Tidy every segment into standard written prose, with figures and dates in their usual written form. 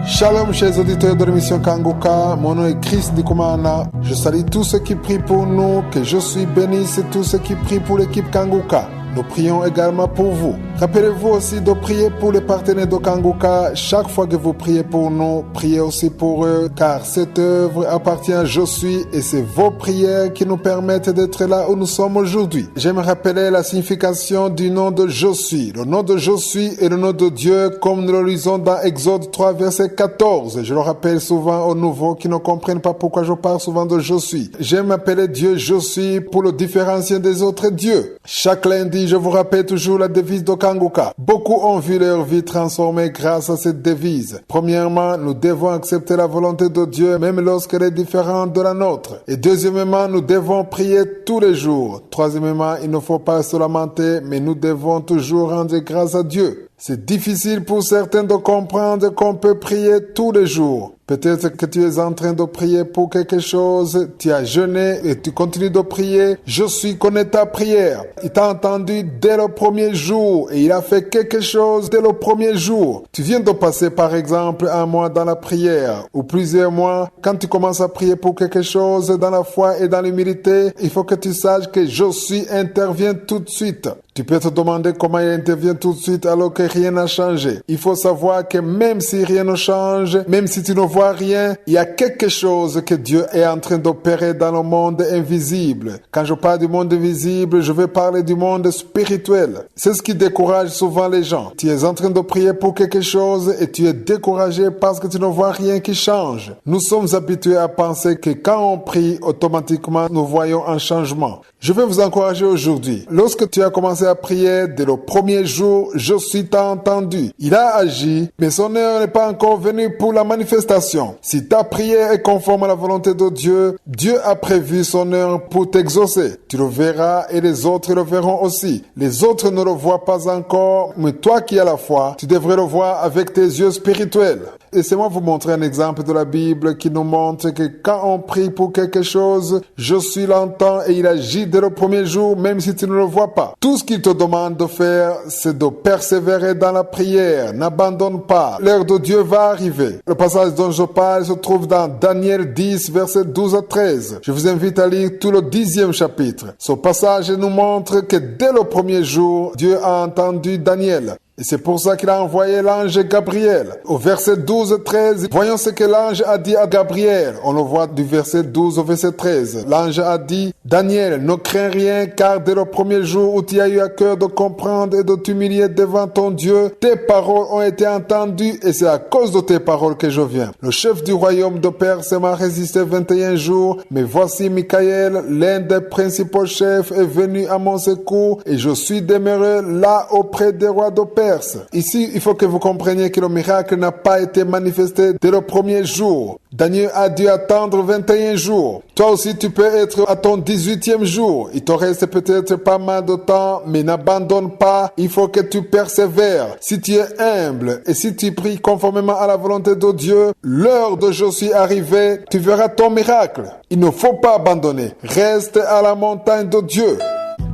Shalom chers auditeurs de l'émission Kanguka, mon nom est Chris Ndikumana. Je salue tous ceux qui prient pour nous, que je suis béni, c'est tous ceux qui prient pour l'équipe Kanguka. Nous prions également pour vous. Rappelez-vous aussi de prier pour les partenaires de Kanguka. Chaque fois que vous priez pour nous, priez aussi pour eux, car cette œuvre appartient à Je suis et c'est vos prières qui nous permettent d'être là où nous sommes aujourd'hui. J'aime rappeler la signification du nom de Je suis. Le nom de Je suis est le nom de Dieu, comme nous le lisons dans Exode 3, verset 14. Je le rappelle souvent aux nouveaux qui ne comprennent pas pourquoi je parle souvent de Je suis. J'aime appeler Dieu Je suis pour le différencier des autres dieux. Chaque lundi, je vous rappelle toujours la devise de Kanguka. Beaucoup ont vu leur vie transformée grâce à cette devise. Premièrement, nous devons accepter la volonté de Dieu même lorsqu'elle est différente de la nôtre. Et deuxièmement, nous devons prier tous les jours. Troisièmement, il ne faut pas se lamenter, mais nous devons toujours rendre grâce à Dieu. C'est difficile pour certains de comprendre qu'on peut prier tous les jours. Peut-être que tu es en train de prier pour quelque chose, tu as jeûné et tu continues de prier. Je suis connaît ta prière. Il t'a entendu dès le premier jour et il a fait quelque chose dès le premier jour. Tu viens de passer par exemple un mois dans la prière ou plusieurs mois. Quand tu commences à prier pour quelque chose dans la foi et dans l'humilité, il faut que tu saches que Je suis intervient tout de suite. Tu peux te demander comment il intervient tout de suite alors que rien n'a changé. Il faut savoir que même si rien ne change, même si tu ne vois rien, il y a quelque chose que Dieu est en train d'opérer dans le monde invisible. Quand je parle du monde invisible, je vais parler du monde spirituel. C'est ce qui décourage souvent les gens. Tu es en train de prier pour quelque chose et tu es découragé parce que tu ne vois rien qui change. Nous sommes habitués à penser que quand on prie, automatiquement, nous voyons un changement. Je vais vous encourager aujourd'hui. Lorsque tu as commencé à prier, dès le premier jour, Je suis t'a entendu. Il a agi, mais son heure n'est pas encore venue pour la manifestation. Si ta prière est conforme à la volonté de Dieu, Dieu a prévu son heure pour t'exaucer. Tu le verras et les autres le verront aussi. Les autres ne le voient pas encore, mais toi qui as la foi, tu devrais le voir avec tes yeux spirituels. Laissez-moi vous montrer un exemple de la Bible qui nous montre que quand on prie pour quelque chose, Je suis l'entend et il agit dès le premier jour, même si tu ne le vois pas. Tout ce qu'il te demande de faire, c'est de persévérer dans la prière. N'abandonne pas. L'heure de Dieu va arriver. Le passage dont je parle se trouve dans Daniel 10, versets 12 à 13. Je vous invite à lire tout le 10e chapitre. Ce passage nous montre que dès le premier jour, Dieu a entendu Daniel. Et c'est pour ça qu'il a envoyé l'ange Gabriel. Au verset 12-13, voyons ce que l'ange a dit à Gabriel. On le voit du verset 12 au verset 13. L'ange a dit, Daniel, ne crains rien, car dès le premier jour où tu as eu à cœur de comprendre et de t'humilier devant ton Dieu, tes paroles ont été entendues et c'est à cause de tes paroles que je viens. Le chef du royaume de Perse m'a résisté 21 jours, mais voici Michaël, l'un des principaux chefs, est venu à mon secours et je suis demeuré là auprès des rois de Perse. Ici, il faut que vous compreniez que le miracle n'a pas été manifesté dès le premier jour. Daniel a dû attendre 21 jours. Toi aussi, tu peux être à ton 18e jour. Il te reste peut-être pas mal de temps, mais n'abandonne pas. Il faut que tu persévères. Si tu es humble et si tu pries conformément à la volonté de Dieu, l'heure de Je suis arrivée, tu verras ton miracle. Il ne faut pas abandonner. Reste à la montagne de Dieu.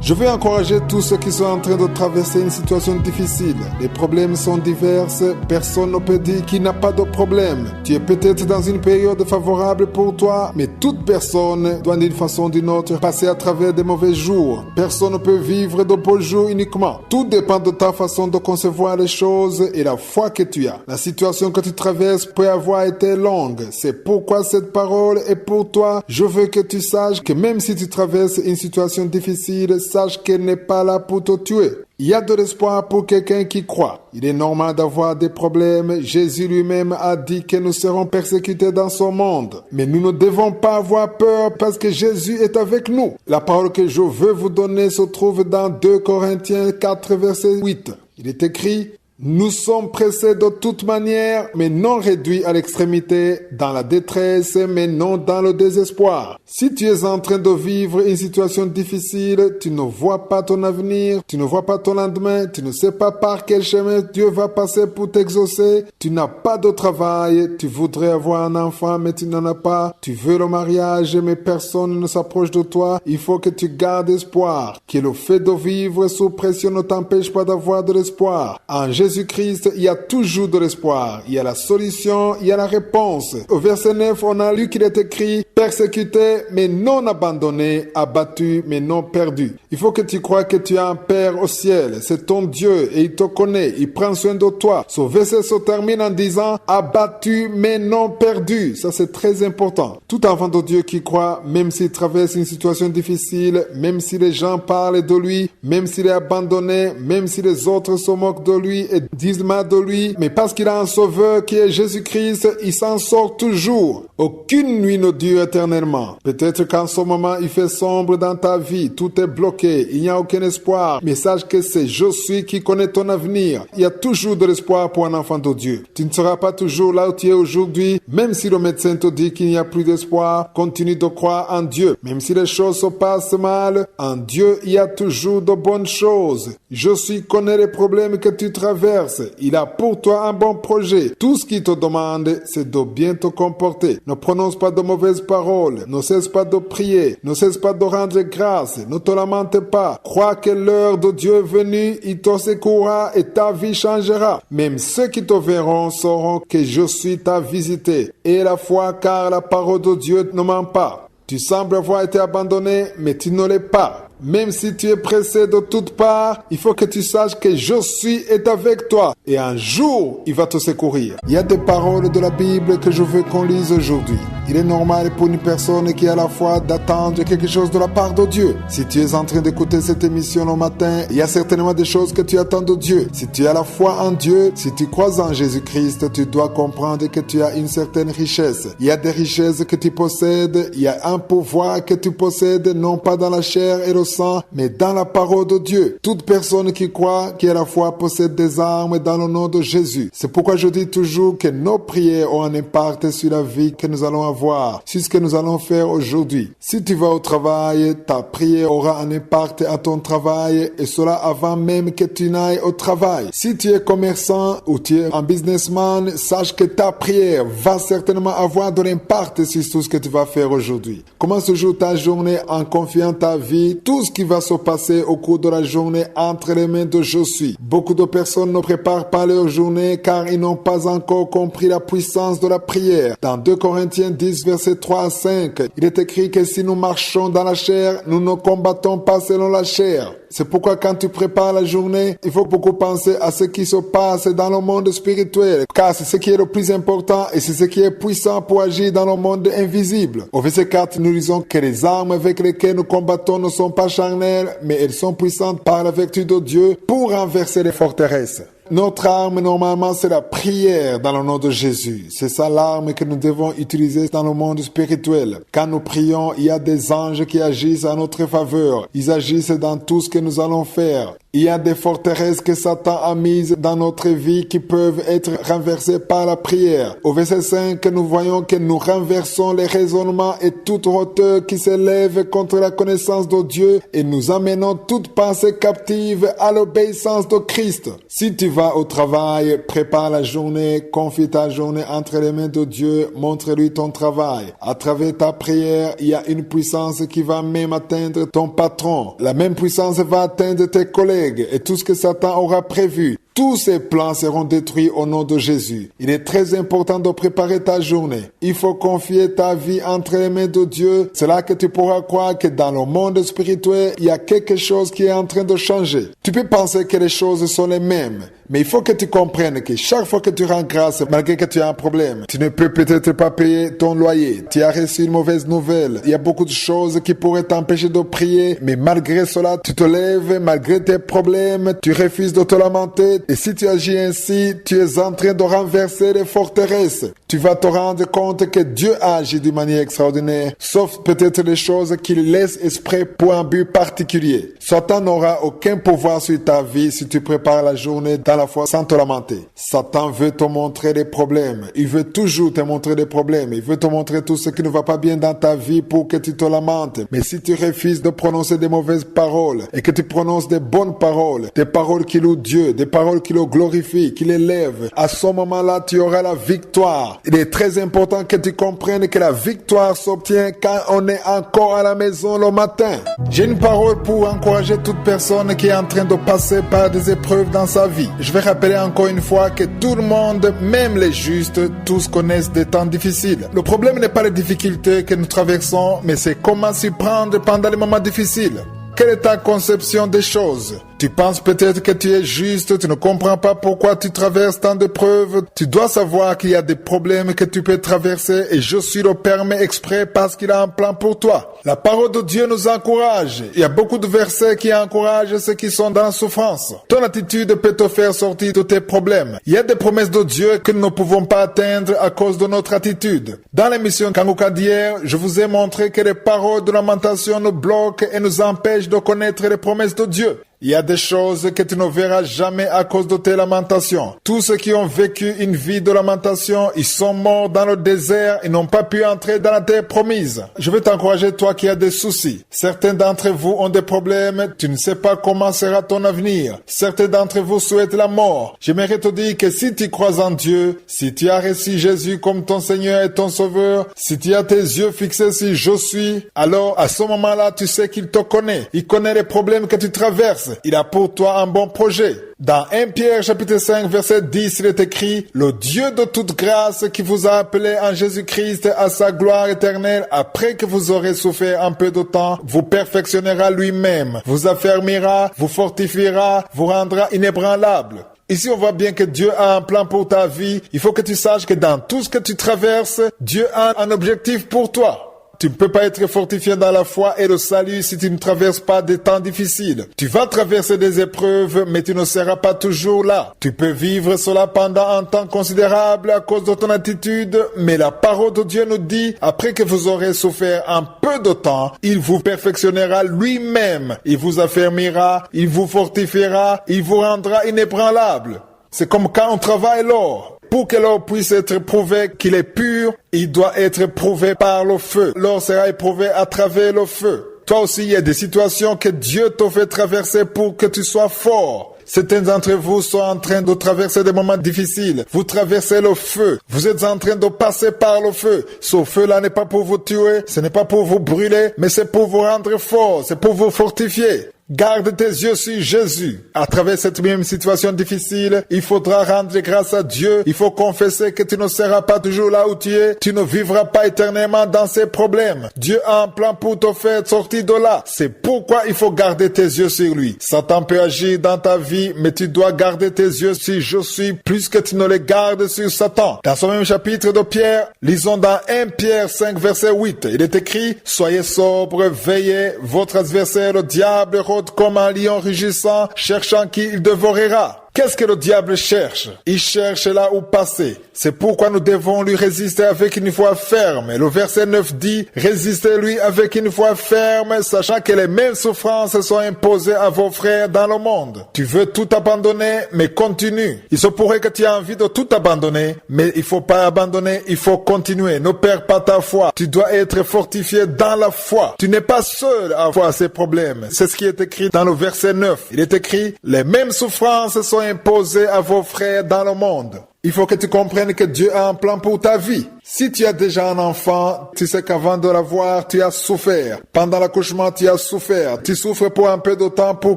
Je veux encourager tous ceux qui sont en train de traverser une situation difficile. Les problèmes sont divers. Personne ne peut dire qu'il n'a pas de problème. Tu es peut-être dans une période favorable pour toi, mais toute personne doit d'une façon ou d'une autre passer à travers des mauvais jours. Personne ne peut vivre de beaux jours uniquement. Tout dépend de ta façon de concevoir les choses et la foi que tu as. La situation que tu traverses peut avoir été longue. C'est pourquoi cette parole est pour toi. Je veux que tu saches que même si tu traverses une situation difficile, sache qu'elle n'est pas là pour te tuer. Il y a de l'espoir pour quelqu'un qui croit. Il est normal d'avoir des problèmes. Jésus lui-même a dit que nous serons persécutés dans ce monde. Mais nous ne devons pas avoir peur parce que Jésus est avec nous. La parole que je veux vous donner se trouve dans 2 Corinthiens 4, verset 8. Il est écrit, nous sommes pressés de toute manière, mais non réduits à l'extrémité, dans la détresse, mais non dans le désespoir. Si tu es en train de vivre une situation difficile, tu ne vois pas ton avenir, tu ne vois pas ton lendemain, tu ne sais pas par quel chemin Dieu va passer pour t'exaucer, tu n'as pas de travail, tu voudrais avoir un enfant, mais tu n'en as pas, tu veux le mariage, mais personne ne s'approche de toi, il faut que tu gardes espoir, que le fait de vivre sous pression ne t'empêche pas d'avoir de l'espoir. En Jésus Jésus-Christ, il y a toujours de l'espoir. Il y a la solution, il y a la réponse. Au verset 9, on a lu qu'il est écrit « Persécuté, mais non abandonné, abattu, mais non perdu ». Il faut que tu crois que tu as un Père au ciel. C'est ton Dieu et il te connaît. Il prend soin de toi. Ce verset se termine en disant « Abattu, mais non perdu ». Ça, c'est très important. Tout enfant de Dieu qui croit, même s'il traverse une situation difficile, même si les gens parlent de lui, même s'il est abandonné, même si les autres se moquent de lui et disent mal de lui, mais parce qu'il a un sauveur qui est Jésus-Christ, il s'en sort toujours. Aucune nuit ne dure éternellement. Peut-être qu'en ce moment, il fait sombre dans ta vie, tout est bloqué, il n'y a aucun espoir. Mais sache que c'est je suis qui connaît ton avenir. Il y a toujours de l'espoir pour un enfant de Dieu. Tu ne seras pas toujours là où tu es aujourd'hui, même si le médecin te dit qu'il n'y a plus d'espoir, continue de croire en Dieu. Même si les choses se passent mal, en Dieu, il y a toujours de bonnes choses. Je suis connaît les problèmes que tu traverses. Il a pour toi un bon projet. Tout ce qu'il te demande, c'est de bien te comporter. Ne prononce pas de mauvaises paroles. Ne cesse pas de prier. Ne cesse pas de rendre grâce. Ne te lamente pas. Crois que l'heure de Dieu est venue, il te secourra et ta vie changera. Même ceux qui te verront sauront que je suis ta visité. Et la foi, car la parole de Dieu ne ment pas. Tu sembles avoir été abandonné, mais tu ne l'es pas. Même si tu es pressé de toutes parts, il faut que tu saches que je suis est avec toi. Et un jour, il va te secourir. Il y a des paroles de la Bible que je veux qu'on lise aujourd'hui. Il est normal pour une personne qui a la foi d'attendre quelque chose de la part de Dieu. Si tu es en train d'écouter cette émission le matin, il y a certainement des choses que tu attends de Dieu. Si tu as la foi en Dieu, si tu crois en Jésus-Christ, tu dois comprendre que tu as une certaine richesse. Il y a des richesses que tu possèdes. Il y a un pouvoir que tu possèdes, non pas dans la chair et le sang, mais dans la parole de Dieu. Toute personne qui croit, qui a la foi, possède des armes dans le nom de Jésus. C'est pourquoi je dis toujours que nos prières ont un impact sur la vie que nous allons avoir, sur ce que nous allons faire aujourd'hui. Si tu vas au travail, ta prière aura un impact à ton travail, et cela avant même que tu n'ailles au travail. Si tu es commerçant ou tu es un businessman, sache que ta prière va certainement avoir de l'impact sur tout ce que tu vas faire aujourd'hui. Commence toujours ta journée en confiant ta vie. Tout ce qui va se passer au cours de la journée entre les mains de je suis. Beaucoup de personnes ne préparent pas leur journée car ils n'ont pas encore compris la puissance de la prière. Dans 2 Corinthiens 10, versets 3 à 5, il est écrit que si nous marchons dans la chair, nous ne combattons pas selon la chair. C'est pourquoi quand tu prépares la journée, il faut beaucoup penser à ce qui se passe dans le monde spirituel. Car c'est ce qui est le plus important et c'est ce qui est puissant pour agir dans le monde invisible. Au verset 4, nous lisons que les armes avec lesquelles nous combattons ne sont pas charnelles, mais elles sont puissantes par la vertu de Dieu pour renverser les forteresses. Notre arme, normalement, c'est la prière dans le nom de Jésus. C'est ça l'arme que nous devons utiliser dans le monde spirituel. Quand nous prions, il y a des anges qui agissent à notre faveur. Ils agissent dans tout ce que nous allons faire. Il y a des forteresses que Satan a mises dans notre vie qui peuvent être renversées par la prière. Au verset 5, nous voyons que nous renversons les raisonnements et toute hauteur qui s'élève contre la connaissance de Dieu et nous amenons toute pensée captive à l'obéissance de Christ. Si tu vas au travail, prépare la journée, confie ta journée entre les mains de Dieu, montre-lui ton travail. À travers ta prière, il y a une puissance qui va même atteindre ton patron. La même puissance va atteindre tes collègues. Et tout ce que Satan aura prévu, tous ces plans seront détruits au nom de Jésus. Il est très important de préparer ta journée. Il faut confier ta vie entre les mains de Dieu. C'est là que tu pourras croire que dans le monde spirituel, il y a quelque chose qui est en train de changer. Tu peux penser que les choses sont les mêmes. Mais il faut que tu comprennes que chaque fois que tu rends grâce, malgré que tu as un problème, tu ne peux peut-être pas payer ton loyer. Tu as reçu une mauvaise nouvelle. Il y a beaucoup de choses qui pourraient t'empêcher de prier. Mais malgré cela, tu te lèves, malgré tes problèmes, tu refuses de te lamenter. Et si tu agis ainsi, tu es en train de renverser les forteresses. Tu vas te rendre compte que Dieu agit d'une manière extraordinaire, sauf peut-être les choses qu'il laisse exprès pour un but particulier. Satan n'aura aucun pouvoir sur ta vie si tu prépares la journée dans la foi sans te lamenter. Satan veut te montrer des problèmes. Il veut toujours te montrer des problèmes. Il veut te montrer tout ce qui ne va pas bien dans ta vie pour que tu te lamentes. Mais si tu refuses de prononcer des mauvaises paroles et que tu prononces des bonnes paroles, des paroles qui louent Dieu, des paroles qui le glorifient, qui l'élèvent, à ce moment-là, tu auras la victoire. Il est très important que tu comprennes que la victoire s'obtient quand on est encore à la maison le matin. J'ai une parole pour encourager toute personne qui est en train de passer par des épreuves dans sa vie. Je vais rappeler encore une fois que tout le monde, même les justes, tous connaissent des temps difficiles. Le problème n'est pas les difficultés que nous traversons, mais c'est comment s'y prendre pendant les moments difficiles. Quelle est ta conception des choses? Tu penses peut-être que tu es juste, tu ne comprends pas pourquoi tu traverses tant d'épreuves. Tu dois savoir qu'il y a des problèmes que tu peux traverser et Jésus le permet exprès parce qu'il a un plan pour toi. La parole de Dieu nous encourage. Il y a beaucoup de versets qui encouragent ceux qui sont dans la souffrance. Ton attitude peut te faire sortir de tes problèmes. Il y a des promesses de Dieu que nous ne pouvons pas atteindre à cause de notre attitude. Dans l'émission Kanguka d'hier, je vous ai montré que les paroles de lamentation nous bloquent et nous empêchent de connaître les promesses de Dieu. Il y a des choses que tu ne verras jamais à cause de tes lamentations. Tous ceux qui ont vécu une vie de lamentation, ils sont morts dans le désert et n'ont pas pu entrer dans la terre promise. Je veux t'encourager, toi qui as des soucis. Certains d'entre vous ont des problèmes, tu ne sais pas comment sera ton avenir. Certains d'entre vous souhaitent la mort. J'aimerais te dire que si tu crois en Dieu, si tu as reçu Jésus comme ton Seigneur et ton Sauveur, si tu as tes yeux fixés sur je suis, alors à ce moment-là, tu sais qu'il te connaît. Il connaît les problèmes que tu traverses. Il a pour toi un bon projet. Dans 1 Pierre chapitre 5 verset 10, il est écrit « Le Dieu de toute grâce qui vous a appelé en Jésus-Christ à sa gloire éternelle, après que vous aurez souffert un peu de temps, vous perfectionnera lui-même, vous affermira, vous fortifiera, vous rendra inébranlable. » Ici, on voit bien que Dieu a un plan pour ta vie. Il faut que tu saches que dans tout ce que tu traverses, Dieu a un objectif pour toi. Tu ne peux pas être fortifié dans la foi et le salut si tu ne traverses pas des temps difficiles. Tu vas traverser des épreuves, mais tu ne seras pas toujours là. Tu peux vivre cela pendant un temps considérable à cause de ton attitude, mais la parole de Dieu nous dit, après que vous aurez souffert un peu de temps, il vous perfectionnera lui-même. Il vous affermira, il vous fortifiera, il vous rendra inébranlable. C'est comme quand on travaille l'or. Pour que l'or puisse être prouvé qu'il est pur, il doit être prouvé par le feu. L'or sera éprouvé à travers le feu. Toi aussi, il y a des situations que Dieu te fait traverser pour que tu sois fort. Certains d'entre vous sont en train de traverser des moments difficiles. Vous traversez le feu. Vous êtes en train de passer par le feu. Ce feu-là n'est pas pour vous tuer, ce n'est pas pour vous brûler, mais c'est pour vous rendre fort, c'est pour vous fortifier. Garde tes yeux sur Jésus. À travers cette même situation difficile, il faudra rendre grâce à Dieu. Il faut confesser que tu ne seras pas toujours là où tu es. Tu ne vivras pas éternellement dans ces problèmes. Dieu a un plan pour te faire sortir de là. C'est pourquoi il faut garder tes yeux sur lui. Satan peut agir dans ta vie, mais tu dois garder tes yeux sur je suis plus que tu ne les gardes sur Satan. Dans ce même chapitre de Pierre, lisons dans 1 Pierre 5 verset 8. Il est écrit, soyez sobres, veillez, votre adversaire le diable rôde comme un lion rugissant, cherchant qui il dévorera. Qu'est-ce que le diable cherche? Il cherche là où passer. C'est pourquoi nous devons lui résister avec une foi ferme. Le verset 9 dit, résistez-lui avec une foi ferme, sachant que les mêmes souffrances sont imposées à vos frères dans le monde. Tu veux tout abandonner, mais continue. Il se pourrait que tu aies envie de tout abandonner, mais il faut pas abandonner, il faut continuer. Ne perds pas ta foi. Tu dois être fortifié dans la foi. Tu n'es pas seul à avoir ces problèmes. C'est ce qui est écrit dans le verset 9. Il est écrit, les mêmes souffrances sont imposées à vos frères dans le monde. Il faut que tu comprennes que Dieu a un plan pour ta vie. Si tu as déjà un enfant, tu sais qu'avant de l'avoir, tu as souffert. Pendant l'accouchement, tu as souffert. Tu souffres pour un peu de temps pour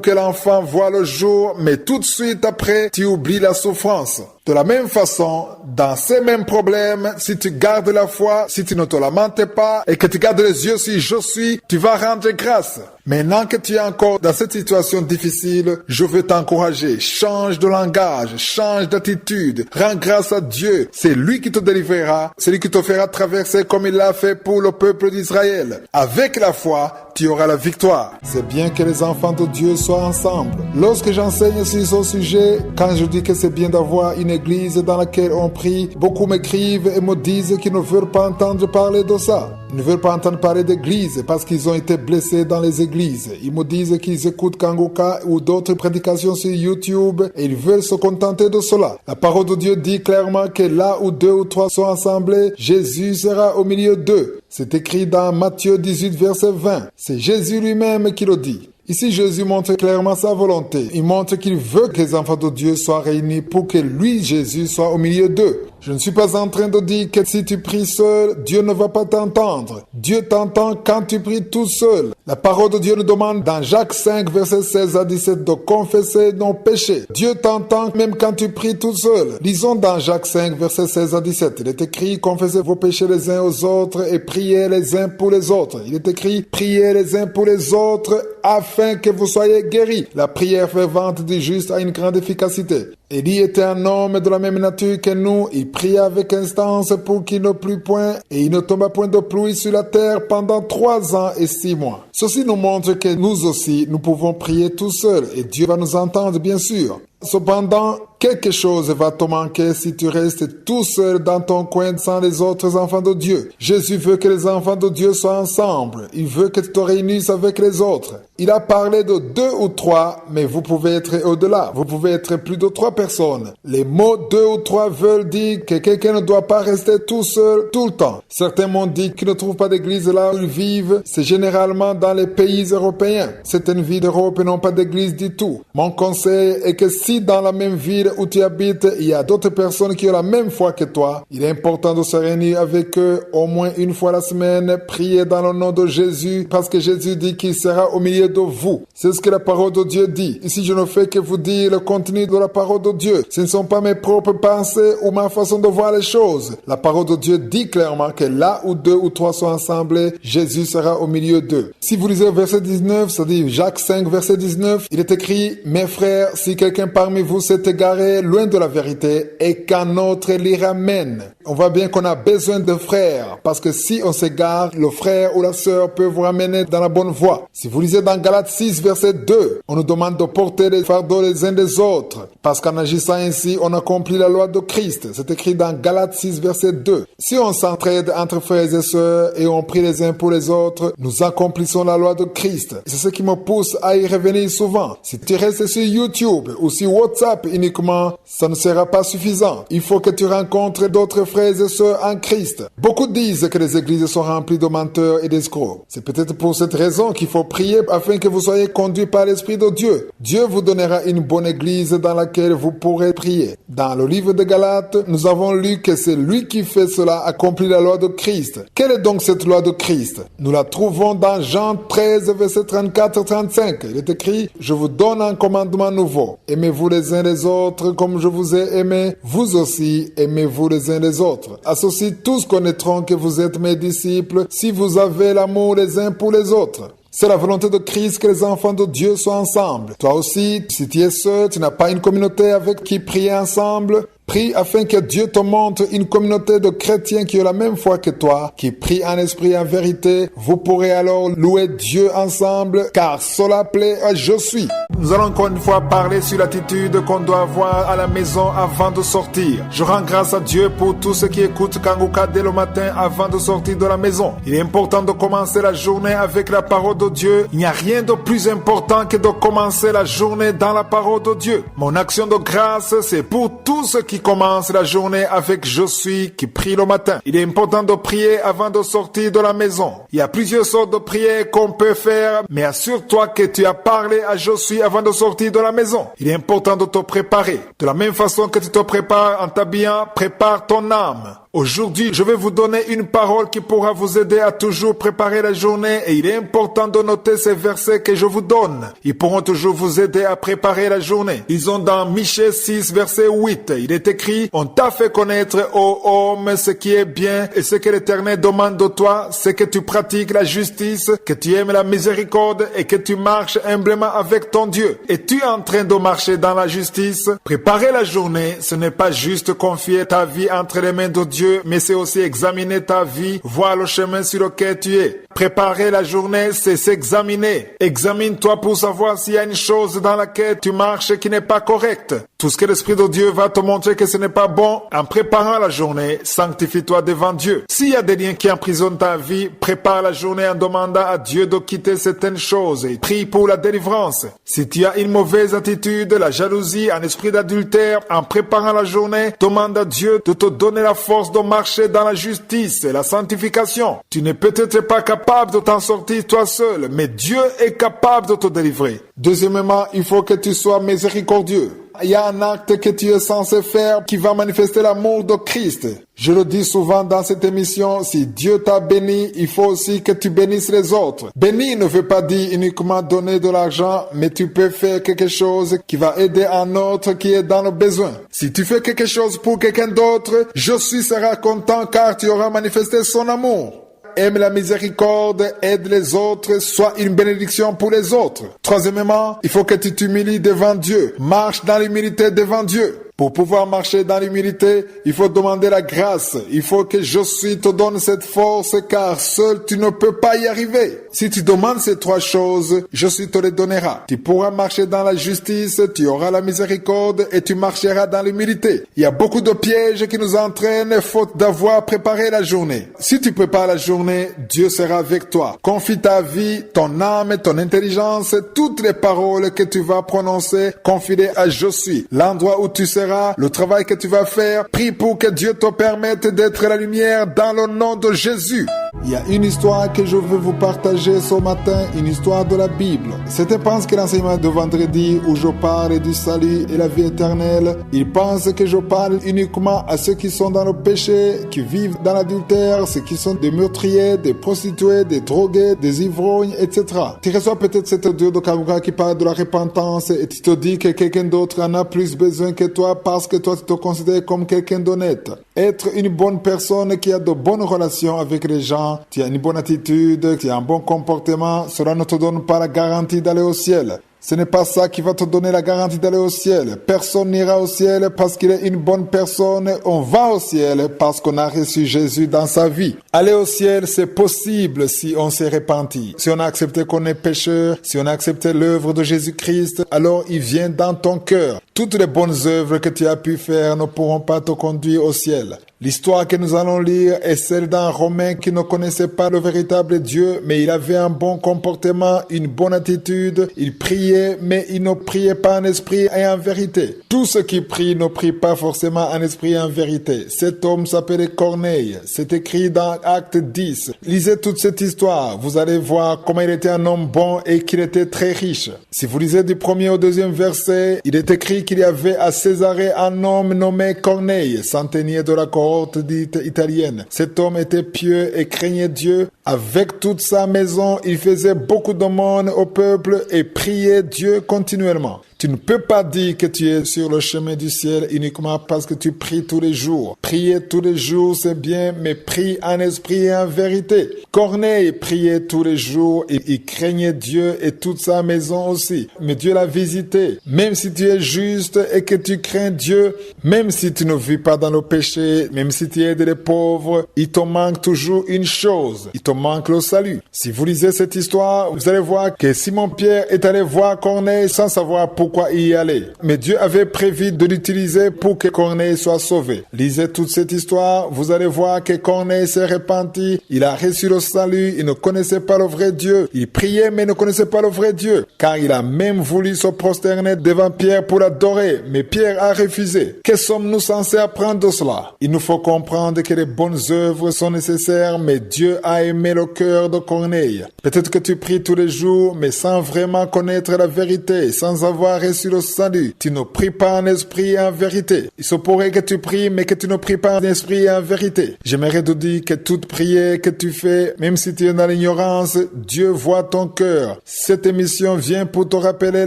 que l'enfant voie le jour, mais tout de suite après, tu oublies la souffrance. De la même façon, dans ces mêmes problèmes, si tu gardes la foi, si tu ne te lamentes pas et que tu gardes les yeux sur je suis, tu vas rendre grâce. Maintenant que tu es encore dans cette situation difficile, je veux t'encourager. Change de langage, change d'attitude, rends grâce à Dieu. C'est lui qui te délivrera, c'est lui qui te fera traverser comme il l'a fait pour le peuple d'Israël. Avec la foi, tu auras la victoire. C'est bien que les enfants de Dieu soient ensemble. Lorsque j'enseigne sur ce sujet, quand je dis que c'est bien d'avoir une église dans laquelle on prie, beaucoup m'écrivent et me disent qu'ils ne veulent pas entendre parler de ça. Ils ne veulent pas entendre parler d'église parce qu'ils ont été blessés dans les églises. Ils me disent qu'ils écoutent Kanguka ou d'autres prédications sur YouTube et ils veulent se contenter de cela. La parole de Dieu dit clairement que là où 2 ou 3 sont assemblés, Jésus sera au milieu d'eux. C'est écrit dans Matthieu 18 verset 20. C'est Jésus lui-même qui le dit. Ici, Jésus montre clairement sa volonté. Il montre qu'il veut que les enfants de Dieu soient réunis pour que lui, Jésus, soit au milieu d'eux. Je ne suis pas en train de dire que si tu pries seul, Dieu ne va pas t'entendre. Dieu t'entend quand tu pries tout seul. La parole de Dieu nous demande dans Jacques 5, versets 16 à 17 de confesser nos péchés. Dieu t'entend même quand tu pries tout seul. Lisons dans Jacques 5, versets 16 à 17. Il est écrit, confessez vos péchés les uns aux autres et priez les uns pour les autres. Il est écrit, priez les uns pour les autres afin que vous soyez guéris. La prière fervente du juste a une grande efficacité. Élie était un homme de la même nature que nous. Il pria avec instance pour qu'il ne plût point et il ne tomba point de pluie sur la terre pendant 3 ans et 6 mois. Ceci nous montre que nous aussi, nous pouvons prier tout seuls et Dieu va nous entendre bien sûr. Cependant, quelque chose va te manquer si tu restes tout seul dans ton coin sans les autres enfants de Dieu. Jésus veut que les enfants de Dieu soient ensemble. Il veut que tu te réunisses avec les autres. Il a parlé de 2 ou 3, mais vous pouvez être au-delà. Vous pouvez être plus de 3 personnes. Les mots 2 ou 3 veulent dire que quelqu'un ne doit pas rester tout seul tout le temps. Certains m'ont dit qu'ils ne trouvent pas d'église là où ils vivent. C'est généralement dans les pays européens. Certaines villes d'Europe n'ont pas d'église du tout. Mon conseil est que si dans la même ville où tu habites, il y a d'autres personnes qui ont la même foi que toi, il est important de se réunir avec eux au moins une fois la semaine, prier dans le nom de Jésus, parce que Jésus dit qu'il sera au milieu de vous. C'est ce que la parole de Dieu dit. Ici, je ne fais que vous dire le contenu de la parole de Dieu. Ce ne sont pas mes propres pensées ou ma façon de voir les choses. La parole de Dieu dit clairement que là où 2 ou 3 sont assemblés, Jésus sera au milieu d'eux. Si vous lisez verset 19, c'est-à-dire Jacques 5, verset 19, il est écrit, mes frères, si quelqu'un parmi vous s'est égaré loin de la vérité et qu'un autre l'y ramène. On voit bien qu'on a besoin de frères, parce que si on s'égare, le frère ou la sœur peut vous ramener dans la bonne voie. Si vous lisez dans Galates 6, verset 2, on nous demande de porter les fardeaux les uns des autres, parce qu'en agissant ainsi, on accomplit la loi de Christ. C'est écrit dans Galates 6, verset 2. Si on s'entraide entre frères et sœurs et on prie les uns pour les autres, nous accomplissons la loi de Christ. C'est ce qui me pousse à y revenir souvent. Si tu restes sur YouTube ou sur WhatsApp uniquement, ça ne sera pas suffisant. Il faut que tu rencontres d'autres frères et sœurs en Christ. Beaucoup disent que les églises sont remplies de menteurs et d'escrocs. C'est peut-être pour cette raison qu'il faut prier afin que vous soyez conduits par l'Esprit de Dieu. Dieu vous donnera une bonne église dans laquelle vous pourrez prier. Dans le livre de Galates, nous avons lu que c'est lui qui fait cela accomplit la loi de Christ. Quelle est donc cette loi de Christ? Nous la trouvons dans Jean 13, verset 34-35. Il est écrit, je vous donne un commandement nouveau. Aimez-vous les uns les autres comme je vous ai aimé. Vous aussi, aimez-vous les uns les autres. À ceci, tous connaîtront que vous êtes mes disciples si vous avez l'amour les uns pour les autres. C'est la volonté de Christ que les enfants de Dieu soient ensemble. Toi aussi, si tu es seul, tu n'as pas une communauté avec qui prier ensemble, prie afin que Dieu te montre une communauté de chrétiens qui ont la même foi que toi, qui prient en esprit et en vérité. Vous pourrez alors louer Dieu ensemble, car cela plaît à Je suis. Nous allons encore une fois parler sur l'attitude qu'on doit avoir à la maison avant de sortir. Je rends grâce à Dieu pour tous ceux qui écoutent Kanguka dès le matin avant de sortir de la maison. Il est important de commencer la journée avec la parole de Dieu. Il n'y a rien de plus important que de commencer la journée dans la parole de Dieu. Mon action de grâce, c'est pour tous ceux qui commencent la journée avec Je suis, qui prie le matin. Il est important de prier avant de sortir de la maison. Il y a plusieurs sortes de prières qu'on peut faire, mais assure-toi que tu as parlé à Je suis avant de sortir de la maison. Il est important de te préparer. De la même façon que tu te prépares en t'habillant, prépare ton âme. Aujourd'hui, je vais vous donner une parole qui pourra vous aider à toujours préparer la journée et il est important de noter ces versets que je vous donne. Ils pourront toujours vous aider à préparer la journée. Lisons dans Michée 6, verset 8. Il est écrit, on t'a fait connaître, ô homme, ce qui est bien et ce que l'Éternel demande de toi, c'est que tu pratiques la justice, que tu aimes la miséricorde et que tu marches humblement avec ton Dieu. Et tu es en train de marcher dans la justice. Préparer la journée, ce n'est pas juste confier ta vie entre les mains de Dieu, mais c'est aussi examiner ta vie, voir le chemin sur lequel tu es. Préparer la journée, c'est s'examiner. Examine-toi pour savoir s'il y a une chose dans laquelle tu marches qui n'est pas correcte. Tout ce que l'Esprit de Dieu va te montrer que ce n'est pas bon, en préparant la journée, sanctifie-toi devant Dieu. S'il y a des liens qui emprisonnent ta vie, prépare la journée en demandant à Dieu de quitter certaines choses et prie pour la délivrance. Si tu as une mauvaise attitude, la jalousie, un esprit d'adultère, en préparant la journée, demande à Dieu de te donner la force de marcher dans la justice et la sanctification. Tu n'es peut-être pas capable de t'en sortir toi seul, mais Dieu est capable de te délivrer. Deuxièmement, il faut que tu sois miséricordieux. il y a un acte que tu es censé faire qui va manifester l'amour de Christ. Je le dis souvent dans cette émission, si Dieu t'a béni, il faut aussi que tu bénisses les autres. Bénir ne veut pas dire uniquement donner de l'argent, mais tu peux faire quelque chose qui va aider un autre qui est dans le besoin. Si tu fais quelque chose pour quelqu'un d'autre, Jésus sera content car tu auras manifesté son amour. Aime la miséricorde, aide les autres, sois une bénédiction pour les autres. Troisièmement, il faut que tu t'humilies devant Dieu. Marche dans l'humilité devant Dieu. Pour pouvoir marcher dans l'humilité, il faut demander la grâce. Il faut que Jésus te donne cette force car seul tu ne peux pas y arriver. Si tu demandes ces trois choses, Jésus te les donnera. Tu pourras marcher dans la justice, tu auras la miséricorde et tu marcheras dans l'humilité. Il y a beaucoup de pièges qui nous entraînent faute d'avoir préparé la journée. Si tu prépares la journée, Dieu sera avec toi. Confie ta vie, ton âme, ton intelligence, toutes les paroles que tu vas prononcer, confie-les à Jésus. L'endroit où tu seras, le travail que tu vas faire, prie pour que Dieu te permette d'être la lumière dans le nom de Jésus. Il y a une histoire que je veux vous partager ce matin, une histoire de la Bible. Certains pensent que l'enseignement de vendredi où je parle du salut et la vie éternelle, ils pensent que je parle uniquement à ceux qui sont dans le péché, qui vivent dans l'adultère, ceux qui sont des meurtriers, des prostituées, des drogués, des ivrognes, etc. Tu reçois peut-être cette audio de Kanguka qui parle de la repentance et tu te dis que quelqu'un d'autre en a plus besoin que toi parce que toi tu te considères comme quelqu'un d'honnête. Être une bonne personne qui a de bonnes relations avec les gens, tu as une bonne attitude, tu as un bon comportement, cela ne te donne pas la garantie d'aller au ciel. Ce n'est pas ça qui va te donner la garantie d'aller au ciel. Personne n'ira au ciel parce qu'il est une bonne personne. On va au ciel parce qu'on a reçu Jésus dans sa vie. Aller au ciel, c'est possible si on s'est repenti. Si on a accepté qu'on est pécheur, si on a accepté l'œuvre de Jésus-Christ, alors il vient dans ton cœur. Toutes les bonnes œuvres que tu as pu faire ne pourront pas te conduire au ciel. L'histoire que nous allons lire est celle d'un Romain qui ne connaissait pas le véritable Dieu, mais il avait un bon comportement, une bonne attitude. Il priait, mais il ne priait pas en esprit et en vérité. Tous ceux qui prient ne prient pas forcément en esprit et en vérité. Cet homme s'appelait Corneille. C'est écrit dans Acte 10. Lisez toute cette histoire. Vous allez voir comment il était un homme bon et qu'il était très riche. Si vous lisez du 1er au 2e verset, il est écrit qu'il y avait à Césarée un homme nommé Corneille, centenier de la cohorte dite italienne. Cet homme était pieux et craignait Dieu. Avec toute sa maison, il faisait beaucoup d'aumônes au peuple et priait Dieu continuellement. Tu ne peux pas dire que tu es sur le chemin du ciel uniquement parce que tu pries tous les jours. Prier tous les jours, c'est bien, mais prie en esprit et en vérité. Corneille priait tous les jours et il craignait Dieu et toute sa maison aussi. Mais Dieu l'a visité. Même si tu es juste et que tu crains Dieu, même si tu ne vis pas dans le péché, même si tu aides les pauvres, il te manque toujours une chose. Il te manque le salut. Si vous lisez cette histoire, vous allez voir que Simon-Pierre est allé voir Corneille sans savoir pourquoi il y allait. Mais Dieu avait prévu de l'utiliser pour que Corneille soit sauvé. Lisez toute cette histoire, vous allez voir que Corneille s'est repenti, il a reçu le salut, il ne connaissait pas le vrai Dieu. Il priait mais ne connaissait pas le vrai Dieu, car il a même voulu se prosterner devant Pierre pour l'adorer, mais Pierre a refusé. Que sommes-nous censés apprendre de cela? Il nous faut comprendre que les bonnes œuvres sont nécessaires, mais Dieu a aimé le cœur de Corneille. Peut-être que tu pries tous les jours, mais sans vraiment connaître la vérité, sans avoir reçu le salut. Tu ne pries pas en esprit et en vérité. Il se pourrait que tu pries, mais que tu ne pries pas en esprit et en vérité. J'aimerais te dire que toute prière que tu fais, même si tu es dans l'ignorance, Dieu voit ton cœur. Cette émission vient pour te rappeler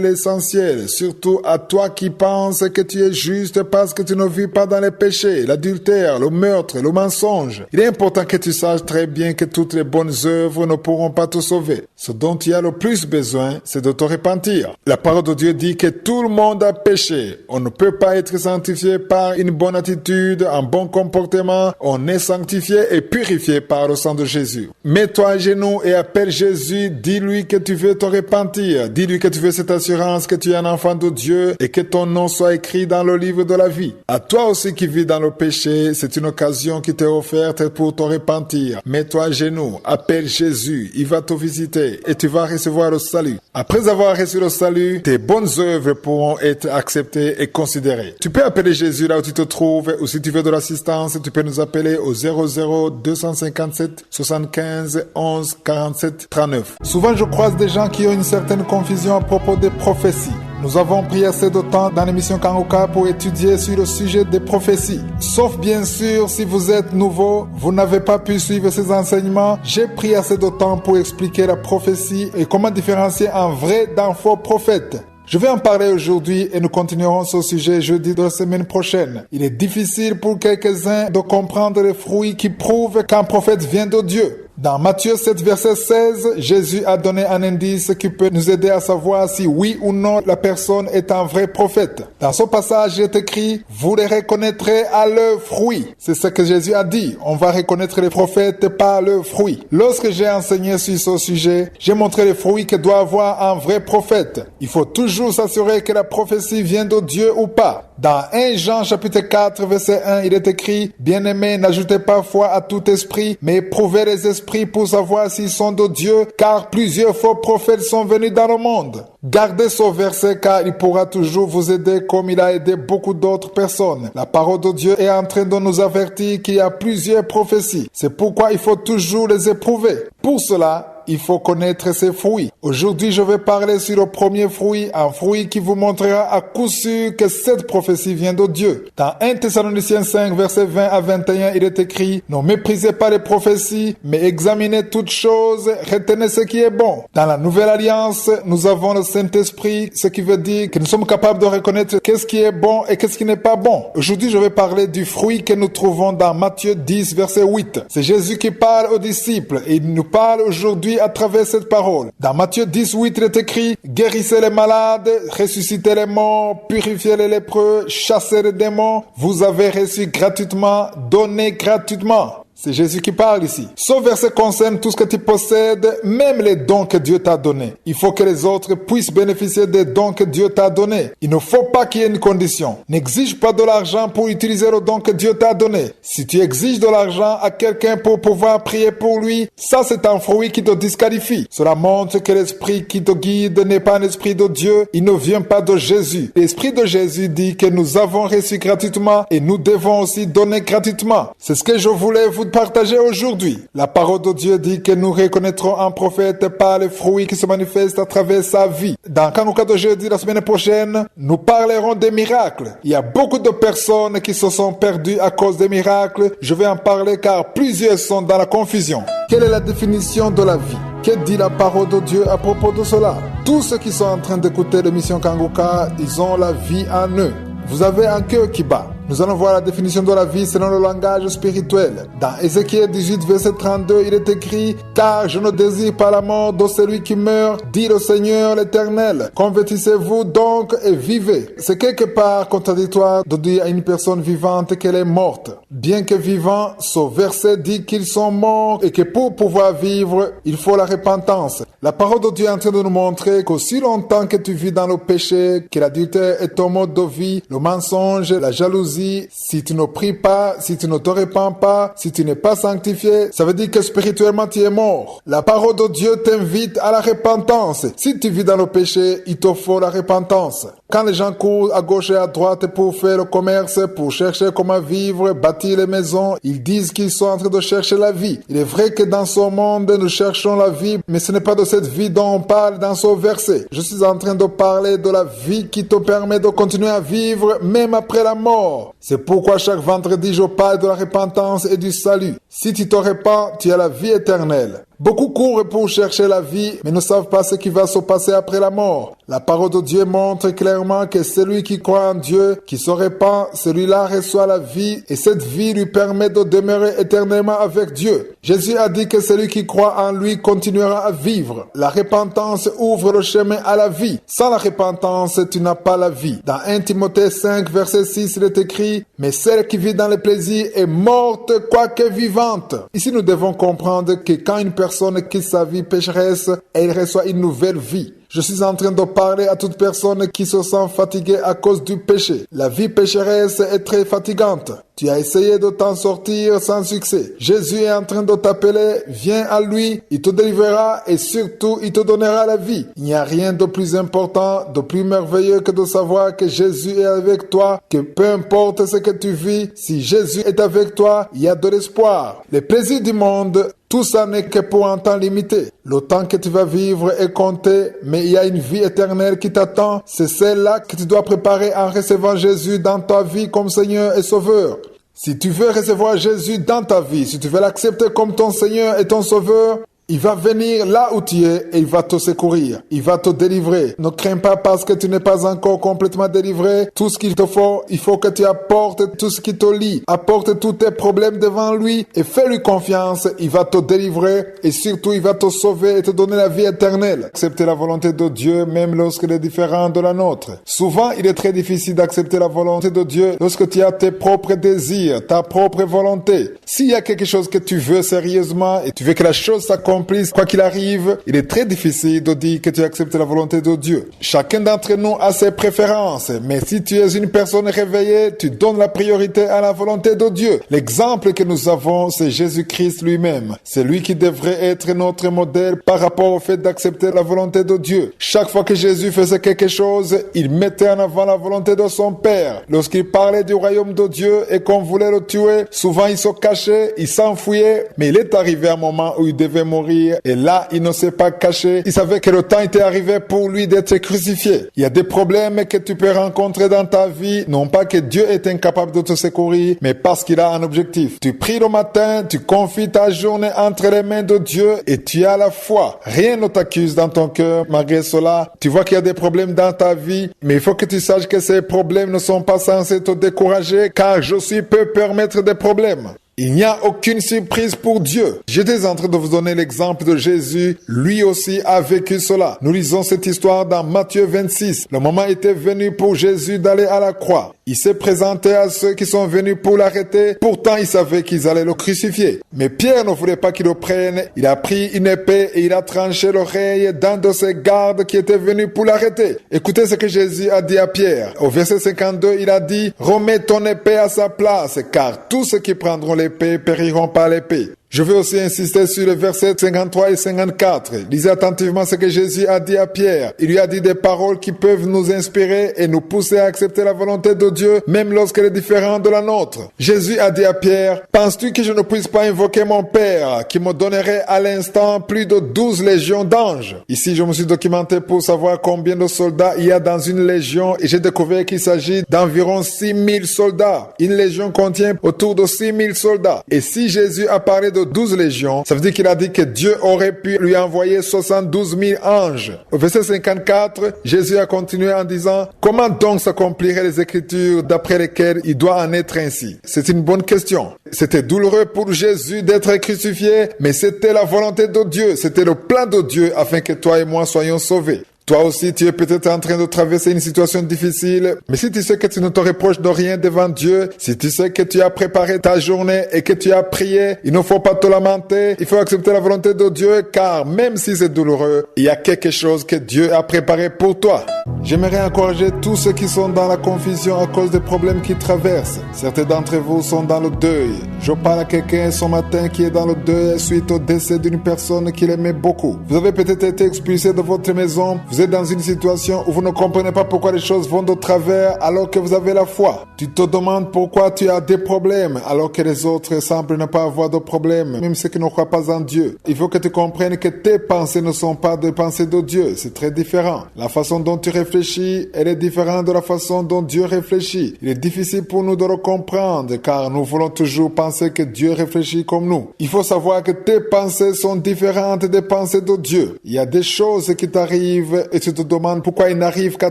l'essentiel, surtout à toi qui penses que tu es juste parce que tu ne vis pas dans les péchés, l'adultère, le meurtre, le mensonge. Il est important que tu saches très bien que toutes les bonnes œuvres ne pourront pas te sauver. Ce dont tu as le plus besoin, c'est de te repentir. La parole de Dieu dit que tout le monde a péché. On ne peut pas être sanctifié par une bonne attitude, un bon comportement. On est sanctifié et purifié par le sang de Jésus. Mets-toi à genoux et appelle Jésus. Dis-lui que tu veux te repentir. Dis-lui que tu veux cette assurance que tu es un enfant de Dieu et que ton nom soit écrit dans le livre de la vie. À toi aussi qui vis dans le péché, c'est une occasion qui t'est offerte pour te repentir. Mets-toi à genoux, appelle Jésus. Il va te visiter et tu vas recevoir le salut. Après avoir reçu le salut, tes bonnes œuvres pourront être acceptées et considérées. Tu peux appeler Jésus là où tu te trouves, ou si tu veux de l'assistance, tu peux nous appeler au 00 257 75 11 47 39. Souvent je croise des gens qui ont une certaine confusion à propos des prophéties. Nous avons pris assez de temps dans l'émission Kanguka pour étudier sur le sujet des prophéties. Sauf bien sûr, si vous êtes nouveau, vous n'avez pas pu suivre ces enseignements, j'ai pris assez de temps pour expliquer la prophétie et comment différencier un vrai d'un faux prophète. Je vais en parler aujourd'hui et nous continuerons ce sujet jeudi de la semaine prochaine. Il est difficile pour quelques-uns de comprendre les fruits qui prouvent qu'un prophète vient de Dieu. Dans Matthieu 7, verset 16, Jésus a donné un indice qui peut nous aider à savoir si oui ou non la personne est un vrai prophète. Dans ce passage, il est écrit « Vous les reconnaîtrez à leurs fruits ». C'est ce que Jésus a dit. On va reconnaître les prophètes par leurs fruits. Lorsque j'ai enseigné sur ce sujet, j'ai montré les fruits que doit avoir un vrai prophète. Il faut toujours s'assurer que la prophétie vient de Dieu ou pas. Dans 1 Jean chapitre 4, verset 1, il est écrit « Bien-aimés, n'ajoutez pas foi à tout esprit, mais éprouvez les esprits pour savoir s'ils sont de Dieu, car plusieurs faux prophètes sont venus dans le monde. » Gardez ce verset car il pourra toujours vous aider comme il a aidé beaucoup d'autres personnes. La parole de Dieu est en train de nous avertir qu'il y a plusieurs prophéties. C'est pourquoi il faut toujours les éprouver. Pour cela, il faut connaître ses fruits. Aujourd'hui, je vais parler sur le premier fruit, un fruit qui vous montrera à coup sûr que cette prophétie vient de Dieu. Dans 1 Thessaloniciens 5, verset 20 à 21, il est écrit « Ne méprisez pas les prophéties, mais examinez toutes choses, retenez ce qui est bon. » Dans la Nouvelle Alliance, nous avons le Saint-Esprit, ce qui veut dire que nous sommes capables de reconnaître qu'est-ce qui est bon et qu'est-ce qui n'est pas bon. Aujourd'hui, je vais parler du fruit que nous trouvons dans Matthieu 10, verset 8. C'est Jésus qui parle aux disciples et il nous parle aujourd'hui à travers cette parole. Dans Matthieu 18, il est écrit « Guérissez les malades, ressuscitez les morts, purifiez les lépreux, chassez les démons. Vous avez reçu gratuitement, donnez gratuitement. » C'est Jésus qui parle ici. Ce verset concerne tout ce que tu possèdes, même les dons que Dieu t'a donnés. Il faut que les autres puissent bénéficier des dons que Dieu t'a donnés. Il ne faut pas qu'il y ait une condition. N'exige pas de l'argent pour utiliser le don que Dieu t'a donné. Si tu exiges de l'argent à quelqu'un pour pouvoir prier pour lui, ça c'est un fruit qui te disqualifie. Cela montre que l'esprit qui te guide n'est pas un esprit de Dieu. Il ne vient pas de Jésus. L'esprit de Jésus dit que nous avons reçu gratuitement et nous devons aussi donner gratuitement. C'est ce que je voulais vous partager aujourd'hui. La parole de Dieu dit que nous reconnaîtrons un prophète par les fruits qui se manifestent à travers sa vie. Dans Kanguka de jeudi la semaine prochaine, nous parlerons des miracles. Il y a beaucoup de personnes qui se sont perdues à cause des miracles. Je vais en parler car plusieurs sont dans la confusion. Quelle est la définition de la vie? Que dit la parole de Dieu à propos de cela? Tous ceux qui sont en train d'écouter l'émission Kanguka, ils ont la vie en eux. Vous avez un cœur qui bat. Nous allons voir la définition de la vie selon le langage spirituel. Dans Ézéchiel 18, verset 32, il est écrit « Car je ne désire pas la mort de celui qui meurt, dit le Seigneur l'Éternel. Convertissez-vous donc et vivez. » C'est quelque part contradictoire de dire à une personne vivante qu'elle est morte. Bien que vivant, ce verset dit qu'ils sont morts et que pour pouvoir vivre, il faut la repentance. La parole de Dieu est en train de nous montrer qu'aussi longtemps que tu vis dans le péché, que l'adultère est ton mode de vie, le mensonge, la jalousie, si tu ne pries pas, si tu ne te repens pas, si tu n'es pas sanctifié, ça veut dire que spirituellement tu es mort. La parole de Dieu t'invite à la repentance. Si tu vis dans le péché, il te faut la repentance. Quand les gens courent à gauche et à droite pour faire le commerce, pour chercher comment vivre, bâtir les maisons, ils disent qu'ils sont en train de chercher la vie. Il est vrai que dans ce monde, nous cherchons la vie, mais ce n'est pas de cette vie dont on parle dans ce verset. Je suis en train de parler de la vie qui te permet de continuer à vivre même après la mort. C'est pourquoi chaque vendredi, je parle de la repentance et du salut. Si tu te repens, tu as la vie éternelle. Beaucoup courent pour chercher la vie, mais ne savent pas ce qui va se passer après la mort. La parole de Dieu montre clairement que celui qui croit en Dieu, qui se repent, celui-là reçoit la vie et cette vie lui permet de demeurer éternellement avec Dieu. Jésus a dit que celui qui croit en lui continuera à vivre. La repentance ouvre le chemin à la vie. Sans la repentance, tu n'as pas la vie. Dans 1 Timothée 5, verset 6, il est écrit « Mais celle qui vit dans les plaisirs est morte, quoique vivante. » Ici, nous devons comprendre que quand une personne quitte sa vie pécheresse, elle reçoit une nouvelle vie. Je suis en train de parler à toute personne qui se sent fatiguée à cause du péché. La vie pécheresse est très fatigante. Tu as essayé de t'en sortir sans succès. Jésus est en train de t'appeler, viens à lui, il te délivrera et surtout il te donnera la vie. Il n'y a rien de plus important, de plus merveilleux que de savoir que Jésus est avec toi, que peu importe ce que tu vis, si Jésus est avec toi, il y a de l'espoir. Les plaisirs du monde, tout ça n'est que pour un temps limité. Le temps que tu vas vivre est compté, mais mais il y a une vie éternelle qui t'attend. C'est celle-là que tu dois préparer en recevant Jésus dans ta vie comme Seigneur et Sauveur. Si tu veux recevoir Jésus dans ta vie, si tu veux l'accepter comme ton Seigneur et ton Sauveur, il va venir là où tu es et il va te secourir. Il va te délivrer. Ne crains pas parce que tu n'es pas encore complètement délivré. Tout ce qu'il te faut, il faut que tu apportes tout ce qui te lie. Apporte tous tes problèmes devant lui et fais-lui confiance. Il va te délivrer et surtout il va te sauver et te donner la vie éternelle. Accepter la volonté de Dieu même lorsqu'elle est différente de la nôtre. Souvent, il est très difficile d'accepter la volonté de Dieu lorsque tu as tes propres désirs, ta propre volonté. S'il y a quelque chose que tu veux sérieusement et tu veux que la chose s'accomplisse, quoi qu'il arrive, il est très difficile de dire que tu acceptes la volonté de Dieu. Chacun d'entre nous a ses préférences, mais si tu es une personne réveillée, tu donnes la priorité à la volonté de Dieu. L'exemple que nous avons, c'est Jésus-Christ lui-même. C'est lui qui devrait être notre modèle par rapport au fait d'accepter la volonté de Dieu. Chaque fois que Jésus faisait quelque chose, il mettait en avant la volonté de son Père. Lorsqu'il parlait du royaume de Dieu et qu'on voulait le tuer, souvent il se cachait, il s'enfuyait, mais il est arrivé un moment où il devait mourir. Et là, il ne s'est pas caché. Il savait que le temps était arrivé pour lui d'être crucifié. Il y a des problèmes que tu peux rencontrer dans ta vie, non pas que Dieu est incapable de te secourir, mais parce qu'il a un objectif. Tu pries le matin, tu confies ta journée entre les mains de Dieu et tu as la foi. Rien ne t'accuse dans ton cœur. Malgré cela, tu vois qu'il y a des problèmes dans ta vie, mais il faut que tu saches que ces problèmes ne sont pas censés te décourager, car Josué peut permettre des problèmes. Il n'y a aucune surprise pour Dieu. J'étais en train de vous donner l'exemple de Jésus. Lui aussi a vécu cela. Nous lisons cette histoire dans Matthieu 26. Le moment était venu pour Jésus d'aller à la croix. Il s'est présenté à ceux qui sont venus pour l'arrêter. Pourtant, il savait qu'ils allaient le crucifier. Mais Pierre ne voulait pas qu'il le prenne. Il a pris une épée et il a tranché l'oreille d'un de ses gardes qui était venu pour l'arrêter. Écoutez ce que Jésus a dit à Pierre. Au verset 52, il a dit « Remets ton épée à sa place, car tous ceux qui prendront l'épée périront par l'épée. » Je veux aussi insister sur les versets 53 et 54. Lisez attentivement ce que Jésus a dit à Pierre. Il lui a dit des paroles qui peuvent nous inspirer et nous pousser à accepter la volonté de Dieu, même lorsqu'elle est différente de la nôtre. Jésus a dit à Pierre, « Penses-tu que je ne puisse pas invoquer mon Père, qui me donnerait à l'instant plus de 12 légions d'anges ?» Ici, je me suis documenté pour savoir combien de soldats il y a dans une légion et j'ai découvert qu'il s'agit d'environ 6000 soldats. Une légion contient autour de 6000 soldats. Et si Jésus a parlé de 12 légions, ça veut dire qu'il a dit que Dieu aurait pu lui envoyer 72 000 anges. Au verset 54, Jésus a continué en disant, « Comment donc s'accompliraient les Écritures d'après lesquelles il doit en être ainsi ?» C'est une bonne question. C'était douloureux pour Jésus d'être crucifié, mais c'était la volonté de Dieu, c'était le plan de Dieu afin que toi et moi soyons sauvés. Toi aussi, tu es peut-être en train de traverser une situation difficile, mais si tu sais que tu ne te reproches de rien devant Dieu, si tu sais que tu as préparé ta journée et que tu as prié, il ne faut pas te lamenter, il faut accepter la volonté de Dieu, car même si c'est douloureux, il y a quelque chose que Dieu a préparé pour toi. J'aimerais encourager tous ceux qui sont dans la confusion à cause des problèmes qu'ils traversent. Certains d'entre vous sont dans le deuil. Je parle à quelqu'un ce matin qui est dans le deuil suite au décès d'une personne qu'il aimait beaucoup. Vous avez peut-être été expulsé de votre maison. Vous êtes dans une situation où vous ne comprenez pas pourquoi les choses vont de travers alors que vous avez la foi. Tu te demandes pourquoi tu as des problèmes alors que les autres semblent ne pas avoir de problèmes, même ceux qui ne croient pas en Dieu. Il faut que tu comprennes que tes pensées ne sont pas des pensées de Dieu. C'est très différent. La façon dont tu réfléchis, elle est différente de la façon dont Dieu réfléchit. Il est difficile pour nous de le comprendre car nous voulons toujours penser que Dieu réfléchit comme nous. Il faut savoir que tes pensées sont différentes des pensées de Dieu. Il y a des choses qui t'arrivent et tu te demandes pourquoi ils n'arrivent qu'à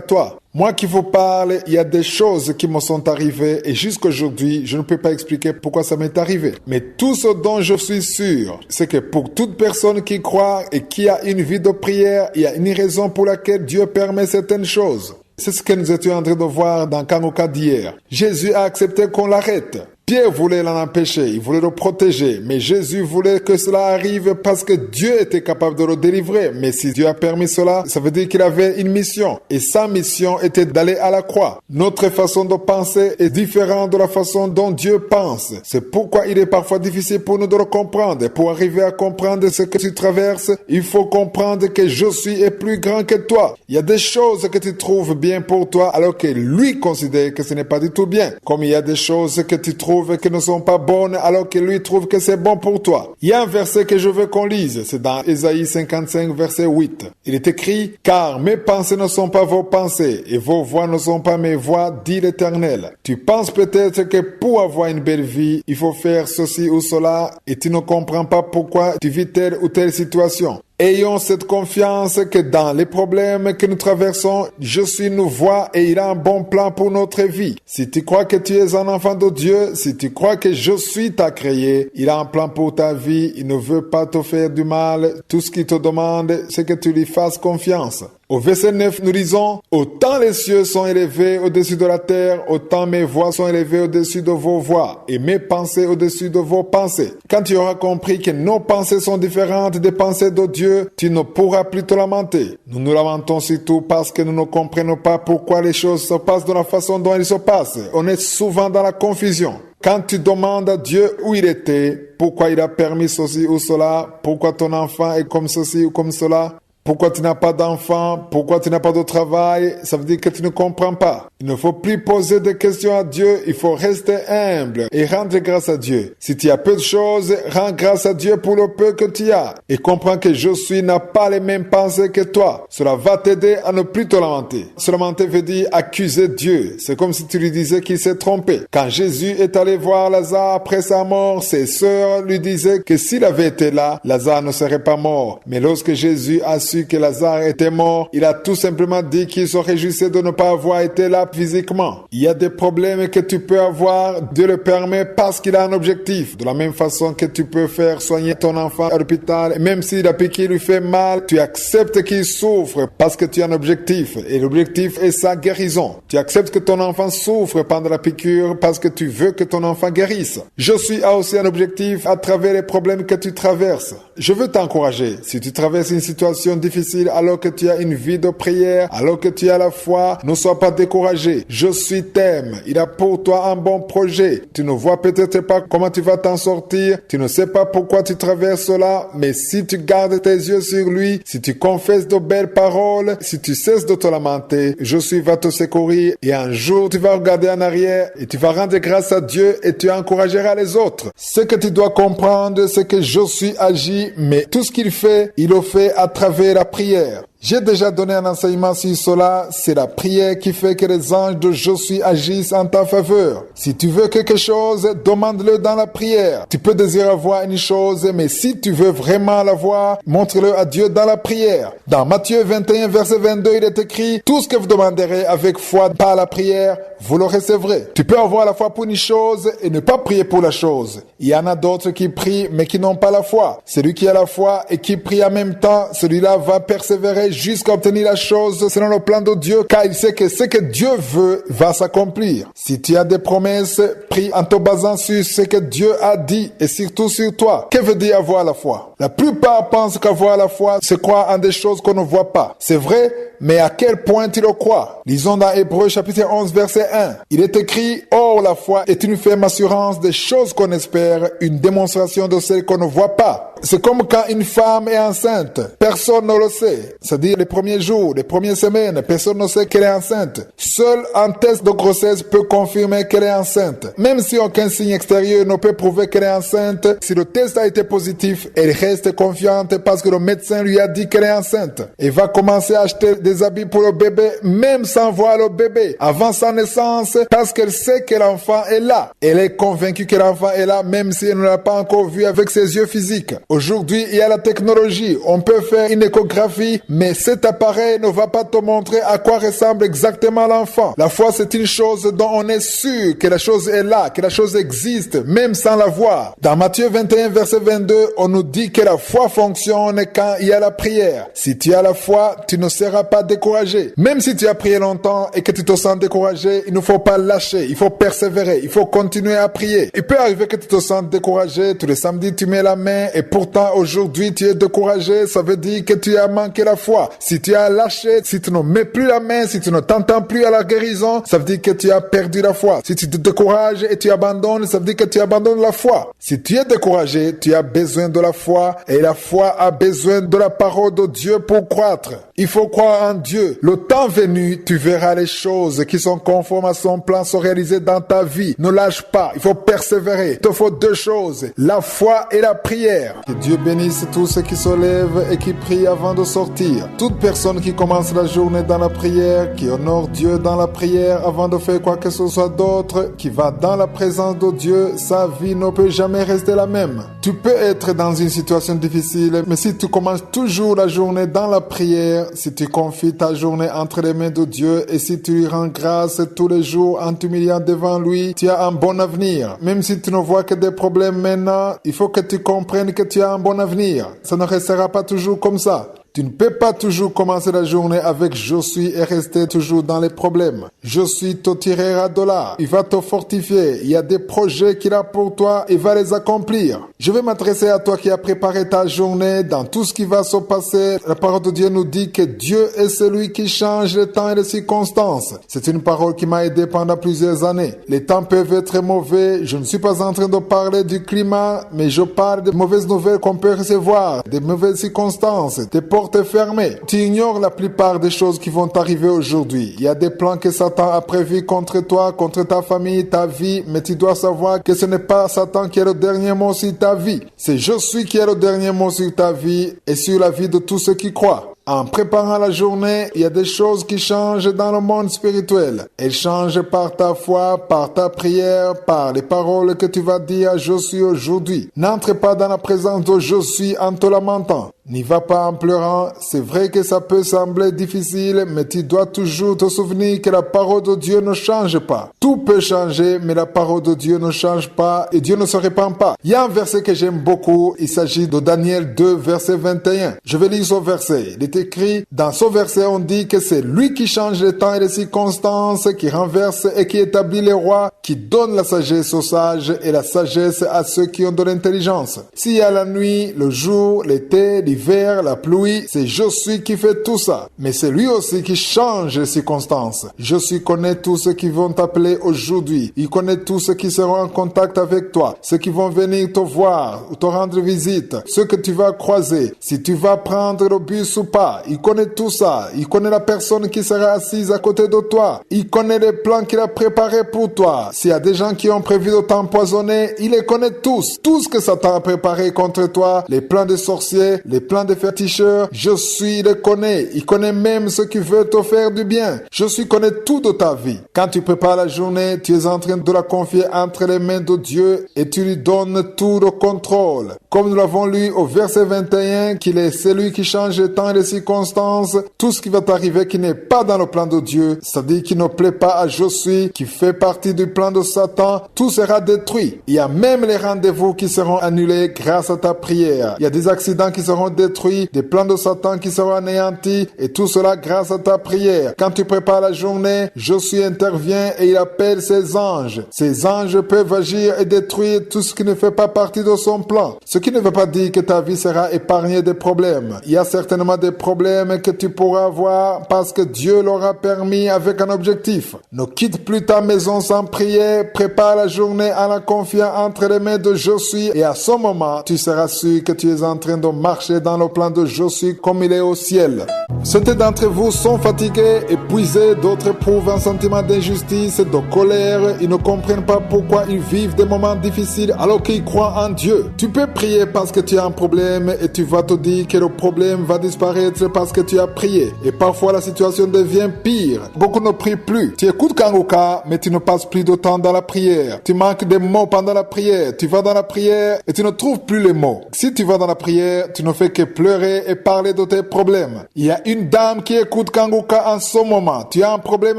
toi. Moi qui vous parle, il y a des choses qui me sont arrivées et jusqu'aujourd'hui, je ne peux pas expliquer pourquoi ça m'est arrivé. Mais tout ce dont je suis sûr, c'est que pour toute personne qui croit et qui a une vie de prière, il y a une raison pour laquelle Dieu permet certaines choses. C'est ce que nous étions en train de voir dans Kanguka d'hier. Jésus a accepté qu'on l'arrête. Pierre voulait l'en empêcher, il voulait le protéger, mais Jésus voulait que cela arrive parce que Dieu était capable de le délivrer. Mais si Dieu a permis cela, ça veut dire qu'il avait une mission. Et sa mission était d'aller à la croix. Notre façon de penser est différente de la façon dont Dieu pense. C'est pourquoi il est parfois difficile pour nous de le comprendre. Et pour arriver à comprendre ce que tu traverses, il faut comprendre que Jésus est plus grand que toi. Il y a des choses que tu trouves bien pour toi alors que lui considère que ce n'est pas du tout bien. Comme il y a des choses que tu trouves trouves qu'elles ne sont pas bonnes alors que lui trouve que c'est bon pour toi. Il y a un verset que je veux qu'on lise, c'est dans Ésaïe 55 verset 8. Il est écrit « Car mes pensées ne sont pas vos pensées et vos voix ne sont pas mes voix, dit l'Éternel. » Tu penses peut-être que pour avoir une belle vie, il faut faire ceci ou cela et tu ne comprends pas pourquoi tu vis telle ou telle situation. Ayons cette confiance que dans les problèmes que nous traversons, Jésus nous voit et il a un bon plan pour notre vie. Si tu crois que tu es un enfant de Dieu, si tu crois que Jésus t'a créé, il a un plan pour ta vie, il ne veut pas te faire du mal. Tout ce qu'il te demande, c'est que tu lui fasses confiance. Au verset 9, nous lisons « Autant les cieux sont élevés au-dessus de la terre, autant mes voix sont élevées au-dessus de vos voix, et mes pensées au-dessus de vos pensées. » Quand tu auras compris que nos pensées sont différentes des pensées de Dieu, tu ne pourras plus te lamenter. Nous nous lamentons surtout parce que nous ne comprenons pas pourquoi les choses se passent de la façon dont elles se passent. On est souvent dans la confusion. Quand tu demandes à Dieu où il était, pourquoi il a permis ceci ou cela, pourquoi ton enfant est comme ceci ou comme cela, pourquoi tu n'as pas d'enfant, pourquoi tu n'as pas de travail, ça veut dire que tu ne comprends pas. Il ne faut plus poser de questions à Dieu, il faut rester humble et rendre grâce à Dieu. Si tu as peu de choses, rends grâce à Dieu pour le peu que tu as. Et comprends que Jésus n'a pas les mêmes pensées que toi. Cela va t'aider à ne plus te lamenter. Se lamenter veut dire accuser Dieu. C'est comme si tu lui disais qu'il s'est trompé. Quand Jésus est allé voir Lazare après sa mort, ses sœurs lui disaient que s'il avait été là, Lazare ne serait pas mort. Mais lorsque Jésus a su que Lazare était mort, il a tout simplement dit qu'il se réjouissait de ne pas avoir été là physiquement. Il y a des problèmes que tu peux avoir, Dieu le permet parce qu'il a un objectif. De la même façon que tu peux faire soigner ton enfant à l'hôpital, même si la piqûre lui fait mal, tu acceptes qu'il souffre parce que tu as un objectif. Et l'objectif est sa guérison. Tu acceptes que ton enfant souffre pendant la piqûre parce que tu veux que ton enfant guérisse. Jésus a aussi un objectif à travers les problèmes que tu traverses. Je veux t'encourager. Si tu traverses une situation difficile alors que tu as une vie de prière, alors que tu as la foi, ne sois pas découragé. Jésus t'aime. Il a pour toi un bon projet. Tu ne vois peut-être pas comment tu vas t'en sortir. Tu ne sais pas pourquoi tu traverses cela, mais si tu gardes tes yeux sur lui, si tu confesses de belles paroles, si tu cesses de te lamenter, Jésus va te secourir et un jour tu vas regarder en arrière et tu vas rendre grâce à Dieu et tu encourageras les autres. Ce que tu dois comprendre, c'est que Jésus agit, mais tout ce qu'il fait, il le fait à travers la prière. J'ai déjà donné un enseignement sur cela, c'est la prière qui fait que les anges de Jésus agissent en ta faveur. Si tu veux quelque chose, demande-le dans la prière. Tu peux désirer avoir une chose, mais si tu veux vraiment l'avoir, montre-le à Dieu dans la prière. Dans Matthieu 21, verset 22, il est écrit « Tout ce que vous demanderez avec foi par la prière, vous le recevrez. » Tu peux avoir la foi pour une chose et ne pas prier pour la chose. Il y en a d'autres qui prient, mais qui n'ont pas la foi. Celui qui a la foi et qui prie en même temps, celui-là va persévérer jusqu'à obtenir la chose selon le plan de Dieu, car il sait que ce que Dieu veut va s'accomplir. Si tu as des promesses, prie en te basant sur ce que Dieu a dit et surtout sur toi. Que veut dire avoir la foi? La plupart pensent qu'avoir la foi, c'est croire en des choses qu'on ne voit pas. C'est vrai, mais à quel point tu le crois? Lisons dans Hébreux chapitre 11 verset 1. Il est écrit « Or la foi est une ferme assurance des choses qu'on espère, une démonstration de celles qu'on ne voit pas. » C'est comme quand une femme est enceinte. Personne ne le sait. C'est-à-dire les premiers jours, les premières semaines, personne ne sait qu'elle est enceinte. Seul un test de grossesse peut confirmer qu'elle est enceinte. Même si aucun signe extérieur ne peut prouver qu'elle est enceinte, si le test a été positif, elle reste confiante parce que le médecin lui a dit qu'elle est enceinte. Elle va commencer à acheter des habits pour le bébé, même sans voir le bébé, avant sa naissance, parce qu'elle sait que l'enfant est là. Elle est convaincue que l'enfant est là, même si elle ne l'a pas encore vu avec ses yeux physiques. Aujourd'hui, il y a la technologie. On peut faire une échographie, mais cet appareil ne va pas te montrer à quoi ressemble exactement l'enfant. La foi, c'est une chose dont on est sûr que la chose est là, que la chose existe, même sans la voir. Dans Matthieu 21, verset 22, on nous dit que la foi fonctionne quand il y a la prière. Si tu as la foi, tu ne seras pas découragé. Même si tu as prié longtemps et que tu te sens découragé, il ne faut pas lâcher, il faut persévérer, il faut continuer à prier. Il peut arriver que tu te sens découragé, tous les samedis tu mets la main et pour pourtant aujourd'hui tu es découragé, ça veut dire que tu as manqué la foi. Si tu as lâché, si tu ne mets plus la main, si tu ne t'entends plus à la guérison, ça veut dire que tu as perdu la foi. Si tu te décourages et tu abandonnes, ça veut dire que tu abandonnes la foi. Si tu es découragé, tu as besoin de la foi et la foi a besoin de la parole de Dieu pour croître. Il faut croire en Dieu. Le temps venu, tu verras les choses qui sont conformes à son plan se réaliser dans ta vie. Ne lâche pas, il faut persévérer. Il te faut deux choses, la foi et la prière. Que Dieu bénisse tous ceux qui se lèvent et qui prient avant de sortir. Toute personne qui commence la journée dans la prière, qui honore Dieu dans la prière avant de faire quoi que ce soit d'autre, qui va dans la présence de Dieu, sa vie ne peut jamais rester la même. Tu peux être dans une situation difficile, mais si tu commences toujours la journée dans la prière, si tu confies ta journée entre les mains de Dieu et si tu lui rends grâce tous les jours en t'humiliant devant lui, tu as un bon avenir. Même si tu ne vois que des problèmes maintenant, il faut que tu comprennes que tu as un bon avenir. Ça ne restera pas toujours comme ça. Tu ne peux pas toujours commencer la journée avec je suis et rester toujours dans les problèmes. Je suis te tirera de là. Il va te fortifier. Il y a des projets qu'il a pour toi et va les accomplir. Je vais m'adresser à toi qui as préparé ta journée dans tout ce qui va se passer. La parole de Dieu nous dit que Dieu est celui qui change les temps et les circonstances. C'est une parole qui m'a aidé pendant plusieurs années. Les temps peuvent être mauvais. Je ne suis pas en train de parler du climat, mais je parle des mauvaises nouvelles qu'on peut recevoir, des mauvaises circonstances, des portes fermées. Tu ignores la plupart des choses qui vont t'arriver aujourd'hui. Il y a des plans que Satan a prévus contre toi, contre ta famille, ta vie, mais tu dois savoir que ce n'est pas Satan qui est le dernier mot sur ta vie. C'est je suis qui est le dernier mot sur ta vie et sur la vie de tous ceux qui croient. En préparant la journée, il y a des choses qui changent dans le monde spirituel. Elles changent par ta foi, par ta prière, par les paroles que tu vas dire je suis aujourd'hui. N'entre pas dans la présence de je suis en te lamentant. N'y va pas en pleurant. C'est vrai que ça peut sembler difficile, mais tu dois toujours te souvenir que la parole de Dieu ne change pas. Tout peut changer, mais la parole de Dieu ne change pas et Dieu ne se répand pas. Il y a un verset que j'aime beaucoup. Il s'agit de Daniel 2, verset 21. Je vais lire ce verset. Il est écrit, dans ce verset, on dit que c'est lui qui change les temps et les circonstances, qui renverse et qui établit les rois, qui donne la sagesse aux sages et la sagesse à ceux qui ont de l'intelligence. S'il y a la nuit, le jour, l'été, l'hiver, la pluie, c'est je suis qui fait tout ça. Mais c'est lui aussi qui change les circonstances. Je suis connaît tous ceux qui vont t'appeler aujourd'hui. Il connaît tous ceux qui seront en contact avec toi. Ceux qui vont venir te voir ou te rendre visite. Ceux que tu vas croiser. Si tu vas prendre le bus ou pas. Il connaît tout ça. Il connaît la personne qui sera assise à côté de toi. Il connaît les plans qu'il a préparés pour toi. S'il y a des gens qui ont prévu de t'empoisonner, il les connaît tous. Tout ce que Satan a préparé contre toi, les plans des sorciers, les plans des féticheurs, je suis, il les connaît. Il connaît même ceux qui veulent te faire du bien. Je suis connaît tout de ta vie. Quand tu prépares la journée, tu es en train de la confier entre les mains de Dieu et tu lui donnes tout le contrôle. Comme nous l'avons lu au verset 21, qu'il est celui qui change le temps et les circonstances, tout ce qui va t'arriver qui n'est pas dans le plan de Dieu, c'est-à-dire qui ne plaît pas à je suis, qui fait partie du plan de Satan, tout sera détruit. Il y a même les rendez-vous qui seront annulés grâce à ta prière. Il y a des accidents qui seront détruits, des plans de Satan qui seront anéantis, et tout cela grâce à ta prière. Quand tu prépares la journée, je suis intervient et il appelle ses anges. Ces anges peuvent agir et détruire tout ce qui ne fait pas partie de son plan. Ce qui ne veut pas dire que ta vie sera épargnée des problèmes. Il y a certainement des problèmes que tu pourras avoir parce que Dieu l'aura permis avec un objectif. Ne quitte plus ta maison sans prière, prépare la journée en la confiant entre les mains de je suis et à ce moment, tu seras sûr que tu es en train de marcher dans le plan de je suis comme il est au ciel. Certains d'entre vous sont fatigués, épuisés, d'autres éprouvent un sentiment d'injustice, de colère. Ils ne comprennent pas pourquoi ils vivent des moments difficiles alors qu'ils croient en Dieu. Tu peux prier parce que tu as un problème et tu vas te dire que le problème va disparaître parce que tu as prié. Et parfois la situation devient pire. Beaucoup ne prient plus. Tu écoutes Kanguka, mais tu ne passes plus de temps dans la prière. Tu manques des mots pendant la prière. Tu vas dans la prière et tu ne trouves plus les mots. Si tu vas dans la prière, tu ne fais que pleurer et parler de tes problèmes. Il y a une dame qui écoute Kanguka en ce moment. Tu as un problème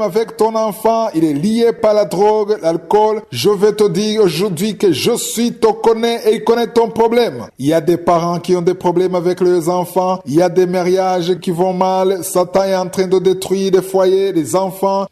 avec ton enfant. Il est lié par la drogue, l'alcool. Je vais te dire aujourd'hui que je suis te connais et il connaît ton problème. Il y a des parents qui ont des problèmes avec leurs enfants. Il y a des mariages qui vont mal. Satan est en train de détruire des foyers, des enfants.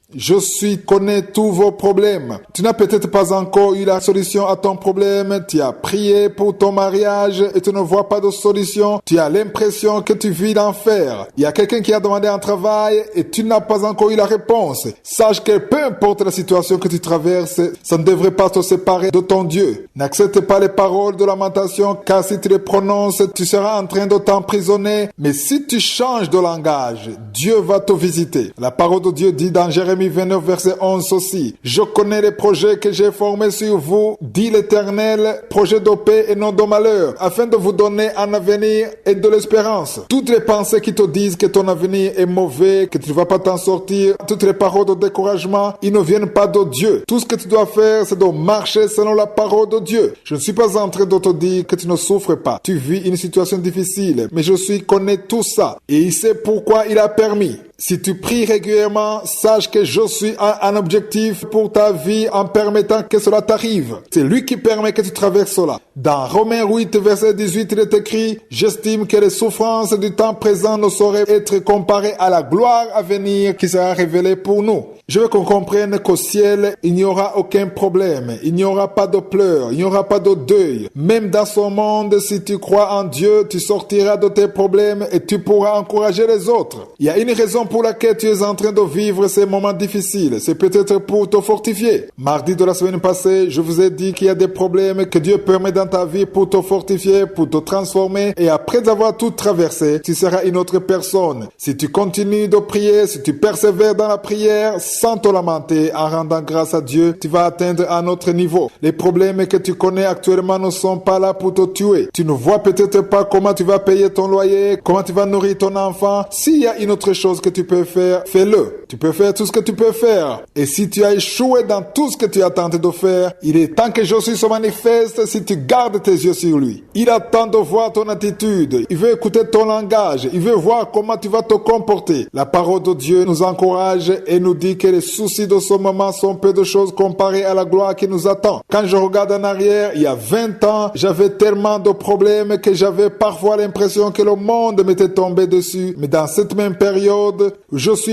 Connais tous vos problèmes. Tu n'as peut-être pas encore eu la solution à ton problème. Tu as prié pour ton mariage et tu ne vois pas de solution. Tu as l'impression que tu vis l'enfer. Il y a quelqu'un qui a demandé un travail et tu n'as pas encore eu la réponse. Sache que peu importe la situation que tu traverses, ça ne devrait pas te séparer de ton Dieu. N'accepte pas les paroles de lamentation, car si tu les prononces, tu seras en train de t'emprisonner. Mais si tu changes de langage, Dieu va te visiter. La parole de Dieu dit dans Jérémie 29, verset 11 aussi: « Je connais les projets que j'ai formés sur vous, dit l'Éternel, projets de paix et non de malheur, afin de vous donner un avenir et de l'espérance. » Toutes les pensées qui te disent que ton avenir est mauvais, que tu ne vas pas t'en sortir, toutes les paroles de découragement, ils ne viennent pas de Dieu. Tout ce que tu dois faire, c'est de marcher selon la parole de Dieu. Je ne suis pas en train de te dire que tu ne souffres pas. Tu vis une situation difficile, mais connais tout ça. Et il sait pourquoi il a permis. Si tu pries régulièrement, sache que je suis un objectif pour ta vie en permettant que cela t'arrive. C'est lui qui permet que tu traverses cela. Dans Romains 8, verset 18, il est écrit: « J'estime que les souffrances du temps présent ne sauraient être comparées à la gloire à venir qui sera révélée pour nous. » Je veux qu'on comprenne qu'au ciel, il n'y aura aucun problème. Il n'y aura pas de pleurs. Il n'y aura pas de deuil. Même dans ce monde, si tu crois en Dieu, tu sortiras de tes problèmes et tu pourras encourager les autres. Il y a une raison pour laquelle tu es en train de vivre ces moments difficiles. C'est peut-être pour te fortifier. Mardi de la semaine passée, je vous ai dit qu'il y a des problèmes que Dieu permet dans ta vie pour te fortifier, pour te transformer. Et après avoir tout traversé, tu seras une autre personne. Si tu continues de prier, si tu persévères dans la prière, sans te lamenter, en rendant grâce à Dieu, tu vas atteindre un autre niveau. Les problèmes que tu connais actuellement ne sont pas là pour te tuer. Tu ne vois peut-être pas comment tu vas payer ton loyer, comment tu vas nourrir ton enfant. S'il y a une autre chose que tu peux faire, fais-le. Tu peux faire tout ce que tu peux faire. Et si tu as échoué dans tout ce que tu as tenté de faire, il est temps que Jésus se manifeste si tu gardes tes yeux sur lui. Il attend de voir ton attitude. Il veut écouter ton langage. Il veut voir comment tu vas te comporter. La parole de Dieu nous encourage et nous dit que les soucis de ce moment sont peu de choses comparés à la gloire qui nous attend. Quand je regarde en arrière, il y a 20 ans, j'avais tellement de problèmes que j'avais parfois l'impression que le monde m'était tombé dessus. Mais dans cette même période,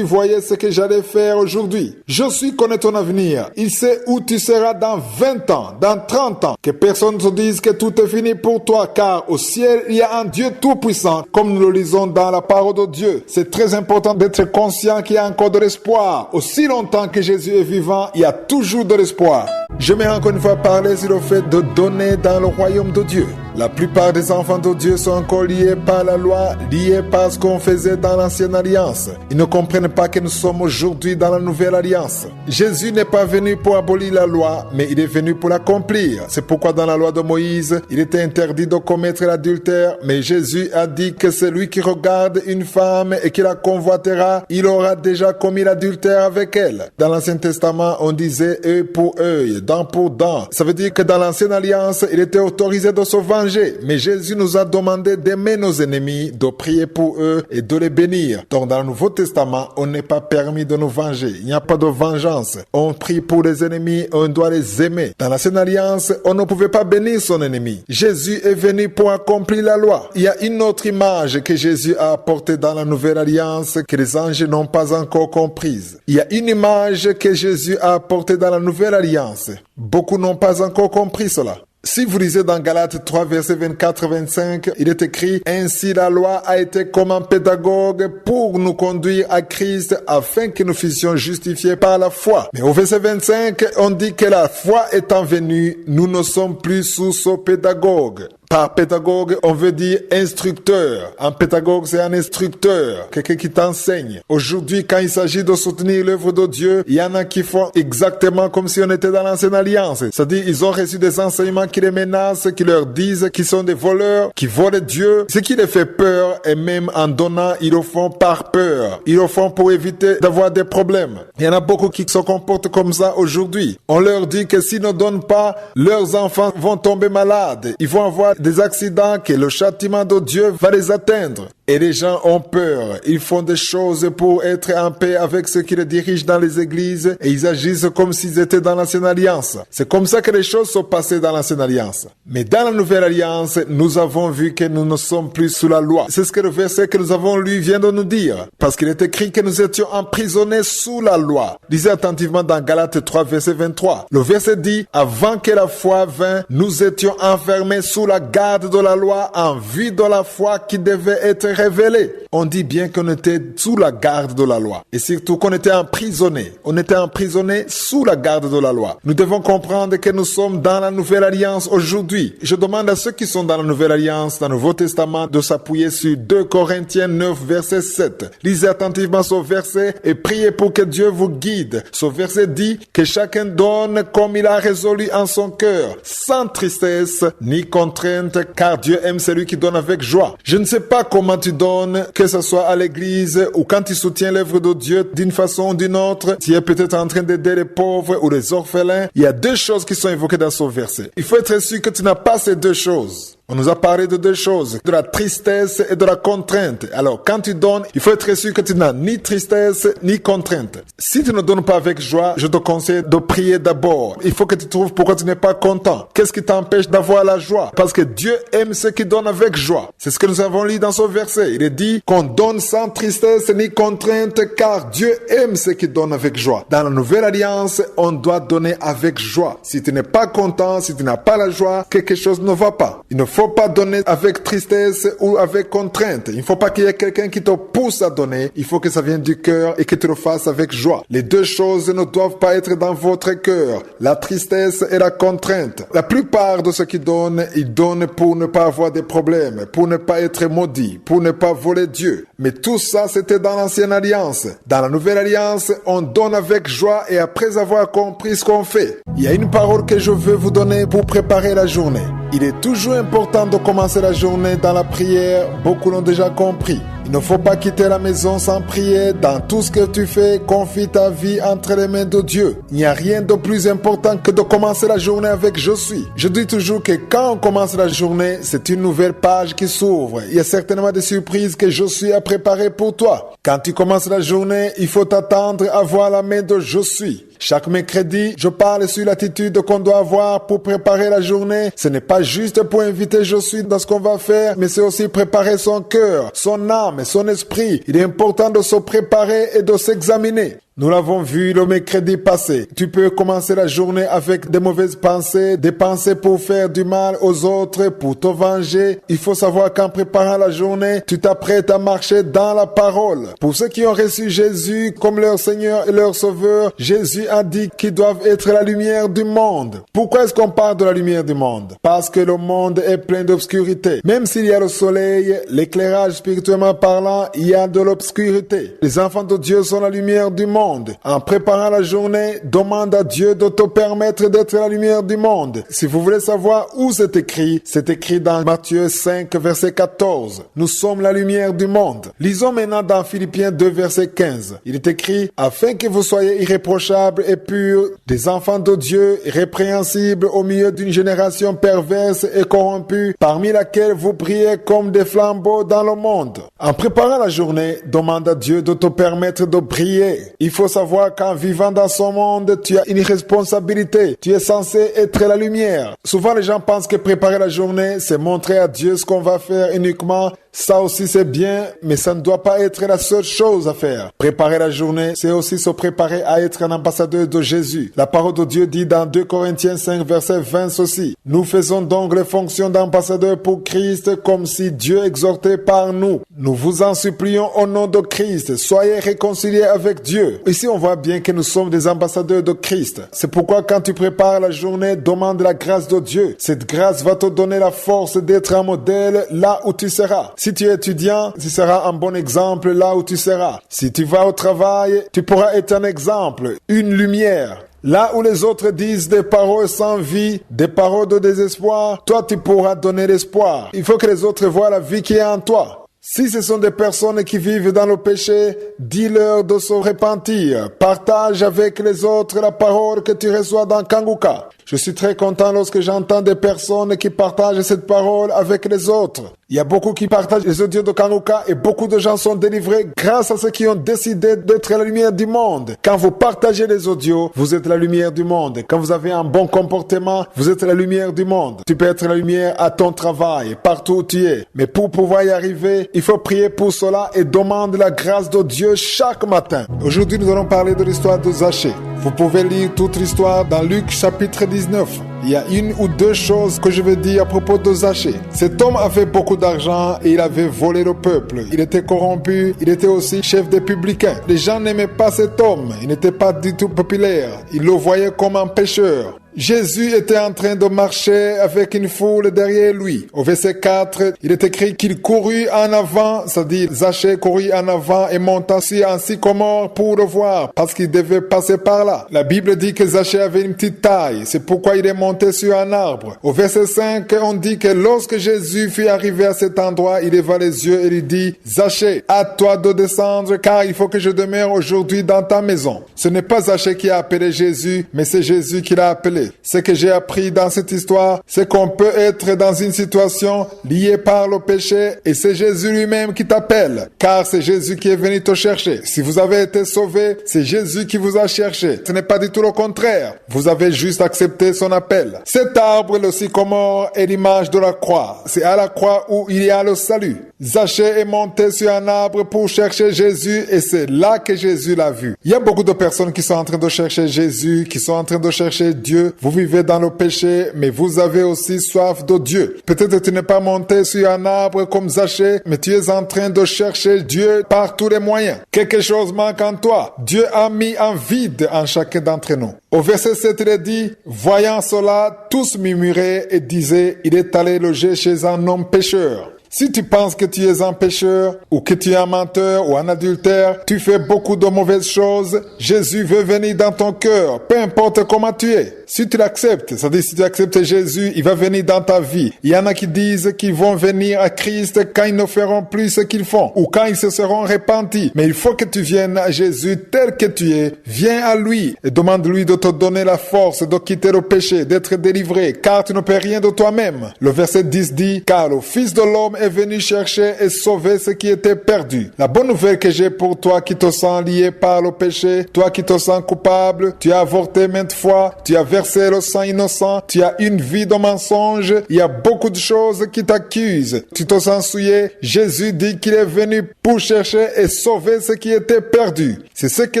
voyais ce que j'allais faire aujourd'hui. Jésus connaît ton avenir. Il sait où tu seras dans 20 ans, dans 30 ans. Que personne ne te dise que tout est fini pour toi, car au ciel, il y a un Dieu tout-puissant, comme nous le lisons dans la parole de Dieu. C'est très important d'être conscient qu'il y a encore de l'espoir. Aussi longtemps que Jésus est vivant, il y a toujours de l'espoir. J'aimerais encore une fois parler sur le fait de donner dans le royaume de Dieu. La plupart des enfants de Dieu sont encore liés par la loi, liés par ce qu'on faisait dans l'ancienne alliance. Ils ne comprennent pas que nous sommes aujourd'hui dans la nouvelle alliance. Jésus n'est pas venu pour abolir la loi, mais il est venu pour l'accomplir. C'est pourquoi dans la loi de Moïse, il était interdit de commettre l'adultère, mais Jésus a dit que celui qui regarde une femme et qui la convoitera, il aura déjà commis l'adultère avec elle. Dans l'Ancien Testament, on disait œil pour œil, dent pour dent. Ça veut dire que dans l'ancienne alliance, il était autorisé de se venger. Mais Jésus nous a demandé d'aimer nos ennemis, de prier pour eux et de les bénir. Donc dans le Nouveau Testament, on n'est pas permis de nous venger. Il n'y a pas de vengeance. On prie pour les ennemis, on doit les aimer. Dans l'Ancienne Alliance, on ne pouvait pas bénir son ennemi. Jésus est venu pour accomplir la loi. Il y a une autre image que Jésus a apportée dans la Nouvelle Alliance que les anges n'ont pas encore comprise. Il y a une image que Jésus a apportée dans la Nouvelle Alliance. Beaucoup n'ont pas encore compris cela. Si vous lisez dans Galates 3, versets 24-25, il est écrit « Ainsi la loi a été comme un pédagogue pour nous conduire à Christ afin que nous fussions justifiés par la foi. » Mais au verset 25, on dit que la foi étant venue, nous ne sommes plus sous ce pédagogue. Par pédagogue, on veut dire instructeur. Un pédagogue, c'est un instructeur, quelqu'un qui t'enseigne. Aujourd'hui, quand il s'agit de soutenir l'œuvre de Dieu, il y en a qui font exactement comme si on était dans l'ancienne alliance. C'est-à-dire, ils ont reçu des enseignements qui les menacent, qui leur disent qu'ils sont des voleurs, qui volent Dieu. Ce qui les fait peur, et même en donnant, ils le font par peur. Ils le font pour éviter d'avoir des problèmes. Il y en a beaucoup qui se comportent comme ça aujourd'hui. On leur dit que s'ils ne donnent pas, leurs enfants vont tomber malades. Ils vont avoir des accidents que le châtiment de Dieu va les atteindre. Et les gens ont peur. Ils font des choses pour être en paix avec ceux qui les dirigent dans les églises et ils agissent comme s'ils étaient dans l'ancienne alliance. C'est comme ça que les choses sont passées dans l'ancienne alliance. Mais dans la nouvelle alliance, nous avons vu que nous ne sommes plus sous la loi. C'est ce que le verset que nous avons lu vient de nous dire. Parce qu'il est écrit que nous étions emprisonnés sous la loi. Lisez attentivement dans Galates 3, verset 23. Le verset dit, avant que la foi vînt, nous étions enfermés sous la garde de la loi en vue de la foi qui devait être révélé. On dit bien qu'on était sous la garde de la loi. Et surtout qu'on était emprisonnés. On était emprisonnés sous la garde de la loi. Nous devons comprendre que nous sommes dans la nouvelle alliance aujourd'hui. Je demande à ceux qui sont dans la nouvelle alliance, dans le Nouveau Testament, de s'appuyer sur 2 Corinthiens 9, verset 7. Lisez attentivement ce verset et priez pour que Dieu vous guide. Ce verset dit que chacun donne comme il a résolu en son cœur, sans tristesse ni contrainte, car Dieu aime celui qui donne avec joie. Je ne sais pas comment tu donnes, que ce soit à l'église ou quand tu soutiens l'œuvre de Dieu d'une façon ou d'une autre, tu es peut-être en train d'aider les pauvres ou les orphelins. Il y a 2 choses qui sont évoquées dans ce verset. Il faut être sûr que tu n'as pas ces 2 choses. On nous a parlé de 2 choses, de la tristesse et de la contrainte. Alors, quand tu donnes, il faut être sûr que tu n'as ni tristesse ni contrainte. Si tu ne donnes pas avec joie, je te conseille de prier d'abord. Il faut que tu trouves pourquoi tu n'es pas content. Qu'est-ce qui t'empêche d'avoir la joie? Parce que Dieu aime ceux qui donnent avec joie. C'est ce que nous avons lu dans ce verset. Il est dit qu'on donne sans tristesse ni contrainte, car Dieu aime ceux qui donnent avec joie. Dans la nouvelle alliance, on doit donner avec joie. Si tu n'es pas content, si tu n'as pas la joie, quelque chose ne va pas. Il ne faut pas donner avec tristesse ou avec contrainte. Il ne faut pas qu'il y ait quelqu'un qui te pousse à donner. Il faut que ça vienne du cœur et que tu le fasses avec joie. Les 2 choses ne doivent pas être dans votre cœur. La tristesse et la contrainte. La plupart de ceux qui donnent, ils donnent pour ne pas avoir des problèmes, pour ne pas être maudits, pour ne pas voler Dieu. Mais tout ça, c'était dans l'ancienne alliance. Dans la nouvelle alliance, on donne avec joie et après avoir compris ce qu'on fait. Il y a une parole que je veux vous donner pour préparer la journée. Il est toujours important de commencer la journée dans la prière. Beaucoup l'ont déjà compris. Il ne faut pas quitter la maison sans prier. Dans tout ce que tu fais, confie ta vie entre les mains de Dieu. Il n'y a rien de plus important que de commencer la journée avec « Je suis ». Je dis toujours que quand on commence la journée, c'est une nouvelle page qui s'ouvre. Il y a certainement des surprises que « Je suis » a préparées pour toi. Quand tu commences la journée, il faut t'attendre à voir la main de « Je suis ». Chaque mercredi, je parle sur l'attitude qu'on doit avoir pour préparer la journée. Ce n'est pas juste pour inviter je suis dans ce qu'on va faire, mais c'est aussi préparer son cœur, son âme, son esprit. Il est important de se préparer et de s'examiner. Nous l'avons vu le mercredi passé. Tu peux commencer la journée avec des mauvaises pensées, des pensées pour faire du mal aux autres, pour te venger. Il faut savoir qu'en préparant la journée, tu t'apprêtes à marcher dans la parole. Pour ceux qui ont reçu Jésus comme leur Seigneur et leur Sauveur, Jésus a dit qu'ils doivent être la lumière du monde. Pourquoi est-ce qu'on parle de la lumière du monde? Parce que le monde est plein d'obscurité. Même s'il y a le soleil, l'éclairage spirituellement parlant, il y a de l'obscurité. Les enfants de Dieu sont la lumière du monde. En préparant la journée, demande à Dieu de te permettre d'être la lumière du monde. Si vous voulez savoir où c'est écrit dans Matthieu 5, verset 14. Nous sommes la lumière du monde. Lisons maintenant dans Philippiens 2, verset 15. Il est écrit, afin que vous soyez irréprochables et purs, des enfants de Dieu, répréhensibles au milieu d'une génération perverse et corrompue, parmi laquelle vous brillez comme des flambeaux dans le monde. En préparant la journée, demande à Dieu de te permettre de briller. Il faut savoir qu'en vivant dans ce monde, tu as une responsabilité. Tu es censé être la lumière. Souvent, les gens pensent que préparer la journée, c'est montrer à Dieu ce qu'on va faire uniquement. Ça aussi, c'est bien, mais ça ne doit pas être la seule chose à faire. Préparer la journée, c'est aussi se préparer à être un ambassadeur de Jésus. La parole de Dieu dit dans 2 Corinthiens 5, verset 20 ceci. Nous faisons donc les fonctions d'ambassadeurs pour Christ comme si Dieu exhortait par nous. Nous vous en supplions au nom de Christ. Soyez réconciliés avec Dieu. Ici, on voit bien que nous sommes des ambassadeurs de Christ. C'est pourquoi quand tu prépares la journée, demande la grâce de Dieu. Cette grâce va te donner la force d'être un modèle là où tu seras. Si tu es étudiant, tu seras un bon exemple là où tu seras. Si tu vas au travail, tu pourras être un exemple, une lumière. Là où les autres disent des paroles sans vie, des paroles de désespoir, toi tu pourras donner l'espoir. Il faut que les autres voient la vie qui est en toi. Si ce sont des personnes qui vivent dans le péché, dis-leur de se repentir. Partage avec les autres la parole que tu reçois dans Kanguka. Je suis très content lorsque j'entends des personnes qui partagent cette parole avec les autres. Il y a beaucoup qui partagent les audios de Kanguka et beaucoup de gens sont délivrés grâce à ceux qui ont décidé d'être la lumière du monde. Quand vous partagez les audios, vous êtes la lumière du monde. Quand vous avez un bon comportement, vous êtes la lumière du monde. Tu peux être la lumière à ton travail, partout où tu es. Mais pour pouvoir y arriver, il faut prier pour cela et demander la grâce de Dieu chaque matin. Aujourd'hui, nous allons parler de l'histoire de Zachée. Vous pouvez lire toute l'histoire dans Luc chapitre 19. Il y a une ou deux choses que je veux dire à propos de Zachée. Cet homme avait beaucoup d'argent et il avait volé le peuple. Il était corrompu, il était aussi chef des publicains. Les gens n'aimaient pas cet homme, il n'était pas du tout populaire. Ils le voyaient comme un pécheur. Jésus était en train de marcher avec une foule derrière lui. Au verset 4, il est écrit qu'il courut en avant, c'est-à-dire Zachée courut en avant et monta sur un sycomore pour le voir, parce qu'il devait passer par là. La Bible dit que Zachée avait une petite taille, c'est pourquoi il est monté sur un arbre. Au verset 5, on dit que lorsque Jésus fut arrivé à cet endroit, il leva les yeux et lui dit, Zachée, à toi de descendre, car il faut que je demeure aujourd'hui dans ta maison. Ce n'est pas Zachée qui a appelé Jésus, mais c'est Jésus qui l'a appelé. Ce que j'ai appris dans cette histoire, c'est qu'on peut être dans une situation liée par le péché et c'est Jésus lui-même qui t'appelle, car c'est Jésus qui est venu te chercher. Si vous avez été sauvé, c'est Jésus qui vous a cherché. Ce n'est pas du tout le contraire. Vous avez juste accepté son appel. Cet arbre, le sycomore, est l'image de la croix. C'est à la croix où il y a le salut. Zachée est monté sur un arbre pour chercher Jésus et c'est là que Jésus l'a vu. Il y a beaucoup de personnes qui sont en train de chercher Jésus, qui sont en train de chercher Dieu. Vous vivez dans le péché, mais vous avez aussi soif de Dieu. Peut-être que tu n'es pas monté sur un arbre comme Zachée, mais tu es en train de chercher Dieu par tous les moyens. Quelque chose manque en toi. Dieu a mis un vide en chacun d'entre nous. Au verset 7, il est dit, voyant cela, tous murmuraient et disaient, il est allé loger chez un homme pécheur. Si tu penses que tu es un pécheur, ou que tu es un menteur, ou un adultère, tu fais beaucoup de mauvaises choses, Jésus veut venir dans ton cœur, peu importe comment tu es. Si tu l'acceptes, c'est-à-dire si tu acceptes Jésus, il va venir dans ta vie. Il y en a qui disent qu'ils vont venir à Christ quand ils ne feront plus ce qu'ils font, ou quand ils se seront repentis. Mais il faut que tu viennes à Jésus tel que tu es. Viens à lui et demande-lui de te donner la force de quitter le péché, d'être délivré, car tu ne peux rien de toi-même. Le verset 10 dit, car le Fils de l'homme est venu chercher et sauver ce qui était perdu. La bonne nouvelle que j'ai pour toi qui te sens lié par le péché, toi qui te sens coupable, tu as avorté maintes fois, tu as versé le sang innocent, tu as une vie de mensonge, il y a beaucoup de choses qui t'accusent. Tu te sens souillé, Jésus dit qu'il est venu pour chercher et sauver ce qui était perdu. C'est ce que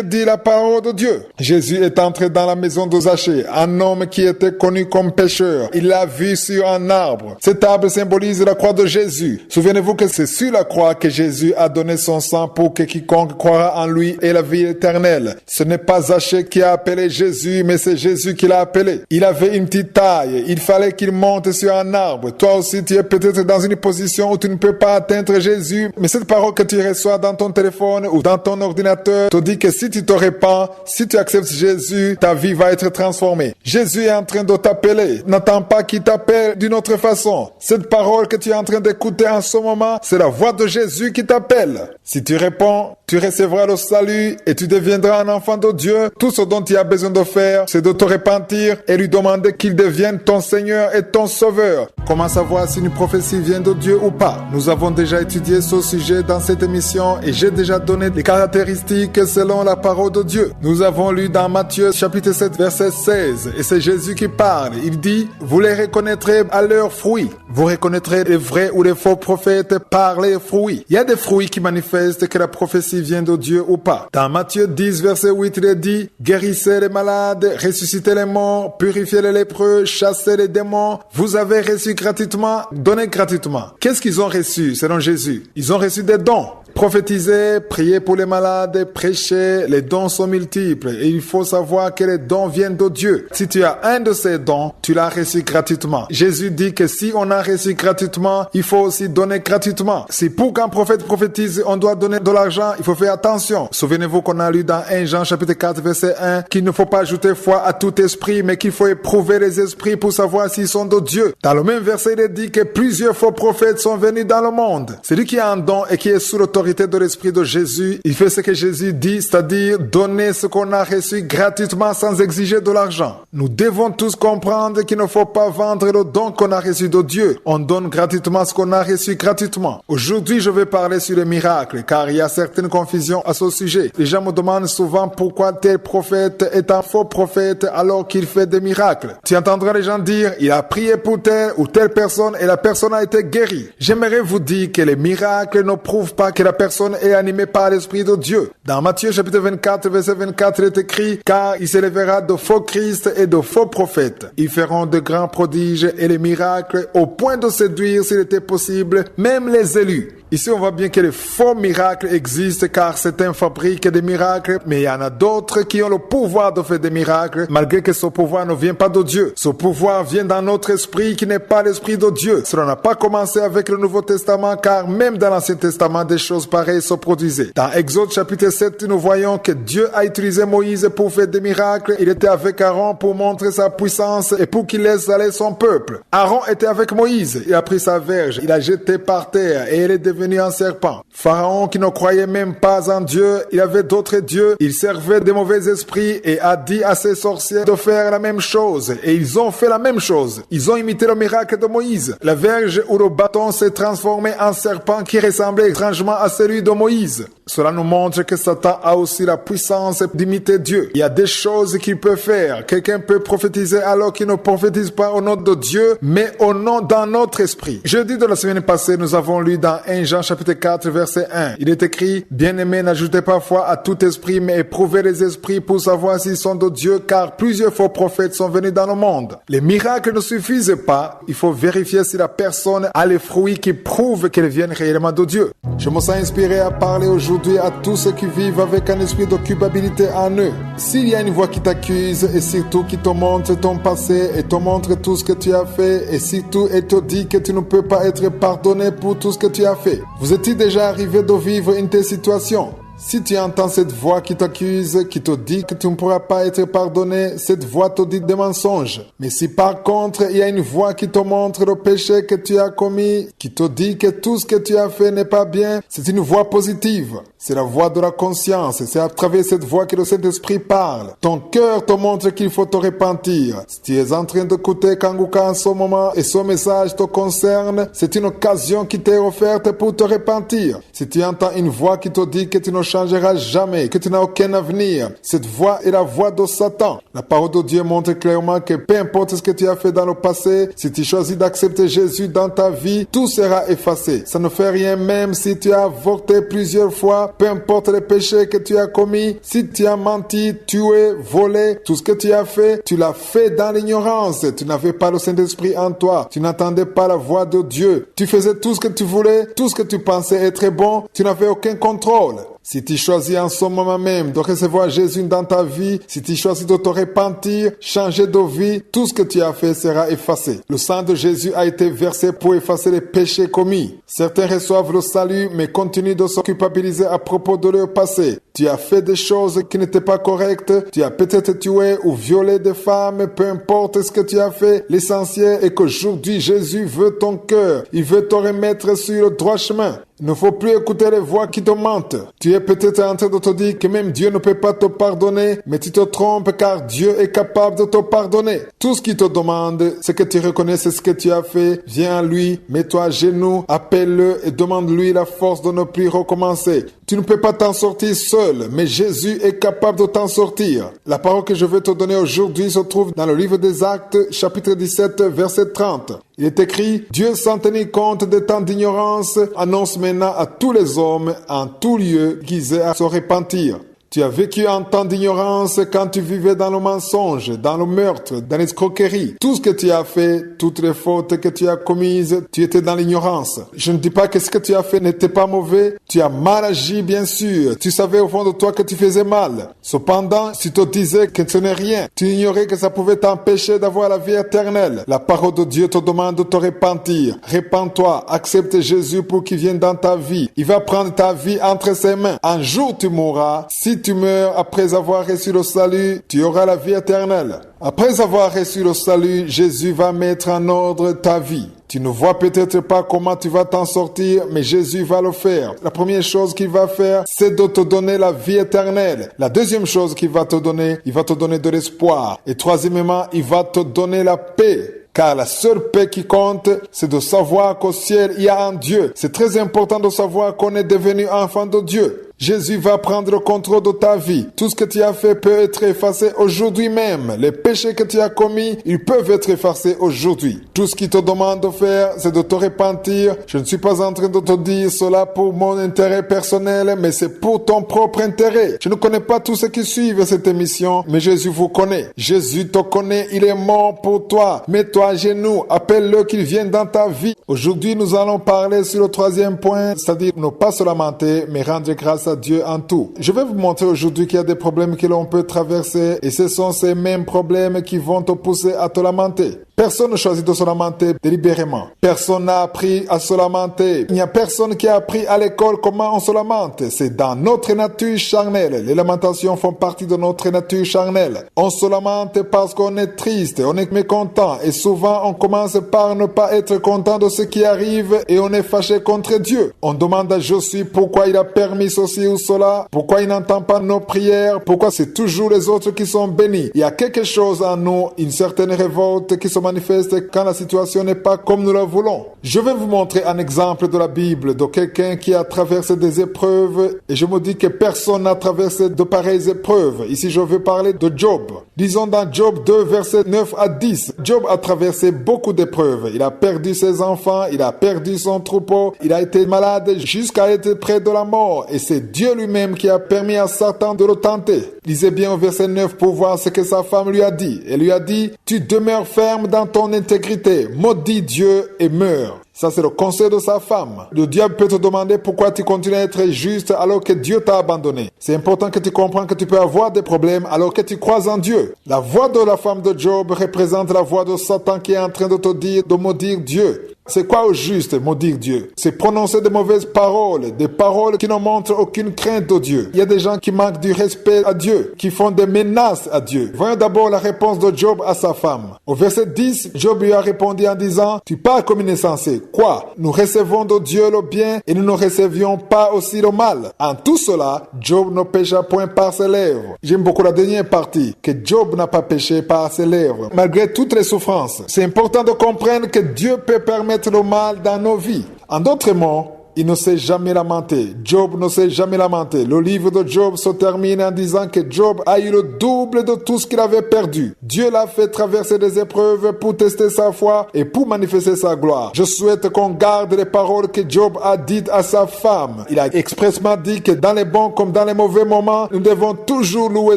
dit la parole de Dieu. Jésus est entré dans la maison de Zachée, un homme qui était connu comme pécheur. Il l'a vu sur un arbre. Cet arbre symbolise la croix de Jésus. Souvenez-vous que c'est sur la croix que Jésus a donné son sang pour que quiconque croira en lui ait la vie éternelle. Ce n'est pas Zachée qui a appelé Jésus, mais c'est Jésus qui l'a appelé. Il avait une petite taille. Il fallait qu'il monte sur un arbre. Toi aussi, tu es peut-être dans une position où tu ne peux pas atteindre Jésus, mais cette parole que tu reçois dans ton téléphone ou dans ton ordinateur te dit que si tu te répands, si tu acceptes Jésus, ta vie va être transformée. Jésus est en train de t'appeler. N'attends pas qu'il t'appelle d'une autre façon. Cette parole que tu es en train d'écouter en ce moment, c'est la voix de Jésus qui t'appelle. Si tu réponds, tu recevras le salut et tu deviendras un enfant de Dieu. Tout ce dont tu as besoin de faire, c'est de te repentir et lui demander qu'il devienne ton Seigneur et ton Sauveur. Comment savoir si une prophétie vient de Dieu ou pas? Nous avons déjà étudié ce sujet dans cette émission et j'ai déjà donné les caractéristiques selon la parole de Dieu. Nous avons lu dans Matthieu chapitre 7 verset 16 et c'est Jésus qui parle. Il dit, vous les reconnaîtrez à leurs fruits. Vous reconnaîtrez les vrais ou les faux prophètes par les fruits. Il y a des fruits qui manifestent que la prophétie vient de Dieu ou pas. Dans Matthieu 10 verset 8, il est dit, guérissez les malades, ressuscitez les morts, purifiez les lépreux, chassez les démons. Vous avez reçu gratuitement, donnez gratuitement. Qu'est-ce qu'ils ont reçu selon Jésus? Ils ont reçu des dons. prophétiser, prier pour les malades, prêcher, les dons sont multiples et il faut savoir que les dons viennent de Dieu. Si tu as un de ces dons, tu l'as reçu gratuitement. Jésus dit que si on a reçu gratuitement, il faut aussi donner gratuitement. Si pour qu'un prophète prophétise, on doit donner de l'argent, il faut faire attention. Souvenez-vous qu'on a lu dans 1 Jean chapitre 4 verset 1 qu'il ne faut pas ajouter foi à tout esprit, mais qu'il faut éprouver les esprits pour savoir s'ils sont de Dieu. Dans le même verset, il est dit que plusieurs faux prophètes sont venus dans le monde. Celui qui a un don et qui est sous l'autorité de l'Esprit de Jésus, il fait ce que Jésus dit, c'est-à-dire donner ce qu'on a reçu gratuitement sans exiger de l'argent. Nous devons tous comprendre qu'il ne faut pas vendre le don qu'on a reçu de Dieu. On donne gratuitement ce qu'on a reçu gratuitement. Aujourd'hui, je vais parler sur les miracles, car il y a certaines confusions à ce sujet. Les gens me demandent souvent pourquoi tel prophète est un faux prophète alors qu'il fait des miracles. Tu entendras les gens dire, il a prié pour telle ou telle personne et la personne a été guérie. J'aimerais vous dire que les miracles ne prouvent pas que la personne est animée par l'Esprit de Dieu. Dans Matthieu chapitre 24, verset 24, il est écrit, car il s'élèvera de faux Christ et de faux prophètes. Ils feront de grands prodiges et les miracles au point de séduire, s'il était possible, même les élus. Ici, on voit bien que les faux miracles existent car certains fabriquent des miracles, mais il y en a d'autres qui ont le pouvoir de faire des miracles, malgré que ce pouvoir ne vient pas de Dieu. Ce pouvoir vient dans notre esprit qui n'est pas l'esprit de Dieu. Cela n'a pas commencé avec le Nouveau Testament car même dans l'Ancien Testament, des choses pareilles se produisaient. Dans Exode chapitre 7, nous voyons que Dieu a utilisé Moïse pour faire des miracles. Il était avec Aaron pour montrer sa puissance et pour qu'il laisse aller son peuple. Aaron était avec Moïse. Il a pris sa verge, il a jeté par terre et elle est devenu un serpent. Pharaon qui ne croyait même pas en Dieu, il avait d'autres dieux, il servait des mauvais esprits et a dit à ses sorciers de faire la même chose. Et ils ont fait la même chose. Ils ont imité le miracle de Moïse. La verge ou le bâton s'est transformé en serpent qui ressemblait étrangement à celui de Moïse. Cela nous montre que Satan a aussi la puissance d'imiter Dieu. Il y a des choses qu'il peut faire. Quelqu'un peut prophétiser alors qu'il ne prophétise pas au nom de Dieu, mais au nom d'un autre esprit. Jeudi de la semaine passée, nous avons lu dans 1 Jean chapitre 4, verset 1. Il est écrit, « Bien-aimés, n'ajoutez pas foi à tout esprit, mais éprouvez les esprits pour savoir s'ils sont de Dieu, car plusieurs faux prophètes sont venus dans le monde. » Les miracles ne suffisent pas. Il faut vérifier si la personne a les fruits qui prouvent qu'elle vient réellement de Dieu. Je me sens inspiré à parler aujourd'hui à tous ceux qui vivent avec un esprit de culpabilité en eux. S'il y a une voix qui t'accuse et surtout qui te montre ton passé et te montre tout ce que tu as fait et surtout et te dit que tu ne peux pas être pardonné pour tout ce que tu as fait. Vous êtes-il déjà arrivé de vivre une telle situation? Si tu entends cette voix qui t'accuse, qui te dit que tu ne pourras pas être pardonné, cette voix te dit des mensonges. Mais si par contre, il y a une voix qui te montre le péché que tu as commis, qui te dit que tout ce que tu as fait n'est pas bien, c'est une voix positive. C'est la voix de la conscience. C'est à travers cette voix que le Saint-Esprit parle. Ton cœur te montre qu'il faut te repentir. Si tu es en train d'écouter Kanguka en ce moment et ce message te concerne, c'est une occasion qui t'est offerte pour te repentir. Si tu entends une voix qui te dit que tu ne changeras jamais, que tu n'as aucun avenir, cette voix est la voix de Satan. La parole de Dieu montre clairement que peu importe ce que tu as fait dans le passé, si tu choisis d'accepter Jésus dans ta vie, tout sera effacé. Ça ne fait rien même si tu as avorté plusieurs fois, peu importe les péchés que tu as commis, si tu as menti, tué, volé, tout ce que tu as fait, tu l'as fait dans l'ignorance. Tu n'avais pas le Saint-Esprit en toi. Tu n'entendais pas la voix de Dieu. Tu faisais tout ce que tu voulais, tout ce que tu pensais être bon. Tu n'avais aucun contrôle. Si tu choisis en ce moment même de recevoir Jésus dans ta vie, si tu choisis de te repentir, changer de vie, tout ce que tu as fait sera effacé. Le sang de Jésus a été versé pour effacer les péchés commis. Certains reçoivent le salut, mais continuent de se culpabiliser à propos de leur passé. Tu as fait des choses qui n'étaient pas correctes. Tu as peut-être tué ou violé des femmes, peu importe ce que tu as fait. L'essentiel est qu'aujourd'hui, Jésus veut ton cœur. Il veut te remettre sur le droit chemin. Il ne faut plus écouter les voix qui te mentent. Tu es peut-être en train de te dire que même Dieu ne peut pas te pardonner, mais tu te trompes car Dieu est capable de te pardonner. Tout ce qu'il te demande, c'est que tu reconnaisses ce que tu as fait. Viens à lui, mets-toi à genoux, appelle-le et demande-lui la force de ne plus recommencer. Tu ne peux pas t'en sortir seul, mais Jésus est capable de t'en sortir. La parole que je veux te donner aujourd'hui se trouve dans le livre des Actes, chapitre 17, verset 30. Il est écrit, « Dieu sans tenir compte des temps d'ignorance, annonce maintenant à tous les hommes, en tout lieu, qu'ils aient à se repentir. » Tu as vécu en temps d'ignorance quand tu vivais dans le mensonge, dans le meurtre, dans l'escroquerie. Tout ce que tu as fait, toutes les fautes que tu as commises, tu étais dans l'ignorance. Je ne dis pas que ce que tu as fait n'était pas mauvais. Tu as mal agi, bien sûr. Tu savais au fond de toi que tu faisais mal. Cependant, si tu te disais que ce n'est rien, tu ignorais que ça pouvait t'empêcher d'avoir la vie éternelle. La parole de Dieu te demande de te repentir. Repends-toi, accepte Jésus pour qu'il vienne dans ta vie. Il va prendre ta vie entre ses mains. Un jour tu mourras. Si tu meurs après avoir reçu le salut, tu auras la vie éternelle. Après avoir reçu le salut, Jésus va mettre en ordre ta vie. Tu ne vois peut-être pas comment tu vas t'en sortir, mais Jésus va le faire. La première chose qu'il va faire, c'est de te donner la vie éternelle. La deuxième chose qu'il va te donner, il va te donner de l'espoir. Et troisièmement, il va te donner la paix. Car la seule paix qui compte, c'est de savoir qu'au ciel, il y a un Dieu. C'est très important de savoir qu'on est devenu enfant de Dieu. Jésus va prendre le contrôle de ta vie. Tout ce que tu as fait peut être effacé aujourd'hui même. Les péchés que tu as commis, ils peuvent être effacés aujourd'hui. Tout ce qu'il te demande de faire, c'est de te repentir. Je ne suis pas en train de te dire cela pour mon intérêt personnel, mais c'est pour ton propre intérêt. Je ne connais pas tous ceux qui suivent cette émission, mais Jésus vous connaît. Jésus te connaît, il est mort pour toi. Mets-toi à genoux, appelle-le qu'il vienne dans ta vie. Aujourd'hui, nous allons parler sur le troisième point, c'est-à-dire ne pas se lamenter, mais rendre grâce à Dieu en tout. Je vais vous montrer aujourd'hui qu'il y a des problèmes que l'on peut traverser et ce sont ces mêmes problèmes qui vont te pousser à te lamenter. Personne ne choisit de se lamenter délibérément. Personne n'a appris à se lamenter. Il n'y a personne qui a appris à l'école comment on se lamente. C'est dans notre nature charnelle. Les lamentations font partie de notre nature charnelle. On se lamente parce qu'on est triste, on est mécontent et souvent on commence par ne pas être content de ce qui arrive et on est fâché contre Dieu. On demande à Jésus pourquoi il a permis ceci ou cela, pourquoi il n'entend pas nos prières, pourquoi c'est toujours les autres qui sont bénis. Il y a quelque chose en nous, une certaine révolte qui se manifeste quand la situation n'est pas comme nous la voulons. Je vais vous montrer un exemple de la Bible, de quelqu'un qui a traversé des épreuves et je me dis que personne n'a traversé de pareilles épreuves. Ici, je veux parler de Job. Disons dans Job 2, versets 9 à 10. Job a traversé beaucoup d'épreuves. Il a perdu ses enfants, il a perdu son troupeau, il a été malade jusqu'à être près de la mort et c'est Dieu lui-même qui a permis à Satan de le tenter. Lisez bien au verset 9 pour voir ce que sa femme lui a dit. Elle lui a dit, tu demeures ferme dans ton intégrité, maudis Dieu et meurs. Ça, c'est le conseil de sa femme. Le diable peut te demander pourquoi tu continues à être juste alors que Dieu t'a abandonné. C'est important que tu comprennes que tu peux avoir des problèmes alors que tu crois en Dieu. La voix de la femme de Job représente la voix de Satan qui est en train de te dire de maudire Dieu. C'est quoi au juste, maudire Dieu? C'est prononcer de mauvaises paroles, des paroles qui ne montrent aucune crainte de Dieu. Il y a des gens qui manquent du respect à Dieu, qui font des menaces à Dieu. Voyons d'abord la réponse de Job à sa femme. Au verset 10, Job lui a répondu en disant, tu parles comme une insensée. Quoi? Nous recevons de Dieu le bien et nous ne recevions pas aussi le mal. En tout cela, Job ne pécha point par ses lèvres. J'aime beaucoup la dernière partie, que Job n'a pas péché par ses lèvres, malgré toutes les souffrances. C'est important de comprendre que Dieu peut permettre le mal dans nos vies. En d'autres mots, il ne s'est jamais lamenté. Job ne s'est jamais lamenté. Le livre de Job se termine en disant que Job a eu le double de tout ce qu'il avait perdu. Dieu l'a fait traverser des épreuves pour tester sa foi et pour manifester sa gloire. Je souhaite qu'on garde les paroles que Job a dites à sa femme. Il a expressément dit que dans les bons comme dans les mauvais moments, nous devons toujours louer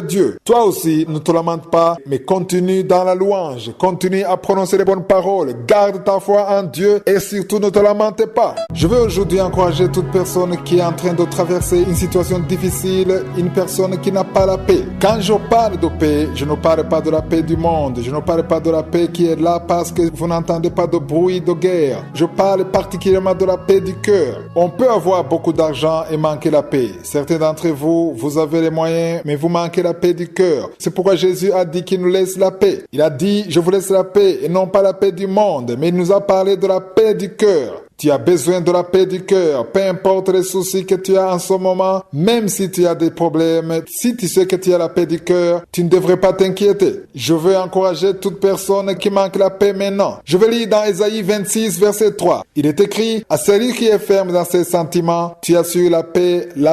Dieu. Toi aussi, ne te lamente pas, mais continue dans la louange. Continue à prononcer les bonnes paroles. Garde ta foi en Dieu et surtout ne te lamente pas. Je veux aujourd'hui encourager toute personne qui est en train de traverser une situation difficile, une personne qui n'a pas la paix. Quand je parle de paix, je ne parle pas de la paix du monde, je ne parle pas de la paix qui est là parce que vous n'entendez pas de bruit de guerre. Je parle particulièrement de la paix du cœur. On peut avoir beaucoup d'argent et manquer la paix. Certains d'entre vous, vous avez les moyens, mais vous manquez la paix du cœur. C'est pourquoi Jésus a dit qu'il nous laisse la paix. Il a dit, je vous laisse la paix et non pas la paix du monde, mais il nous a parlé de la paix du cœur. Tu as besoin de la paix du cœur, peu importe les soucis que tu as en ce moment, même si tu as des problèmes, si tu sais que tu as la paix du cœur, tu ne devrais pas t'inquiéter. Je veux encourager toute personne qui manque la paix maintenant. Je vais lire dans Ésaïe 26, verset 3. Il est écrit, à celui qui est ferme dans ses sentiments, tu assures la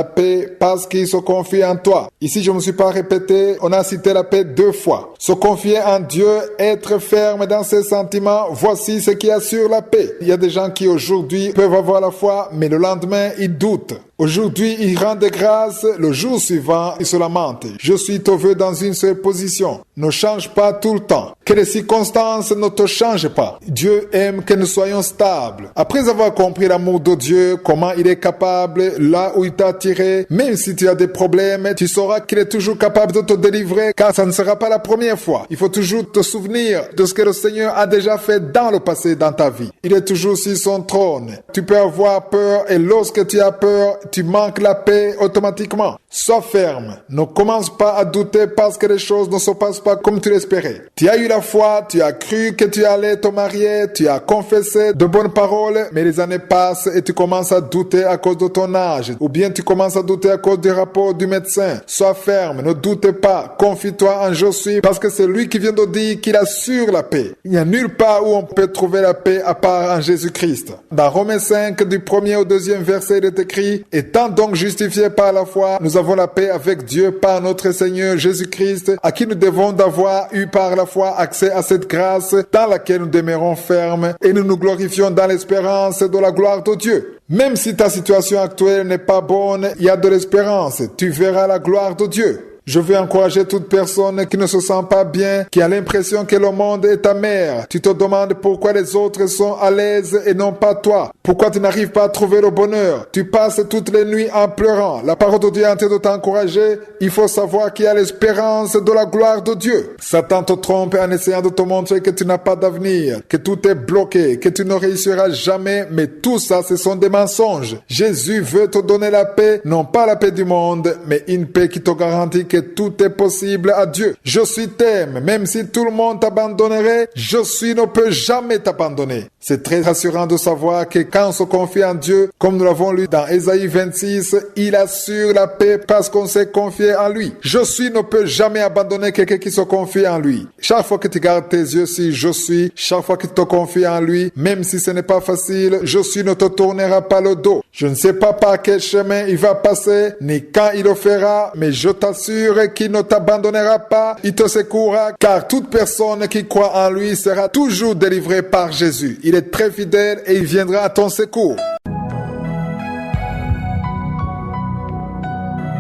paix parce qu'il se confie en toi. Ici, je ne me suis pas répété, on a cité la paix 2 fois. Se confier en Dieu, être ferme dans ses sentiments, voici ce qui assure la paix. Il y a des gens qui aujourd'hui aujourd'hui peuvent avoir la foi, mais le lendemain, ils doutent. Aujourd'hui, ils rendent grâce, le jour suivant, ils se lamentent. Je suis tombé dans une seule position. Ne change pas tout le temps. Que les circonstances ne te changent pas. Dieu aime que nous soyons stables. Après avoir compris l'amour de Dieu, comment il est capable, là où il t'a tiré, même si tu as des problèmes, tu sauras qu'il est toujours capable de te délivrer, car ça ne sera pas la première fois. Il faut toujours te souvenir de ce que le Seigneur a déjà fait dans le passé dans ta vie. Il est toujours sur son trône. Tu peux avoir peur et lorsque tu as peur, tu manques la paix automatiquement. Sois ferme. Ne commence pas à douter parce que les choses ne se passent pas comme tu l'espérais. Tu as eu la foi, tu as cru que tu allais te marier, tu as confessé de bonnes paroles, mais les années passent et tu commences à douter à cause de ton âge. Ou bien tu commences à douter à cause du rapport du médecin. Sois ferme, ne doute pas. Confie-toi en Je suis parce que c'est lui qui vient de dire qu'il assure la paix. Il n'y a nulle part où on peut trouver la paix à part en Jésus-Christ. Dans Romains 5, du 1er au 2e verset, il est écrit « Étant donc justifiés par la foi, nous avons la paix avec Dieu par notre Seigneur Jésus-Christ, à qui nous devons d'avoir eu par la foi accès à cette grâce dans laquelle nous demeurons fermes et nous nous glorifions dans l'espérance de la gloire de Dieu. » Même si ta situation actuelle n'est pas bonne, il y a de l'espérance. Tu verras la gloire de Dieu. Je veux encourager toute personne qui ne se sent pas bien, qui a l'impression que le monde est ta mère. Tu te demandes pourquoi les autres sont à l'aise et non pas toi. Pourquoi tu n'arrives pas à trouver le bonheur. Tu passes toutes les nuits en pleurant. La parole de Dieu est en train de t'encourager. Il faut savoir qu'il y a l'espérance de la gloire de Dieu. Satan te trompe en essayant de te montrer que tu n'as pas d'avenir, que tout est bloqué, que tu ne réussiras jamais, mais tout ça, ce sont des mensonges. Jésus veut te donner la paix, non pas la paix du monde, mais une paix qui te garantit que tout est possible à Dieu. Je suis t'aime, même si tout le monde t'abandonnerait, je suis ne peut jamais t'abandonner. C'est très rassurant de savoir que quand on se confie en Dieu, comme nous l'avons lu dans Ésaïe 26, il assure la paix parce qu'on s'est confié en lui. Je suis ne peut jamais abandonner quelqu'un qui se confie en lui. Chaque fois que tu gardes tes yeux sur je suis, chaque fois que tu te confies en lui, même si ce n'est pas facile, je suis ne te tournera pas le dos. Je ne sais pas par quel chemin il va passer, ni quand il le fera, mais je t'assure qu'il ne t'abandonnera pas, il te secourra, car toute personne qui croit en lui sera toujours délivrée par Jésus. Il est très fidèle et il viendra à ton secours.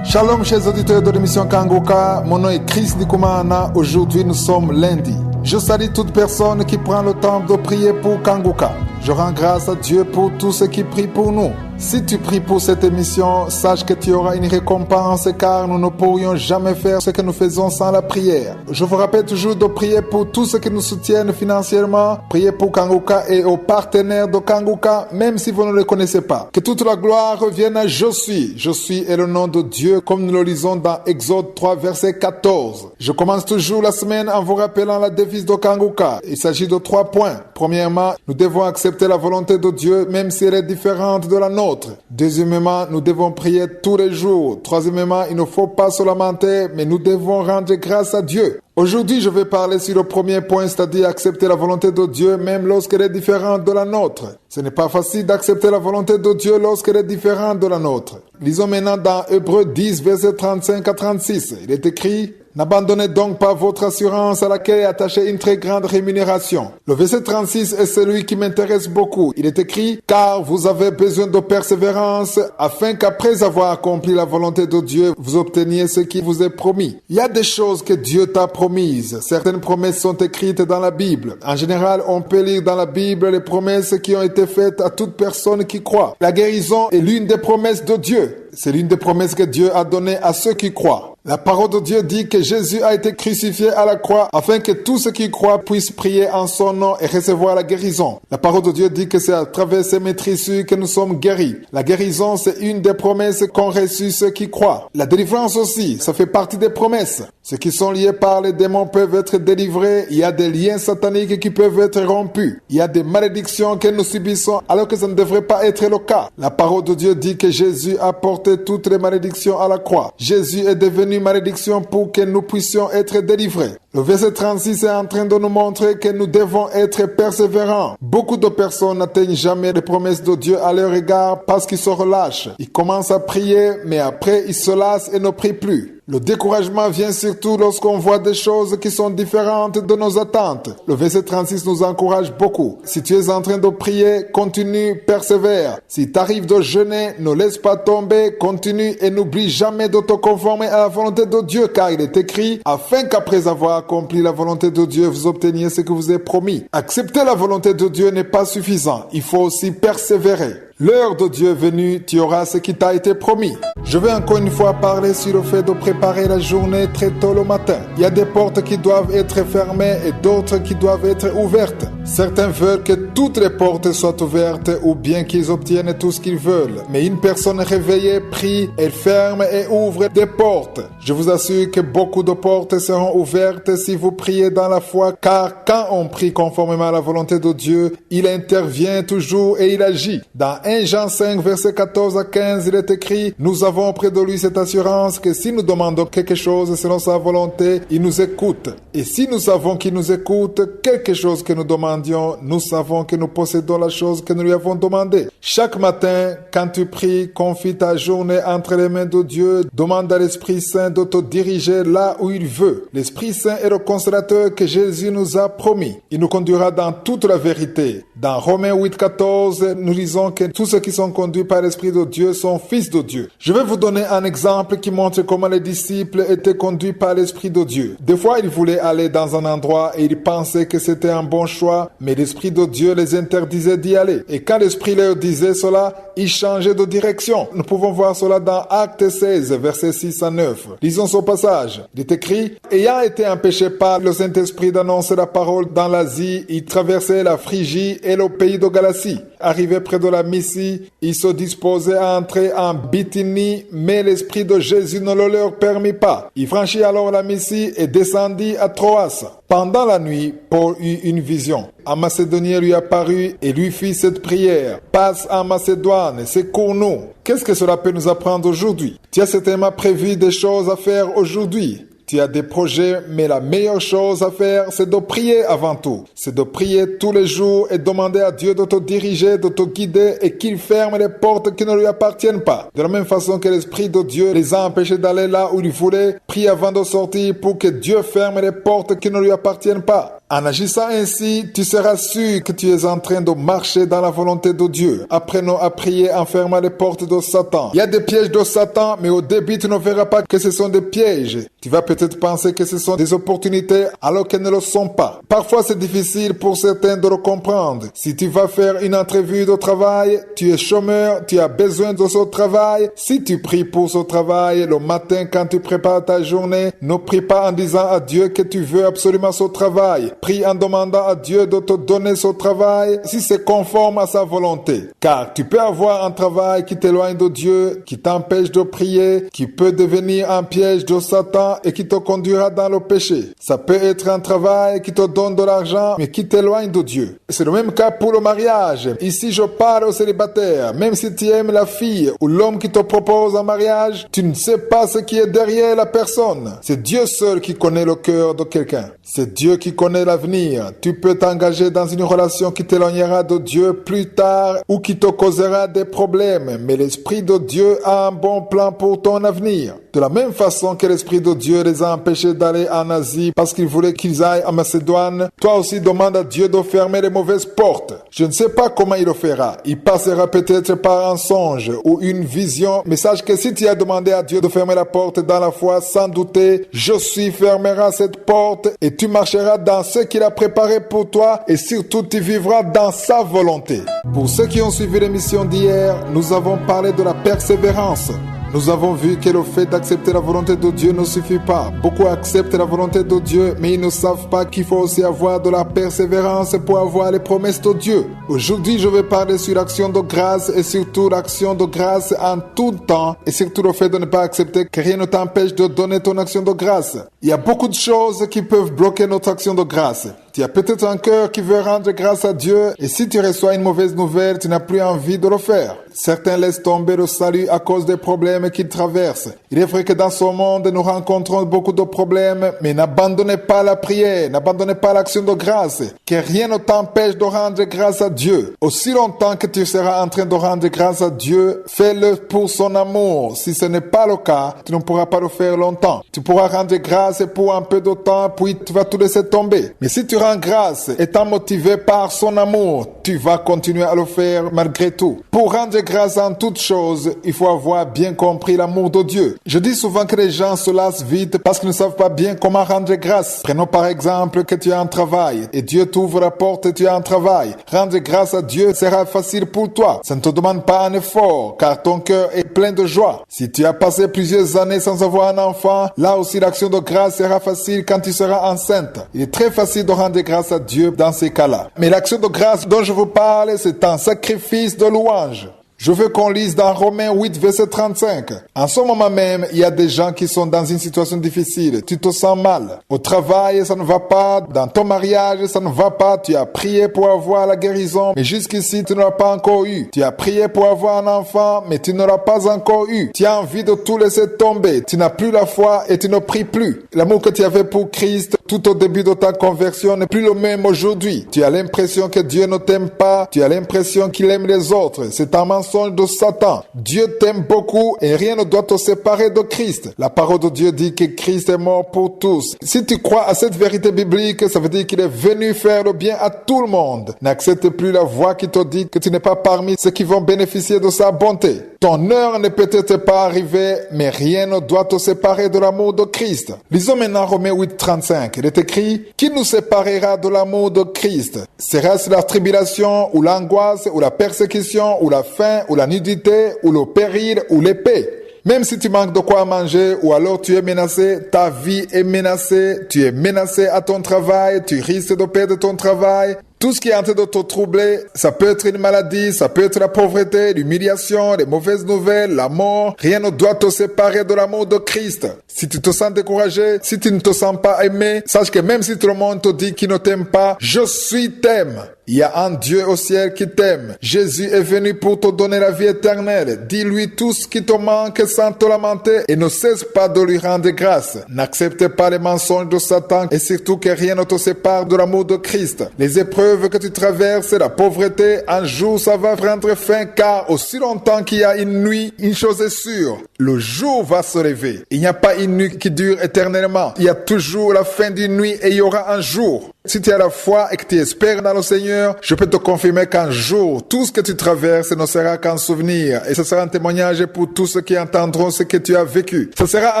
Shalom chers auditeurs de l'émission Kanguka, mon nom est Chris Ndikumana, aujourd'hui nous sommes lundi. Je salue toute personne qui prend le temps de prier pour Kanguka. Je rends grâce à Dieu pour tous ceux qui prient pour nous. Si tu pries pour cette émission, sache que tu auras une récompense car nous ne pourrions jamais faire ce que nous faisons sans la prière. Je vous rappelle toujours de prier pour tous ceux qui nous soutiennent financièrement, prier pour Kanguka et aux partenaires de Kanguka, même si vous ne les connaissez pas. Que toute la gloire revienne à Je suis. Je suis est le nom de Dieu comme nous le lisons dans Exode 3 verset 14. Je commence toujours la semaine en vous rappelant la devise de Kanguka. Il s'agit de 3 points. Premièrement, nous devons accepter la volonté de Dieu même si elle est différente de la nôtre. Deuxièmement, nous devons prier tous les jours. Troisièmement, il ne faut pas se lamenter, mais nous devons rendre grâce à Dieu. Aujourd'hui, je vais parler sur le premier point, c'est-à-dire accepter la volonté de Dieu même lorsqu'elle est différente de la nôtre. Ce n'est pas facile d'accepter la volonté de Dieu lorsqu'elle est différente de la nôtre. Lisons maintenant dans Hébreux 10, versets 35 à 36. Il est écrit: n'abandonnez donc pas votre assurance à laquelle est attachée une très grande rémunération. Le verset 36 est celui qui m'intéresse beaucoup. Il est écrit: car vous avez besoin de persévérance afin qu'après avoir accompli la volonté de Dieu, vous obteniez ce qui vous est promis. Il y a des choses que Dieu t'a promises. Certaines promesses sont écrites dans la Bible. En général, on peut lire dans la Bible les promesses qui ont été faites à toute personne qui croit. La guérison est l'une des promesses de Dieu. C'est l'une des promesses que Dieu a données à ceux qui croient. La parole de Dieu dit que Jésus a été crucifié à la croix afin que tous ceux qui croient puissent prier en son nom et recevoir la guérison. La parole de Dieu dit que c'est à travers ces maîtrisures que nous sommes guéris. La guérison, c'est une des promesses qu'ont reçues ceux qui croient. La délivrance aussi, ça fait partie des promesses. Ceux qui sont liés par les démons peuvent être délivrés. Il y a des liens sataniques qui peuvent être rompus. Il y a des malédictions que nous subissons alors que ça ne devrait pas être le cas. La parole de Dieu dit que Jésus a porté toutes les malédictions à la croix. Jésus est devenu malédiction pour que nous puissions être délivrés. Le verset 36 est en train de nous montrer que nous devons être persévérants. Beaucoup de personnes n'atteignent jamais les promesses de Dieu à leur égard parce qu'ils se relâchent. Ils commencent à prier, mais après ils se lassent et ne prient plus. Le découragement vient surtout lorsqu'on voit des choses qui sont différentes de nos attentes. Le verset 36 nous encourage beaucoup. Si tu es en train de prier, continue, persévère. Si tu arrives de jeûner, ne laisse pas tomber, continue et n'oublie jamais de te conformer à la volonté de Dieu, car il est écrit, afin qu'après avoir accompli la volonté de Dieu, vous obteniez ce que vous est promis. Accepter la volonté de Dieu n'est pas suffisant. Il faut aussi persévérer. L'heure de Dieu est venue, tu auras ce qui t'a été promis. Je vais encore une fois parler sur le fait de préparer la journée très tôt le matin. Il y a des portes qui doivent être fermées et d'autres qui doivent être ouvertes. Certains veulent que toutes les portes soient ouvertes ou bien qu'ils obtiennent tout ce qu'ils veulent. Mais une personne réveillée prie, elle ferme et ouvre des portes. Je vous assure que beaucoup de portes seront ouvertes si vous priez dans la foi, car quand on prie conformément à la volonté de Dieu, il intervient toujours et il agit. Dans 1 Jean 5, verset 14 à 15, il est écrit, nous avons auprès de lui cette assurance que si nous demandons quelque chose selon sa volonté, il nous écoute. Et si nous savons qu'il nous écoute, quelque chose que nous demandions, nous savons que nous possédons la chose que nous lui avons demandé. Chaque matin, quand tu pries, confie ta journée entre les mains de Dieu, demande à l'Esprit Saint de te diriger là où il veut. L'Esprit Saint est le consolateur que Jésus nous a promis. Il nous conduira dans toute la vérité. Dans Romains 8, 14, nous lisons que tous ceux qui sont conduits par l'Esprit de Dieu sont fils de Dieu. Je vais vous donner un exemple qui montre comment les disciples étaient conduits par l'Esprit de Dieu. Des fois, ils voulaient aller dans un endroit et ils pensaient que c'était un bon choix, mais l'Esprit de Dieu les interdisait d'y aller. Et quand l'Esprit leur disait cela, ils changeaient de direction. Nous pouvons voir cela dans Actes 16, versets 6 à 9. Lisons ce passage. Il est écrit, « Ayant été empêchés par le Saint-Esprit d'annoncer la parole dans l'Asie, ils traversaient la Phrygie et le pays de Galatie. Arrivés près de la Mysie, ils se disposaient à entrer en Bithynie, mais l'Esprit de Jésus ne le leur permit pas. Il franchit alors la Mysie et descendit à Troas. Pendant la nuit, Paul eut une vision. Un Macédonien lui apparut et lui fit cette prière. « Passe en Macédoine, secours-nous. » Qu'est-ce que cela peut nous apprendre aujourd'hui? Tu as certainement prévu des choses à faire aujourd'hui. Tu as des projets, mais la meilleure chose à faire, c'est de prier avant tout. C'est de prier tous les jours et demander à Dieu de te diriger, de te guider et qu'il ferme les portes qui ne lui appartiennent pas. De la même façon que l'Esprit de Dieu les a empêchés d'aller là où ils voulaient, prie avant de sortir pour que Dieu ferme les portes qui ne lui appartiennent pas. En agissant ainsi, tu seras sûr que tu es en train de marcher dans la volonté de Dieu. Apprenons à prier en fermant les portes de Satan. Il y a des pièges de Satan, mais au début, tu ne verras pas que ce sont des pièges. Tu vas peut-être penser que ce sont des opportunités alors qu'elles ne le sont pas. Parfois, c'est difficile pour certains de le comprendre. Si tu vas faire une entrevue de travail, tu es chômeur, tu as besoin de ce travail. Si tu pries pour ce travail, le matin quand tu prépares ta journée, ne prie pas en disant à Dieu que tu veux absolument ce travail. Prie en demandant à Dieu de te donner ce travail si c'est conforme à sa volonté. Car tu peux avoir un travail qui t'éloigne de Dieu, qui t'empêche de prier, qui peut devenir un piège de Satan et qui te conduira dans le péché. Ça peut être un travail qui te donne de l'argent mais qui t'éloigne de Dieu. C'est le même cas pour le mariage. Ici, je parle aux célibataires. Même si tu aimes la fille ou l'homme qui te propose un mariage, tu ne sais pas ce qui est derrière la personne. C'est Dieu seul qui connaît le cœur de quelqu'un. C'est Dieu qui connaît l'avenir. Tu peux t'engager dans une relation qui t'éloignera de Dieu plus tard ou qui te causera des problèmes. Mais l'Esprit de Dieu a un bon plan pour ton avenir. De la même façon que l'Esprit de Dieu les a empêchés d'aller en Asie parce qu'il voulait qu'ils aillent en Macédoine, toi aussi demande à Dieu de fermer les mauvaises portes. Je ne sais pas comment il le fera. Il passera peut-être par un songe ou une vision. Mais sache que si tu as demandé à Dieu de fermer la porte dans la foi, sans douter, Jésus fermera cette porte et tu marcheras dans ce qu'il a préparé pour toi et surtout tu vivras dans sa volonté. Pour ceux qui ont suivi l'émission d'hier, nous avons parlé de la persévérance. Nous avons vu que le fait d'accepter la volonté de Dieu ne suffit pas. Beaucoup acceptent la volonté de Dieu, mais ils ne savent pas qu'il faut aussi avoir de la persévérance pour avoir les promesses de Dieu. Aujourd'hui, je vais parler sur l'action de grâce et surtout l'action de grâce en tout temps et surtout le fait de ne pas accepter que rien ne t'empêche de donner ton action de grâce. Il y a beaucoup de choses qui peuvent bloquer notre action de grâce. Tu as peut-être un cœur qui veut rendre grâce à Dieu et si tu reçois une mauvaise nouvelle, tu n'as plus envie de le faire. Certains laissent tomber le salut à cause des problèmes qu'ils traversent. Il est vrai que dans ce monde, nous rencontrons beaucoup de problèmes, mais n'abandonnez pas la prière, n'abandonnez pas l'action de grâce, que rien ne t'empêche de rendre grâce à Dieu. Aussi longtemps que tu seras en train de rendre grâce à Dieu, fais-le pour son amour. Si ce n'est pas le cas, tu ne pourras pas le faire longtemps. Tu pourras rendre grâce pour un peu de temps, puis tu vas tout laisser tomber. Mais si tu rends grâce, étant motivé par son amour, tu vas continuer à le faire malgré tout. Pour rendre grâce en toutes choses, il faut avoir bien compris l'amour de Dieu. Je dis souvent que les gens se lassent vite parce qu'ils ne savent pas bien comment rendre grâce. Prenons par exemple que tu as un travail et Dieu t'ouvre la porte et tu as un travail. Rendre grâce à Dieu sera facile pour toi. Ça ne te demande pas un effort car ton cœur est plein de joie. Si tu as passé plusieurs années sans avoir un enfant, là aussi l'action de grâce sera facile quand tu seras enceinte. Il est très facile de rendre grâce à Dieu dans ces cas-là. Mais l'action de grâce dont je vous parle, c'est un sacrifice de louange. Je veux qu'on lise dans Romains 8, verset 35. En ce moment même, il y a des gens qui sont dans une situation difficile. Tu te sens mal. Au travail, ça ne va pas. Dans ton mariage, ça ne va pas. Tu as prié pour avoir la guérison, mais jusqu'ici, tu ne l'as pas encore eu. Tu as prié pour avoir un enfant, mais tu ne l'as pas encore eu. Tu as envie de tout laisser tomber. Tu n'as plus la foi et tu ne pries plus. L'amour que tu avais pour Christ tout au début de ta conversion n'est plus le même aujourd'hui. Tu as l'impression que Dieu ne t'aime pas. Tu as l'impression qu'il aime les autres. C'est un mensonge de Satan. Dieu t'aime beaucoup et rien ne doit te séparer de Christ. La parole de Dieu dit que Christ est mort pour tous. Si tu crois à cette vérité biblique, ça veut dire qu'il est venu faire le bien à tout le monde. N'accepte plus la voix qui te dit que tu n'es pas parmi ceux qui vont bénéficier de sa bonté. Ton heure n'est peut-être pas arrivée, mais rien ne doit te séparer de l'amour de Christ. Lisons maintenant Romains 8, 35. Il est écrit, « Qui nous séparera de l'amour de Christ? Sera-ce la tribulation, ou l'angoisse, ou la persécution, ou la faim, ou la nudité, ou le péril, ou l'épée? » Même si tu manques de quoi manger ou alors tu es menacé, ta vie est menacée, tu es menacé à ton travail, tu risques de perdre ton travail. Tout ce qui est en train de te troubler, ça peut être une maladie, ça peut être la pauvreté, l'humiliation, les mauvaises nouvelles, la mort. Rien ne doit te séparer de l'amour de Christ. Si tu te sens découragé, si tu ne te sens pas aimé, sache que même si tout le monde te dit qu'il ne t'aime pas, je suis t'aime. Il y a un Dieu au ciel qui t'aime. Jésus est venu pour te donner la vie éternelle. Dis-lui tout ce qui te manque sans te lamenter et ne cesse pas de lui rendre grâce. N'accepte pas les mensonges de Satan et surtout que rien ne te sépare de l'amour de Christ. Les épreuves que tu traverses, la pauvreté, un jour ça va prendre fin car aussi longtemps qu'il y a une nuit, une chose est sûre. Le jour va se lever. Il n'y a pas une nuit qui dure éternellement. Il y a toujours la fin d'une nuit et il y aura un jour. Si tu as la foi et que tu espères dans le Seigneur, je peux te confirmer qu'un jour, tout ce que tu traverses ne sera qu'un souvenir. Et ce sera un témoignage pour tous ceux qui entendront ce que tu as vécu. Ce sera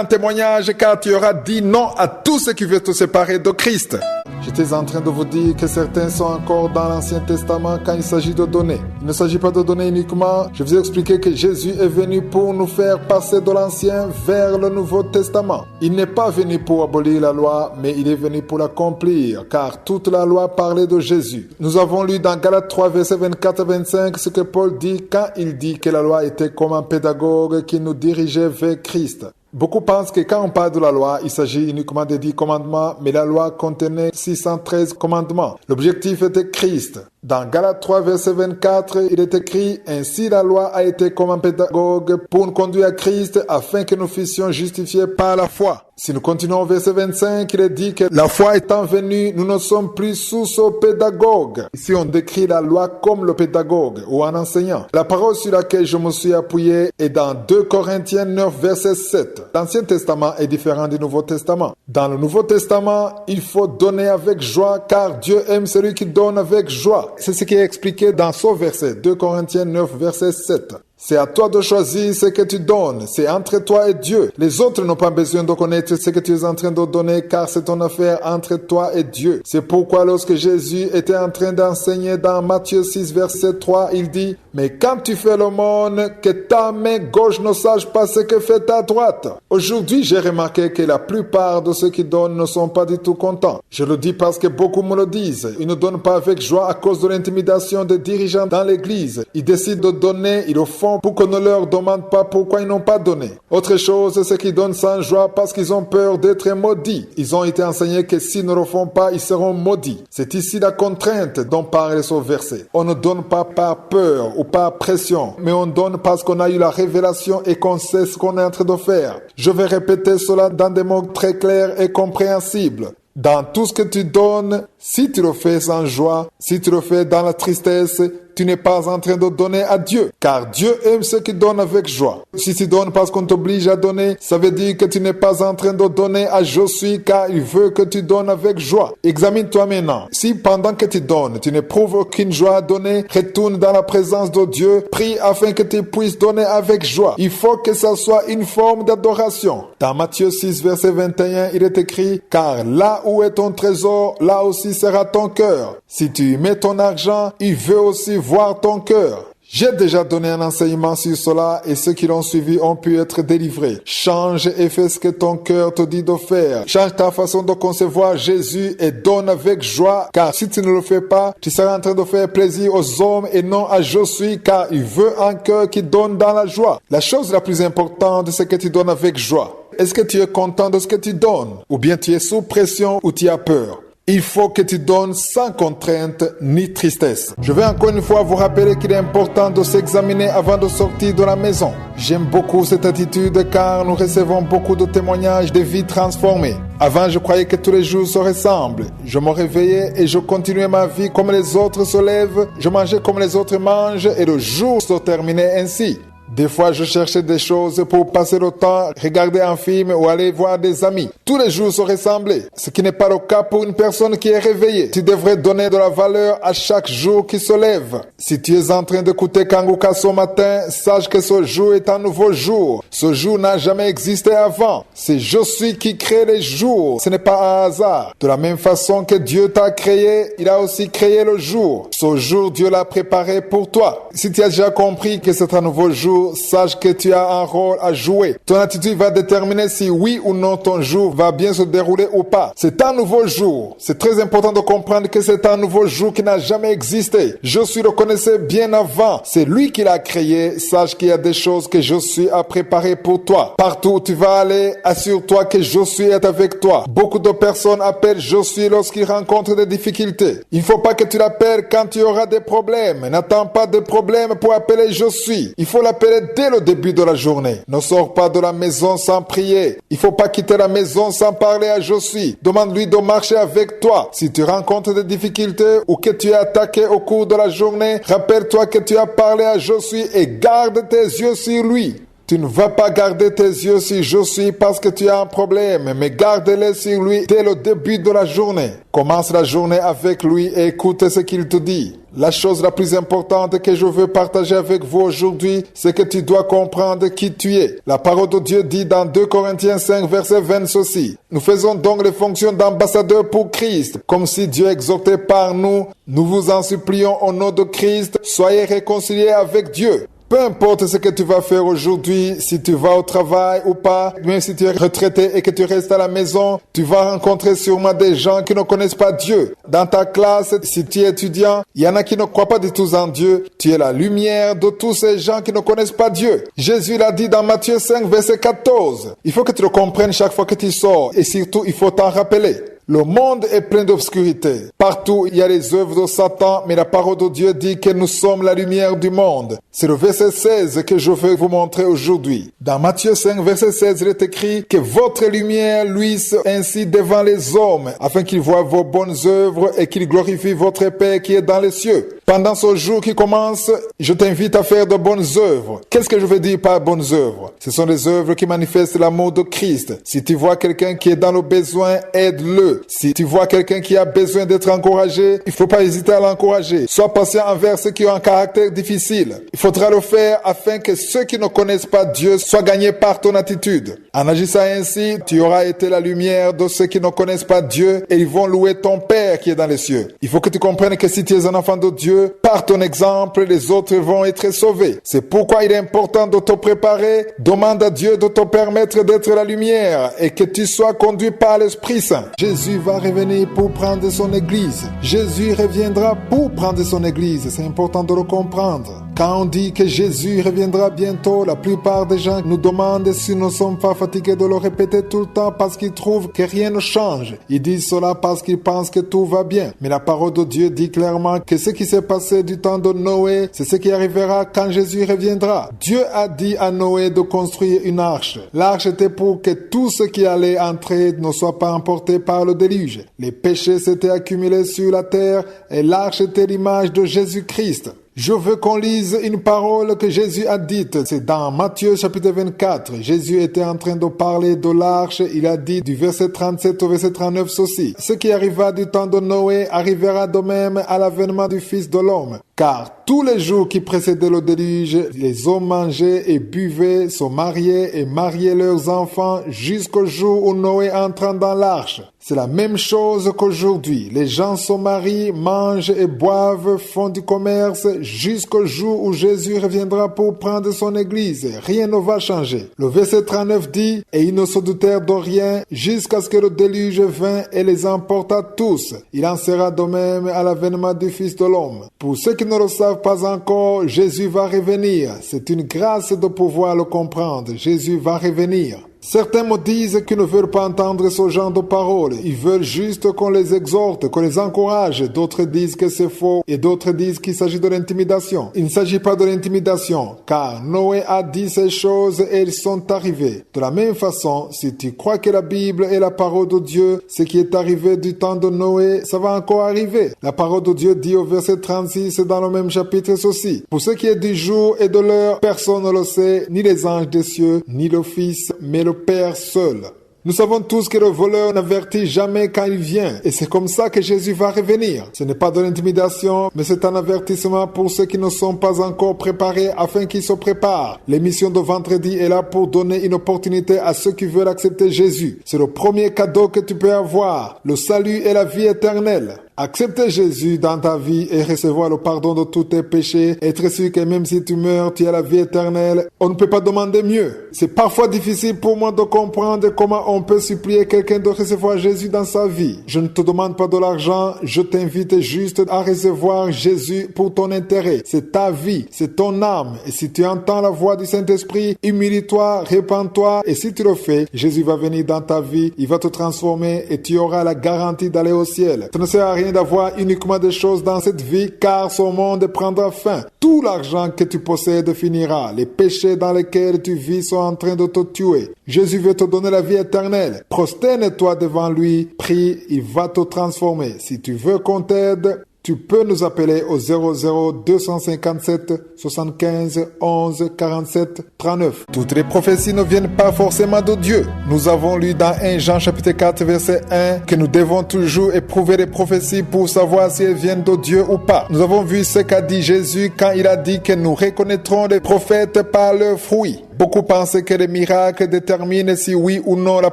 un témoignage car tu auras dit non à tout ce qui veut te séparer de Christ. J'étais en train de vous dire que certains sont encore dans l'Ancien Testament quand il s'agit de donner. Il ne s'agit pas de donner uniquement. Je vous ai expliqué que Jésus est venu pour nous faire passer de l'Ancien vers le Nouveau Testament. Il n'est pas venu pour abolir la loi, mais il est venu pour l'accomplir, car toute la loi parlait de Jésus. Nous avons lu dans Galates 3, versets 24 et 25, ce que Paul dit quand il dit que la loi était comme un pédagogue qui nous dirigeait vers Christ. Beaucoup pensent que quand on parle de la loi, il s'agit uniquement des 10 commandements, mais la loi contenait 613 commandements. L'objectif était Christ. Dans Galates 3, verset 24, il est écrit « Ainsi la loi a été comme un pédagogue pour nous conduire à Christ afin que nous fussions justifiés par la foi. » Si nous continuons au verset 25, il est dit que la foi étant venue, nous ne sommes plus sous ce pédagogue. Ici, on décrit la loi comme le pédagogue ou un enseignant. La parole sur laquelle je me suis appuyé est dans 2 Corinthiens 9, verset 7. L'Ancien Testament est différent du Nouveau Testament. Dans le Nouveau Testament, il faut donner avec joie car Dieu aime celui qui donne avec joie. C'est ce qui est expliqué dans ce verset, 2 Corinthiens 9, verset 7. C'est à toi de choisir ce que tu donnes. C'est entre toi et Dieu. Les autres n'ont pas besoin de connaître ce que tu es en train de donner car c'est ton affaire entre toi et Dieu. C'est pourquoi lorsque Jésus était en train d'enseigner dans Matthieu 6, verset 3, il dit « Mais quand tu fais l'aumône, que ta main gauche ne sache pas ce que fait ta droite. Aujourd'hui, j'ai remarqué que la plupart de ceux qui donnent ne sont pas du tout contents. Je le dis parce que beaucoup me le disent. Ils ne donnent pas avec joie à cause de l'intimidation des dirigeants dans l'église. Ils décident de donner, ils le font pour qu'on ne leur demande pas pourquoi ils n'ont pas donné. Autre chose, c'est qu'ils donnent sans joie parce qu'ils ont peur d'être maudits. Ils ont été enseignés que s'ils ne le font pas, ils seront maudits. C'est ici la contrainte dont parle ce verset. On ne donne pas par peur ou par pression, mais on donne parce qu'on a eu la révélation et qu'on sait ce qu'on est en train de faire. Je vais répéter cela dans des mots très clairs et compréhensibles. Dans tout ce que tu donnes, si tu le fais sans joie, si tu le fais dans la tristesse, tu n'es pas en train de donner à Dieu, car Dieu aime ceux qui donnent avec joie. Si tu donnes parce qu'on t'oblige à donner, ça veut dire que tu n'es pas en train de donner à Je suis, car il veut que tu donnes avec joie. Examine-toi maintenant. Si pendant que tu donnes, tu n'éprouves aucune joie à donner, retourne dans la présence de Dieu, prie afin que tu puisses donner avec joie. Il faut que ça soit une forme d'adoration. Dans Matthieu 6, verset 21, il est écrit, « Car là où est ton trésor, là aussi sera ton cœur. Si tu y mets ton argent, il veut aussi voir ton cœur. » J'ai déjà donné un enseignement sur cela et ceux qui l'ont suivi ont pu être délivrés. Change et fais ce que ton cœur te dit de faire. Change ta façon de concevoir Jésus et donne avec joie, car si tu ne le fais pas, tu seras en train de faire plaisir aux hommes et non à Je suis, car il veut un cœur qui donne dans la joie. La chose la plus importante, c'est que tu donnes avec joie. Est-ce que tu es content de ce que tu donnes? Ou bien tu es sous pression ou tu as peur? Il faut que tu donnes sans contrainte ni tristesse. Je vais encore une fois vous rappeler qu'il est important de s'examiner avant de sortir de la maison. J'aime beaucoup cette attitude car nous recevons beaucoup de témoignages de vies transformées. Avant, je croyais que tous les jours se ressemblent. Je me réveillais et je continuais ma vie comme les autres se lèvent. Je mangeais comme les autres mangent et le jour se terminait ainsi. Des fois, je cherchais des choses pour passer le temps, regarder un film ou aller voir des amis. Tous les jours se ressemblaient, ce qui n'est pas le cas pour une personne qui est réveillée. Tu devrais donner de la valeur à chaque jour qui se lève. Si tu es en train d'écouter Kanguka ce matin, sache que ce jour est un nouveau jour. Ce jour n'a jamais existé avant. C'est Je suis qui crée les jours. Ce n'est pas un hasard. De la même façon que Dieu t'a créé, il a aussi créé le jour. Ce jour, Dieu l'a préparé pour toi. Si tu as déjà compris que c'est un nouveau jour, sache que tu as un rôle à jouer. Ton attitude va déterminer si oui ou non ton jour va bien se dérouler ou pas. C'est un nouveau jour. C'est très important de comprendre que c'est un nouveau jour qui n'a jamais existé. Je suis le connaissait bien avant. C'est lui qui l'a créé. Sache qu'il y a des choses que Je suis a préparées pour toi. Partout où tu vas aller, assure-toi que Je suis est avec toi. Beaucoup de personnes appellent Je suis lorsqu'ils rencontrent des difficultés. Il ne faut pas que tu l'appelles quand tu auras des problèmes. N'attends pas de problèmes pour appeler Je suis. Il faut l'appeler dès le début de la journée. Ne sors pas de la maison sans prier. Il faut pas quitter la maison sans parler à Je suis. Demande-lui de marcher avec toi. Si tu rencontres des difficultés ou que tu es attaqué au cours de la journée, rappelle-toi que tu as parlé à Je suis et garde tes yeux sur lui. Tu ne vas pas garder tes yeux sur Je suis parce que tu as un problème, mais garde-les sur lui dès le début de la journée. Commence la journée avec lui et écoute ce qu'il te dit. La chose la plus importante que je veux partager avec vous aujourd'hui, c'est que tu dois comprendre qui tu es. La parole de Dieu dit dans 2 Corinthiens 5, verset 20 ceci. Nous faisons donc les fonctions d'ambassadeurs pour Christ, comme si Dieu exhortait par nous. Nous vous en supplions au nom de Christ, soyez réconciliés avec Dieu. Peu importe ce que tu vas faire aujourd'hui, si tu vas au travail ou pas, même si tu es retraité et que tu restes à la maison, tu vas rencontrer sûrement des gens qui ne connaissent pas Dieu. Dans ta classe, si tu es étudiant, il y en a qui ne croient pas du tout en Dieu. Tu es la lumière de tous ces gens qui ne connaissent pas Dieu. Jésus l'a dit dans Matthieu 5, verset 14. Il faut que tu le comprennes chaque fois que tu sors et surtout, il faut t'en rappeler. Le monde est plein d'obscurité. Partout, il y a les œuvres de Satan, mais la parole de Dieu dit que nous sommes la lumière du monde. C'est le verset 16 que je veux vous montrer aujourd'hui. Dans Matthieu 5, verset 16, il est écrit que votre lumière luise ainsi devant les hommes, afin qu'ils voient vos bonnes œuvres et qu'ils glorifient votre Père qui est dans les cieux. Pendant ce jour qui commence, je t'invite à faire de bonnes œuvres. Qu'est-ce que je veux dire par bonnes œuvres? Ce sont des œuvres qui manifestent l'amour de Christ. Si tu vois quelqu'un qui est dans le besoin, aide-le. Si tu vois quelqu'un qui a besoin d'être encouragé, il ne faut pas hésiter à l'encourager. Sois patient envers ceux qui ont un caractère difficile. Il faudra le faire afin que ceux qui ne connaissent pas Dieu soient gagnés par ton attitude. En agissant ainsi, tu auras été la lumière de ceux qui ne connaissent pas Dieu et ils vont louer ton Père qui est dans les cieux. Il faut que tu comprennes que si tu es un enfant de Dieu, Dieu, par ton exemple, les autres vont être sauvés. C'est pourquoi il est important de te préparer. Demande à Dieu de te permettre d'être la lumière et que tu sois conduit par l'Esprit Saint. Jésus va revenir pour prendre son Église. Jésus reviendra pour prendre son Église. C'est important de le comprendre. Quand on dit que Jésus reviendra bientôt, la plupart des gens nous demandent si nous ne sommes pas fatigués de le répéter tout le temps parce qu'ils trouvent que rien ne change. Ils disent cela parce qu'ils pensent que tout va bien. Mais la parole de Dieu dit clairement que ce qui s'est passé du temps de Noé, c'est ce qui arrivera quand Jésus reviendra. Dieu a dit à Noé de construire une arche. L'arche était pour que tout ce qui allait entrer ne soit pas emporté par le déluge. Les péchés s'étaient accumulés sur la terre et l'arche était l'image de Jésus-Christ. Je veux qu'on lise une parole que Jésus a dite. C'est dans Matthieu chapitre 24. Jésus était en train de parler de l'arche. Il a dit du verset 37 au verset 39 ceci. Ce qui arriva du temps de Noé arrivera de même à l'avènement du Fils de l'homme. Car tous les jours qui précédaient le déluge, les hommes mangeaient et buvaient, se mariaient et mariaient leurs enfants jusqu'au jour où Noé entra dans l'arche. C'est la même chose qu'aujourd'hui. Les gens se marient, mangent et boivent, font du commerce jusqu'au jour où Jésus reviendra pour prendre son Église. Rien ne va changer. Le verset 39 dit « Et ils ne se doutèrent de rien jusqu'à ce que le déluge vint et les emporta tous. Il en sera de même à l'avènement du Fils de l'homme. » Pour ceux qui ne le savent pas encore, Jésus va revenir. C'est une grâce de pouvoir le comprendre. Jésus va revenir. Certains me disent qu'ils ne veulent pas entendre ce genre de paroles. Ils veulent juste qu'on les exhorte, qu'on les encourage. D'autres disent que c'est faux et d'autres disent qu'il s'agit de l'intimidation. Il ne s'agit pas de l'intimidation, car Noé a dit ces choses et elles sont arrivées. De la même façon, si tu crois que la Bible est la parole de Dieu, ce qui est arrivé du temps de Noé, ça va encore arriver. La parole de Dieu dit au verset 36 dans le même chapitre ceci. Pour ce qui est du jour et de l'heure, personne ne le sait, ni les anges des cieux, ni le Fils, mais le Père seul. Nous savons tous que le voleur n'avertit jamais quand il vient. Et c'est comme ça que Jésus va revenir. Ce n'est pas de l'intimidation, mais c'est un avertissement pour ceux qui ne sont pas encore préparés afin qu'ils se préparent. L'émission de vendredi est là pour donner une opportunité à ceux qui veulent accepter Jésus. C'est le premier cadeau que tu peux avoir. Le salut et la vie éternelle. Accepter Jésus dans ta vie et recevoir le pardon de tous tes péchés, être sûr que même si tu meurs, tu as la vie éternelle, on ne peut pas demander mieux. C'est parfois difficile pour moi de comprendre comment on peut supplier quelqu'un de recevoir Jésus dans sa vie. Je ne te demande pas de l'argent, je t'invite juste à recevoir Jésus pour ton intérêt. C'est ta vie, c'est ton âme. Et si tu entends la voix du Saint-Esprit, humilie-toi, répands-toi. Et si tu le fais, Jésus va venir dans ta vie, il va te transformer et tu auras la garantie d'aller au ciel. Ça ne sert à rien d'avoir uniquement des choses dans cette vie, car ce monde prendra fin. Tout l'argent que tu possèdes finira. Les péchés dans lesquels tu vis sont en train de te tuer. Jésus veut te donner la vie éternelle. Prosterne-toi devant lui, prie, il va te transformer. Si tu veux qu'on t'aide, tu peux nous appeler au 00-257 75 11 47 39. Toutes les prophéties ne viennent pas forcément de Dieu. Nous avons lu dans 1 Jean chapitre 4 verset 1 que nous devons toujours éprouver les prophéties pour savoir si elles viennent de Dieu ou pas. Nous avons vu ce qu'a dit Jésus quand il a dit que nous reconnaîtrons les prophètes par leurs fruits. Beaucoup pensent que les miracles déterminent si oui ou non la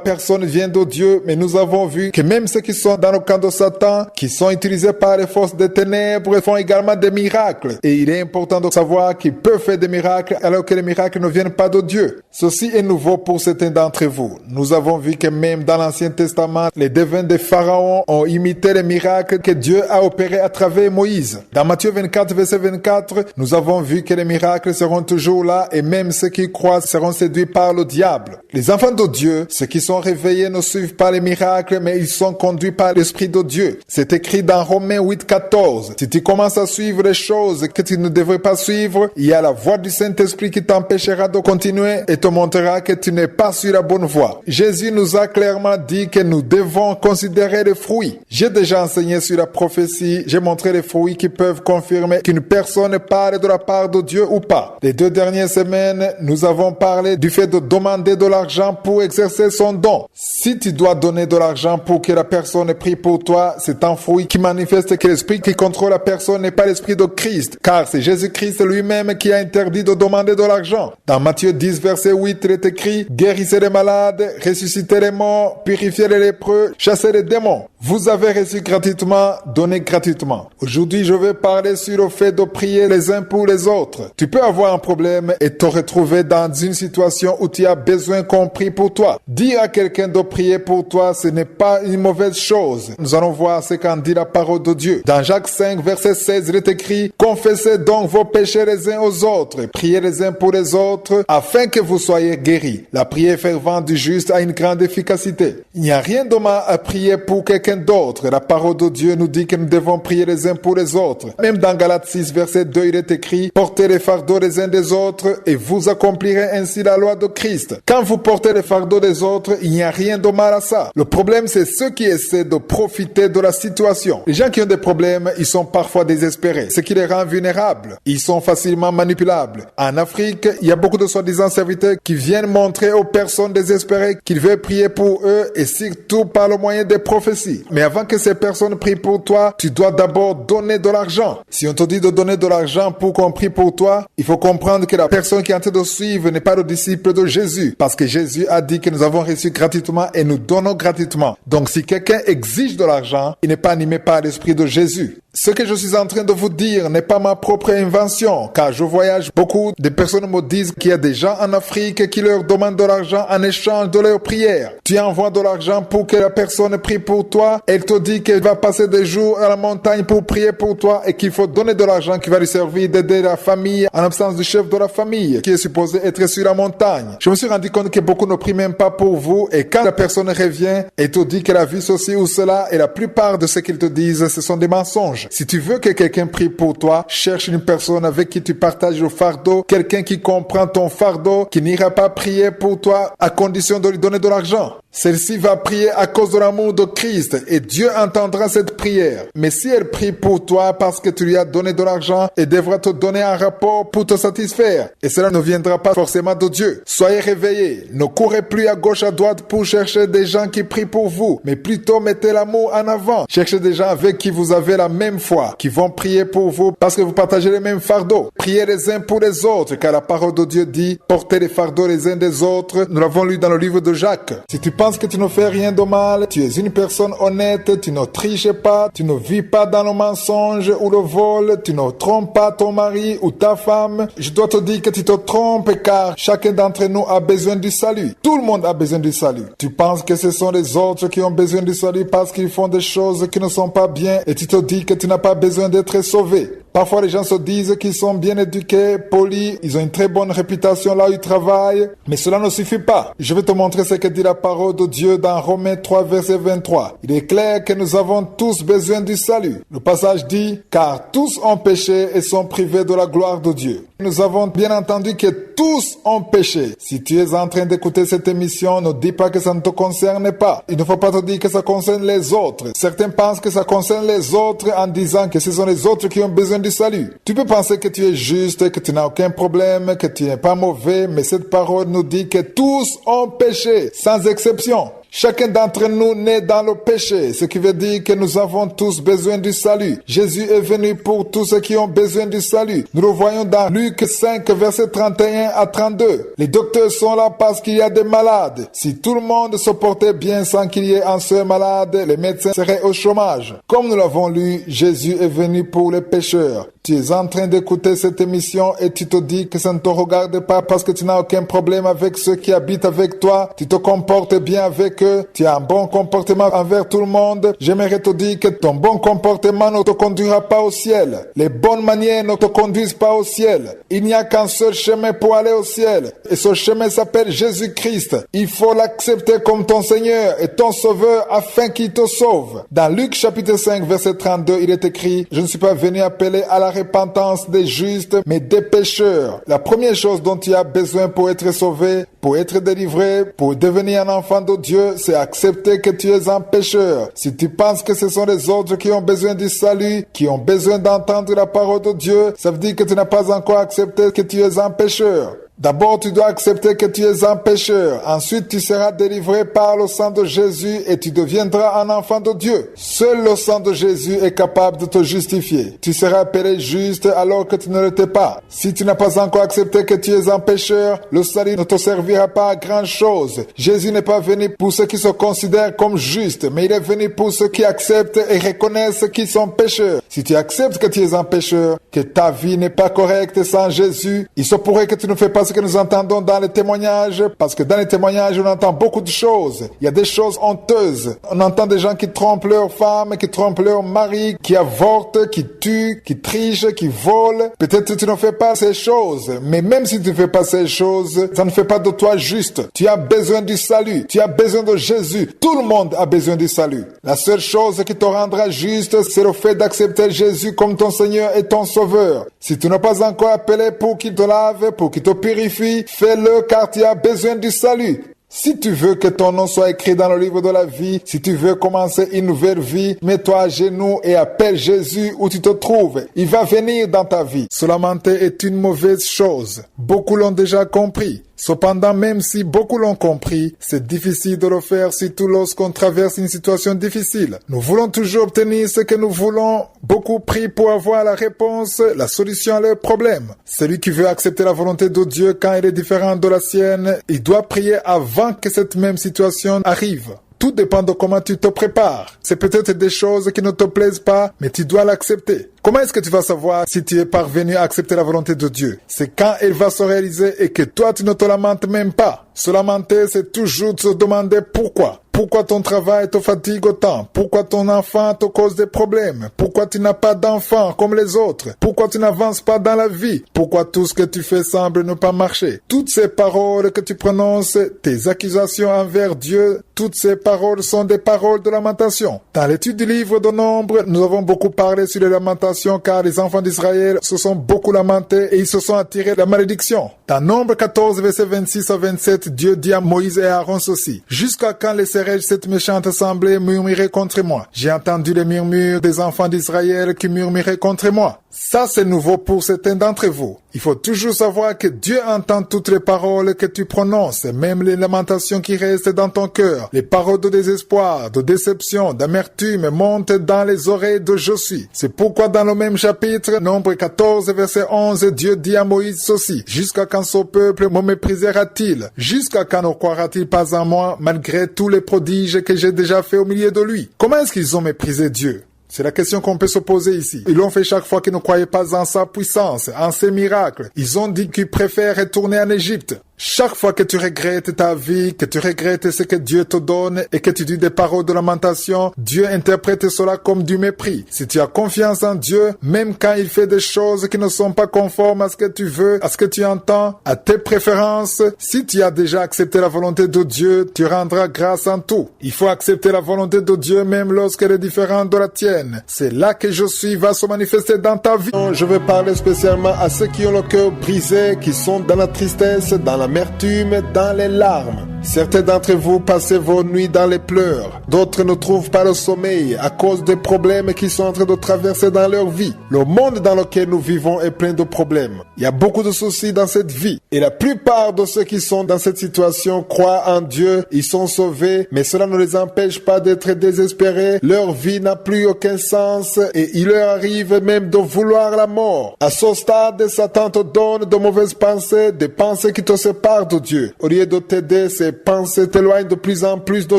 personne vient de Dieu, mais nous avons vu que même ceux qui sont dans le camp de Satan, qui sont utilisés par les forces des ténèbres, font également des miracles. Et il est important de savoir qu'ils peuvent faire des miracles alors que les miracles ne viennent pas de Dieu. Ceci est nouveau pour certains d'entre vous. Nous avons vu que même dans l'Ancien Testament, les devins des pharaons ont imité les miracles que Dieu a opérés à travers Moïse. Dans Matthieu 24, verset 24, nous avons vu que les miracles seront toujours là et même ceux qui croient seront séduits par le diable. Les enfants de Dieu, ceux qui sont réveillés, ne suivent pas les miracles, mais ils sont conduits par l'Esprit de Dieu. C'est écrit dans Romains 8, 14. Si tu commences à suivre les choses que tu ne devrais pas suivre, il y a la voix du Saint-Esprit qui t'empêchera de continuer et te montrera que tu n'es pas sur la bonne voie. Jésus nous a clairement dit que nous devons considérer les fruits. J'ai déjà enseigné sur la prophétie, j'ai montré les fruits qui peuvent confirmer qu'une personne parle de la part de Dieu ou pas. Les 2 dernières semaines, nous avons parlé du fait de demander de l'argent pour exercer son don. Si tu dois donner de l'argent pour que la personne prie pour toi, c'est un fruit qui manifeste que l'esprit qui contrôle la personne n'est pas l'esprit de Christ, car c'est Jésus-Christ lui-même qui a interdit de demander de l'argent. Dans Matthieu 10, verset 8, il est écrit « Guérissez les malades, ressuscitez les morts, purifiez les lépreux, chassez les démons. » Vous avez reçu gratuitement, donnez gratuitement. Aujourd'hui, je vais parler sur le fait de prier les uns pour les autres. Tu peux avoir un problème et te retrouver dans une situation où tu as besoin qu'on prie pour toi. Dire à quelqu'un de prier pour toi, ce n'est pas une mauvaise chose. Nous allons voir ce qu'en dit la parole de Dieu. Dans Jacques 5, verset 16, il est écrit: confessez donc vos péchés les uns aux autres, priez les uns pour les autres, afin que vous soyez guéris. La prière fervente du juste a une grande efficacité. Il n'y a rien de mal à prier pour quelqu'un d'autre. La parole de Dieu nous dit que nous devons prier les uns pour les autres. Même dans Galates 6, verset 2, il est écrit: portez les fardeaux les uns des autres et vous accomplirez ainsi la loi de Christ. Quand vous portez les fardeaux des autres, il n'y a rien de mal à ça. Le problème, c'est ceux qui essaient de profiter de la situation. Les gens qui ont des problèmes, ils sont parfois désespérés, ce qui les rend vulnérables. Ils sont facilement manipulables. En Afrique, il y a beaucoup de soi-disant serviteurs qui viennent montrer aux personnes désespérées qu'ils veulent prier pour eux, et surtout par le moyen des prophéties. Mais avant que ces personnes prient pour toi, tu dois d'abord donner de l'argent. Si on te dit de donner de l'argent pour qu'on prie pour toi, il faut comprendre que la personne qui est en train de suivre n'est pas le disciple de Jésus, parce que Jésus a dit que nous avons reçu gratuitement et nous donnons gratuitement. Donc si quelqu'un exige de l'argent, il n'est pas animé par l'esprit de Jésus. Ce que je suis en train de vous dire n'est pas ma propre invention, car je voyage beaucoup. Des personnes me disent qu'il y a des gens en Afrique qui leur demandent de l'argent en échange de leurs prières. Tu envoies de l'argent pour que la personne prie pour toi. Elle te dit qu'elle va passer des jours à la montagne pour prier pour toi et qu'il faut donner de l'argent qui va lui servir d'aider la famille en absence du chef de la famille qui est supposé être sur la montagne. Je me suis rendu compte que beaucoup ne prient même pas pour vous, et quand la personne revient et te dit qu'elle a vu ceci ou cela, et la plupart de ce qu'ils te disent, ce sont des mensonges. Si tu veux que quelqu'un prie pour toi, cherche une personne avec qui tu partages le fardeau, quelqu'un qui comprend ton fardeau, qui n'ira pas prier pour toi à condition de lui donner de l'argent. Celle-ci va prier à cause de l'amour de Christ et Dieu entendra cette prière. Mais si elle prie pour toi parce que tu lui as donné de l'argent, elle devra te donner un rapport pour te satisfaire. Et cela ne viendra pas forcément de Dieu. Soyez réveillés. Ne courez plus à gauche à droite pour chercher des gens qui prient pour vous, mais plutôt mettez l'amour en avant. Cherchez des gens avec qui vous avez la même foi, qui vont prier pour vous parce que vous partagez les mêmes fardeaux. Priez les uns pour les autres, car la parole de Dieu dit: portez les fardeaux les uns des autres. Nous l'avons lu dans le livre de Jacques. Si tu penses que tu ne fais rien de mal, tu es une personne honnête, tu ne triches pas, tu ne vis pas dans le mensonge ou le vol, tu ne trompes pas ton mari ou ta femme, je dois te dire que tu te trompes, car chacun d'entre nous a besoin du salut. Tout le monde a besoin du salut. Tu penses que ce sont les autres qui ont besoin du salut parce qu'ils font des choses qui ne sont pas bien, et tu te dis que tu n'as pas besoin d'être sauvé. Parfois, les gens se disent qu'ils sont bien éduqués, polis, ils ont une très bonne réputation là où ils travaillent, mais cela ne suffit pas. Je vais te montrer ce que dit la parole de Dieu dans Romains 3, verset 23. Il est clair que nous avons tous besoin du salut. Le passage dit: car tous ont péché et sont privés de la gloire de Dieu. Nous avons bien entendu que tous ont péché. Si tu es en train d'écouter cette émission, ne dis pas que ça ne te concerne pas. Il ne faut pas te dire que ça concerne les autres. Certains pensent que ça concerne les autres en disant que ce sont les autres qui ont besoin du salut. Tu peux penser que tu es juste, que tu n'as aucun problème, que tu n'es pas mauvais, mais cette parole nous dit que tous ont péché, sans exception. Chacun d'entre nous naît dans le péché, ce qui veut dire que nous avons tous besoin du salut. Jésus est venu pour tous ceux qui ont besoin du salut. Nous le voyons dans Luc 5, verset 31 à 32. Les docteurs sont là parce qu'il y a des malades. Si tout le monde se portait bien sans qu'il y ait un seul malade, les médecins seraient au chômage. Comme nous l'avons lu, Jésus est venu pour les pécheurs. Tu es en train d'écouter cette émission et tu te dis que ça ne te regarde pas parce que tu n'as aucun problème avec ceux qui habitent avec toi. Tu te comportes bien avec eux. Tu as un bon comportement envers tout le monde. J'aimerais te dire que ton bon comportement ne te conduira pas au ciel. Les bonnes manières ne te conduisent pas au ciel. Il n'y a qu'un seul chemin pour aller au ciel. Et ce chemin s'appelle Jésus-Christ. Il faut l'accepter comme ton Seigneur et ton Sauveur afin qu'il te sauve. Dans Luc chapitre 5, verset 32, il est écrit: je ne suis pas venu appeler à la repentance des justes, mais des pécheurs. La première chose dont tu as besoin pour être sauvé, pour être délivré, pour devenir un enfant de Dieu, c'est accepter que tu es un pécheur. Si tu penses que ce sont les autres qui ont besoin du salut, qui ont besoin d'entendre la parole de Dieu, ça veut dire que tu n'as pas encore accepté que tu es un pécheur. D'abord, tu dois accepter que tu es un pécheur. Ensuite, tu seras délivré par le sang de Jésus et tu deviendras un enfant de Dieu. Seul le sang de Jésus est capable de te justifier. Tu seras appelé juste alors que tu ne l'étais pas. Si tu n'as pas encore accepté que tu es un pécheur, le salut ne te servira pas à grand chose. Jésus n'est pas venu pour ceux qui se considèrent comme justes, mais il est venu pour ceux qui acceptent et reconnaissent qu'ils sont pécheurs. Si tu acceptes que tu es un pécheur, que ta vie n'est pas correcte sans Jésus, il se pourrait que tu ne fais pas ce que nous entendons dans les témoignages, parce que dans les témoignages, on entend beaucoup de choses. Il y a des choses honteuses. On entend des gens qui trompent leurs femmes, qui trompent leurs maris, qui avortent, qui tuent, qui trichent, qui volent. Peut-être que tu ne fais pas ces choses, mais même si tu ne fais pas ces choses, ça ne fait pas de toi juste. Tu as besoin du salut. Tu as besoin de Jésus. Tout le monde a besoin du salut. La seule chose qui te rendra juste, c'est le fait d'accepter Jésus comme ton Seigneur et ton Sauveur. Si tu n'as pas encore appelé pour qu'il te lave, pour qu'il te purifie, fais-le car tu as besoin du salut. Si tu veux que ton nom soit écrit dans le livre de la vie, si tu veux commencer une nouvelle vie, mets-toi à genoux et appelle Jésus où tu te trouves. Il va venir dans ta vie. Se lamenter est une mauvaise chose. Beaucoup l'ont déjà compris. Cependant, même si beaucoup l'ont compris, c'est difficile de le faire surtout lorsqu'on traverse une situation difficile. Nous voulons toujours obtenir ce que nous voulons. Beaucoup prient pour avoir la réponse, la solution à leurs problèmes. Celui qui veut accepter la volonté de Dieu quand elle est différente de la sienne, il doit prier avant que cette même situation arrive. Tout dépend de comment tu te prépares. C'est peut-être des choses qui ne te plaisent pas, mais tu dois l'accepter. Comment est-ce que tu vas savoir si tu es parvenu à accepter la volonté de Dieu? C'est quand elle va se réaliser et que toi tu ne te lamentes même pas. Se lamenter, c'est toujours se demander pourquoi. Pourquoi ton travail te fatigue autant? Pourquoi ton enfant te cause des problèmes? Pourquoi tu n'as pas d'enfant comme les autres? Pourquoi tu n'avances pas dans la vie? Pourquoi tout ce que tu fais semble ne pas marcher? Toutes ces paroles que tu prononces, tes accusations envers Dieu, toutes ces paroles sont des paroles de lamentation. Dans l'étude du livre de Nombre, nous avons beaucoup parlé sur les lamentations car les enfants d'Israël se sont beaucoup lamentés et ils se sont attirés la malédiction. Dans Nombre 14, versets 26 à 27, Dieu dit à Moïse et à Aaron ceci: « Jusqu'à quand laisserai-je cette méchante assemblée murmurer contre moi? J'ai entendu les murmures des enfants d'Israël qui murmuraient contre moi. » Ça, c'est nouveau pour certains d'entre vous. Il faut toujours savoir que Dieu entend toutes les paroles que tu prononces, même les lamentations qui restent dans ton cœur. Les paroles de désespoir, de déception, d'amertume montent dans les oreilles de Josué. C'est pourquoi dans le même chapitre, Nombre 14, verset 11, Dieu dit à Moïse ceci: « Jusqu'à quand ce peuple me méprisera-t-il? Jusqu'à quand ne croira-t-il pas en moi, malgré tous les prodiges que j'ai déjà fait au milieu de lui? » Comment est-ce qu'ils ont méprisé Dieu? C'est la question qu'on peut se poser ici. Ils l'ont fait chaque fois qu'ils ne croyaient pas en sa puissance, en ses miracles. Ils ont dit qu'ils préfèrent retourner en Égypte. Chaque fois que tu regrettes ta vie, que tu regrettes ce que Dieu te donne et que tu dis des paroles de lamentation, Dieu interprète cela comme du mépris. Si tu as confiance en Dieu, même quand il fait des choses qui ne sont pas conformes à ce que tu veux, à ce que tu entends, à tes préférences, si tu as déjà accepté la volonté de Dieu, tu rendras grâce en tout. Il faut accepter la volonté de Dieu même lorsqu'elle est différente de la tienne. C'est là que Josué va se manifester dans ta vie. Je veux parler spécialement à ceux qui ont le cœur brisé, qui sont dans la tristesse, dans l'amertume, dans les larmes. Certains d'entre vous passez vos nuits dans les pleurs. D'autres ne trouvent pas le sommeil à cause des problèmes qu'ils sont en train de traverser dans leur vie. Le monde dans lequel nous vivons est plein de problèmes. Il y a beaucoup de soucis dans cette vie. Et la plupart de ceux qui sont dans cette situation croient en Dieu. Ils sont sauvés, mais cela ne les empêche pas d'être désespérés. Leur vie n'a plus aucun sens et il leur arrive même de vouloir la mort. À ce stade, Satan te donne de mauvaises pensées, des pensées qui te séparent de Dieu. Au lieu de t'aider, ces pensées t'éloignent de plus en plus de